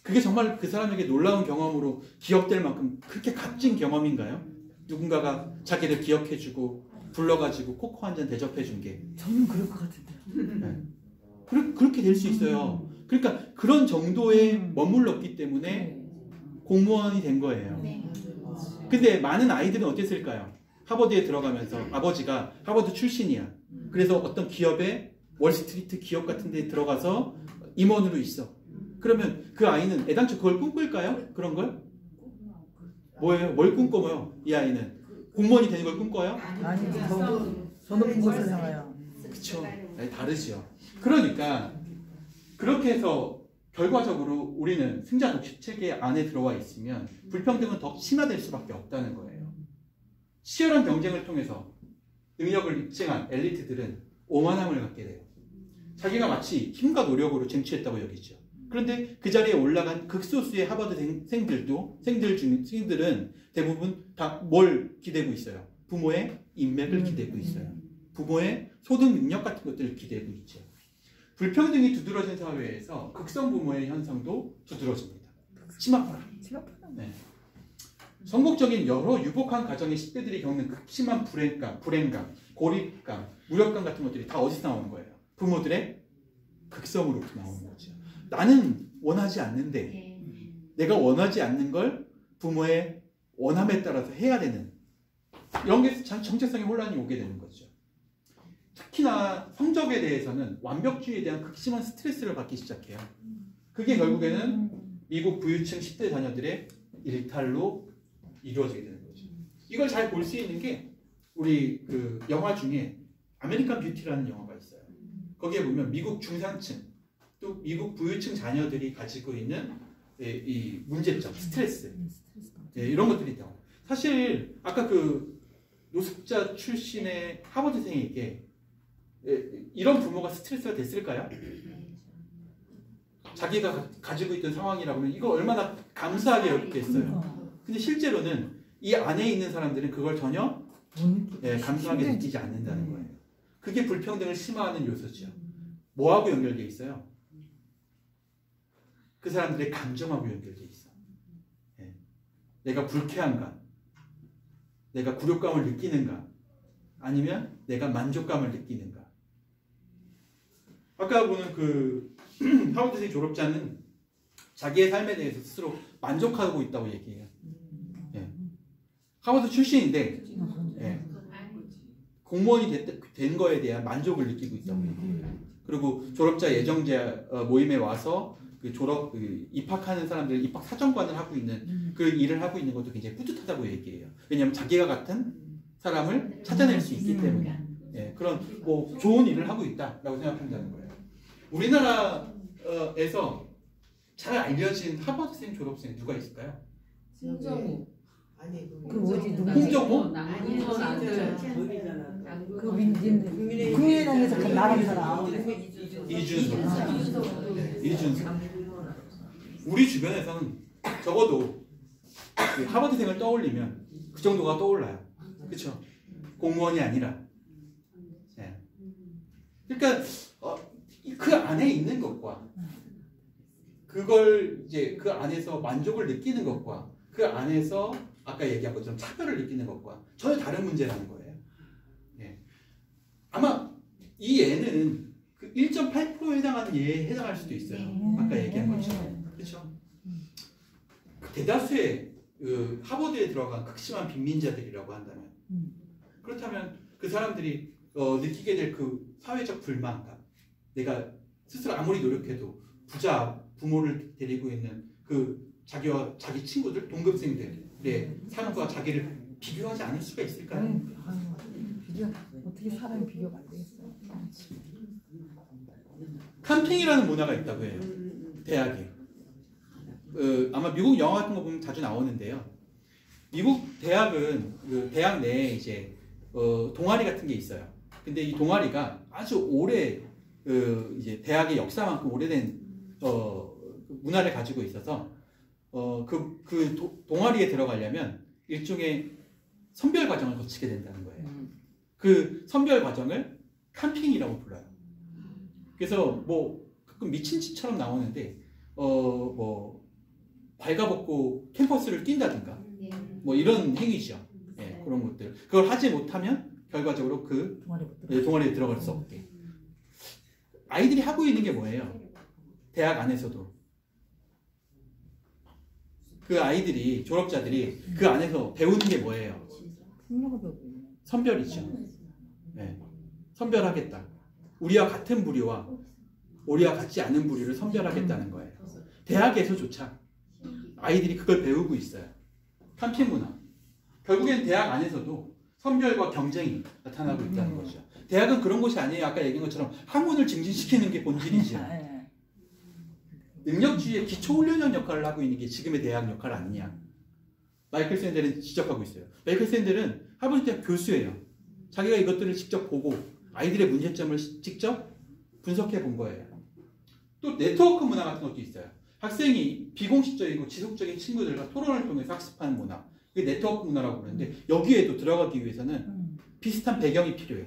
그게 정말 그 사람에게 놀라운 경험으로 기억될 만큼 그렇게 값진 경험인가요? 누군가가 자기를 기억해주고 불러가지고 코코 한 잔 대접해준 게. 저는 그럴 것 같은데요. 네. 그렇게 될 수 있어요. 그러니까 그런 정도에 머물렀기 때문에 공무원이 된 거예요. 근데 많은 아이들은 어땠을까요? 하버드에 들어가면서 아버지가 하버드 출신이야. 그래서 어떤 기업에 월스트리트 기업 같은 데 들어가서 임원으로 있어. 그러면 그 아이는 애당초 그걸 꿈꿀까요? 그런 걸? 뭐예요? 뭘 꿈꿔요? 이 아이는 공무원이 되는 걸 꿈꿔요? 아니, 저 높은 곳을 향하여. 그쵸. 다르죠. 그러니까 그렇게 해서 결과적으로 우리는 승자 독식 체계 안에 들어와 있으면 불평등은 더 심화될 수밖에 없다는 거예요. 치열한 경쟁을 통해서 능력을 입증한 엘리트들은 오만함을 갖게 돼요. 자기가 마치 힘과 노력으로 쟁취했다고 여기죠. 그런데 그 자리에 올라간 극소수의 하버드 생들은 대부분 다 뭘 기대고 있어요? 부모의 인맥을 기대고 있어요. 부모의 소득 능력 같은 것들을 기대고 있죠. 불평등이 두드러진 사회에서 극성 부모의 현상도 두드러집니다. 심화파라. 네. 성공적인 여러 유복한 가정의 10대들이 겪는 극심한 불행감, 고립감, 무력감 같은 것들이 다 어디서 나오는 거예요? 부모들의 극성으로부터 나오는 거죠. 나는 원하지 않는데 내가 원하지 않는 걸 부모의 원함에 따라서 해야 되는 이런 게 정체성의 혼란이 오게 되는 거죠. 특히나 성적에 대해서는 완벽주의에 대한 극심한 스트레스를 받기 시작해요. 그게 결국에는 미국 부유층 10대 자녀들의 일탈로 이루어지게 되는 거죠. 이걸 잘 볼 수 있는 게 우리 그 영화 중에 아메리칸 뷰티라는 영화가 있어요. 거기에 보면 미국 중산층 또 미국 부유층 자녀들이 가지고 있는 이 문제점, 스트레스 이런 것들이 있다고. 사실 아까 그 노숙자 출신의 하버드생에게 이런 부모가 스트레스가 됐을까요? 자기가 가지고 있던 상황이라고는 이거 얼마나 감사하게 여겼겠어요. 근데 실제로는 이 안에 있는 사람들은 그걸 전혀 감사하게 느끼지 않는다는 거예요. 그게 불평등을 심화하는 요소죠. 뭐하고 연결되어 있어요? 그 사람들의 감정하고 연결되어 있어. 내가 불쾌한가? 내가 굴욕감을 느끼는가? 아니면 내가 만족감을 느끼는가. 아까 보는 그 하버드대 졸업자는 자기의 삶에 대해서 스스로 만족하고 있다고 얘기해요. 예. 하버드 출신인데 예. 공무원이 된 거에 대한 만족을 느끼고 있다고 얘기해요. 그리고 졸업자 예정자 모임에 와서 그 입학하는 사람들 입학 사정관을 하고 있는 그 일을 하고 있는 것도 굉장히 뿌듯하다고 얘기해요. 왜냐하면 자기가 같은 사람을 찾아낼 수 있기 때문에 예, 그런 뭐 좋은 일을 하고 있다라고 생각한다는 거예요. 우리나라에서 잘 알려진 하버드생 졸업생 누가 있을까요? 홍정우. 아니 그 뭐지, 누구? 홍정우? 남궁선 아들. 그 국민의당에서 나간 사람. 이준석. 이준석. 우리 주변에서는 적어도 그 하버드생을 떠올리면 그 정도가 떠올라요. 그렇죠? 공무원이 아니라. 네. 그러니까 그 안에 있는 것과 그걸 이제 그 안에서 만족을 느끼는 것과 그 안에서 아까 얘기한 것처럼 차별을 느끼는 것과 전혀 다른 문제라는 거예요. 예. 아마 이 예는 그 1.8%에 해당하는 예에 해당할 수도 있어요. 아까 얘기한 것처럼. 그렇죠? 대다수의 그 하버드에 들어간 극심한 빈민자들이라고 한다면 그렇다면 그 사람들이 느끼게 될 그 사회적 불만감, 내가 스스로 아무리 노력해도 부모를 데리고 있는 그 자기와 자기 친구들, 동급생들의 삶과 자기를 비교하지 않을 수가 있을까요? 어떻게 사람이 비교가 안 되겠어요? 캠핑이라는 문화가 있다고 해요. 대학에. 아마 미국 영화 같은 거 보면 자주 나오는데요. 미국 대학은 그 대학 내에 이제 동아리 같은 게 있어요. 근데 이 동아리가 아주 오래 이제 대학의 역사만큼 오래된 문화를 가지고 있어서 동아리에 들어가려면 일종의 선별 과정을 거치게 된다는 거예요. 그 선별 과정을 캠핑이라고 불러요. 그래서 뭐 가끔 미친 짓처럼 나오는데 뭐 발가벗고 캠퍼스를 뛴다든가 뭐 이런 행위죠. 예, 그런 것들. 그걸 하지 못하면 결과적으로 그 동아리에 들어갈 수 없게. 아이들이 하고 있는 게 뭐예요? 대학 안에서도 그 아이들이 졸업자들이 그 안에서 배우는 게 뭐예요? 선별이죠. 네. 선별하겠다. 우리와 같은 부류와 우리와 같지 않은 부류를 선별하겠다는 거예요. 대학에서조차 아이들이 그걸 배우고 있어요. 캠핑 문화. 결국엔 대학 안에서도 선별과 경쟁이 나타나고 있다는 거죠. 대학은 그런 곳이 아니에요. 아까 얘기한 것처럼 학문을 증진시키는 게 본질이죠. 능력주의의 기초훈련형 역할을 하고 있는 게 지금의 대학 역할 아니냐. 마이클 샌델은 지적하고 있어요. 마이클 샌델은 하버드 대학 교수예요. 자기가 이것들을 직접 보고 아이들의 문제점을 직접 분석해 본 거예요. 또 네트워크 문화 같은 것도 있어요. 학생이 비공식적이고 지속적인 친구들과 토론을 통해서 학습하는 문화. 그게 네트워크 문화라고 그러는데 여기에도 들어가기 위해서는 비슷한 배경이 필요해요.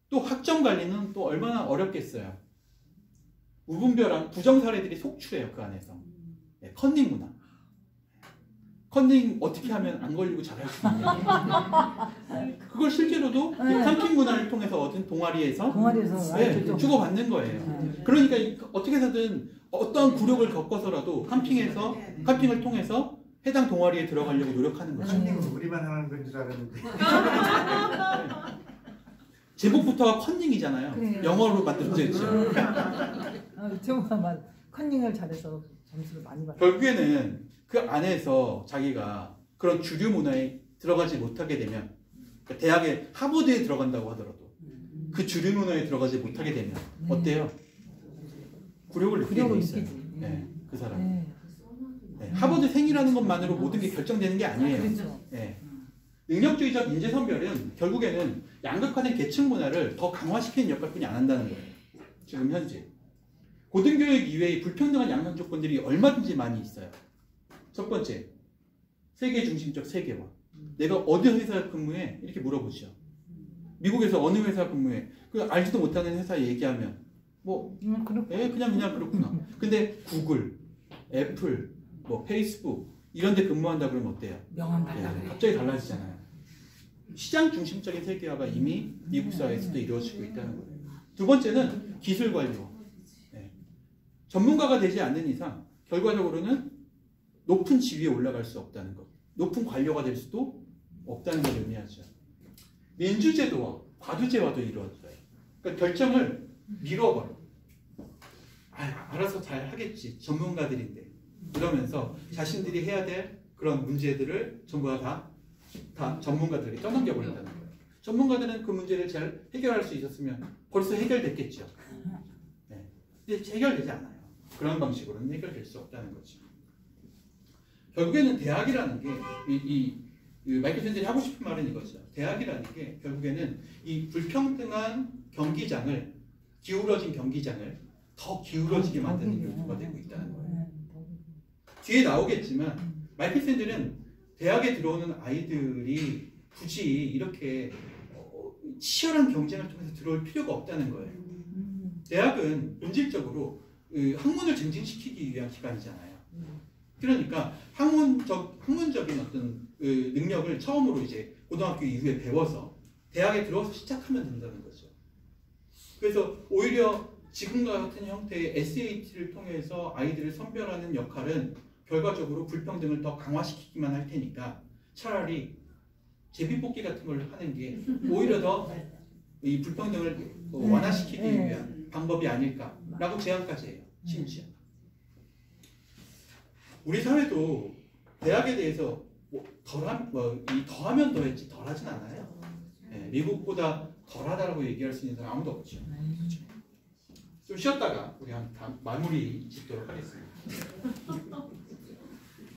또 학점 관리는 또 얼마나 어렵겠어요. 무분별한 부정 사례들이 속출해요. 그 안에서. 네, 컨닝 문화. 컨닝 어떻게 하면 안 걸리고 잘할 수 있냐. 그걸 실제로도 캠핑 문화를 통해서 얻은 동아리에서 네, 주고받는 거예요. 그러니까 어떻게 해서든 어떤 굴욕을 겪어서라도 캠핑을 통해서 해당 동아리에 들어가려고 노력하는 거죠. 우리만 하는 건 줄 알았는데. 제목부터가 컨닝이잖아요. 그래요. 영어로 만들어져 있죠. 정말 컨닝을 잘해서 점수를 많이 받아요. 결국에는 그 안에서 자기가 그런 주류 문화에 들어가지 못하게 되면, 그러니까 대학에 하버드에 들어간다고 하더라도 그 주류 문화에 들어가지 못하게 되면 어때요? 굴욕을 느끼게 돼 있어요. 네, 그 사람. 네, 하버드생이라는 것만으로 모든 게 결정되는 게 아니에요. 네. 능력주의적 인재 선별은 결국에는 양극화된 계층 문화를 더 강화시키는 역할뿐이 안 한다는 거예요. 지금 현재 고등교육 이외의 불평등한 양성 조건들이 얼마든지 많이 있어요. 첫 번째, 세계 중심적 세계화. 내가 어디 회사에 근무해? 이렇게 물어보죠. 미국에서 어느 회사 근무해? 그 알지도 못하는 회사 얘기하면 뭐 그냥 그렇구나. 근데 구글, 애플, 뭐 페이스북 이런 데 근무한다 그러면 어때요? 명함 달라. 갑자기 달라지잖아요. 시장 중심적인 세계화가 이미 미국 사회에서도 이루어지고 있다는 거예요. 두 번째는 기술 관료. 네. 전문가가 되지 않는 이상 결과적으로는 높은 지위에 올라갈 수 없다는 것, 높은 관료가 될 수도 없다는 걸 의미하죠. 민주제도와 과두제와도 이루어져요. 그러니까 결정을 밀어버려. 알아서 잘 하겠지. 전문가들인데. 이러면서 자신들이 해야 될 그런 문제들을 전부 다 전문가들에게 떠넘겨버린다는 거예요. 전문가들은 그 문제를 잘 해결할 수 있었으면 벌써 해결됐겠죠. 네. 근데 해결되지 않아요. 그런 방식으로는 해결될 수 없다는 거죠. 결국에는 대학이라는 게 마이클 샌들이 하고 싶은 말은 이거죠. 대학이라는 게 결국에는 이 불평등한 경기장을, 기울어진 경기장을 더 기울어지게 만드는 요소가 되고 있다는 거예요. 뒤에 나오겠지만 마이클 샌들은 대학에 들어오는 아이들이 굳이 이렇게 치열한 경쟁을 통해서 들어올 필요가 없다는 거예요. 대학은 본질적으로 학문을 증진시키기 위한 기관이잖아요. 그러니까 학문적인 어떤 능력을 처음으로 이제 고등학교 이후에 배워서 대학에 들어와서 시작하면 된다는 거죠. 그래서 오히려 지금과 같은 형태의 SAT를 통해서 아이들을 선별하는 역할은 결과적으로 불평등을 더 강화시키기만 할 테니까 차라리 제비뽑기 같은 걸 하는 게 오히려 더 이 불평등을 완화시키기 위한 방법이 아닐까라고 제안까지 해요. 심지어. 우리 사회도 대학에 대해서 더하면 더했지 덜하진 않아요. 네, 미국보다 덜하다라고 얘기할 수 있는 사람 아무도 없죠. 그렇죠? 좀 쉬었다가 우리 한 마무리 짓도록 하겠습니다.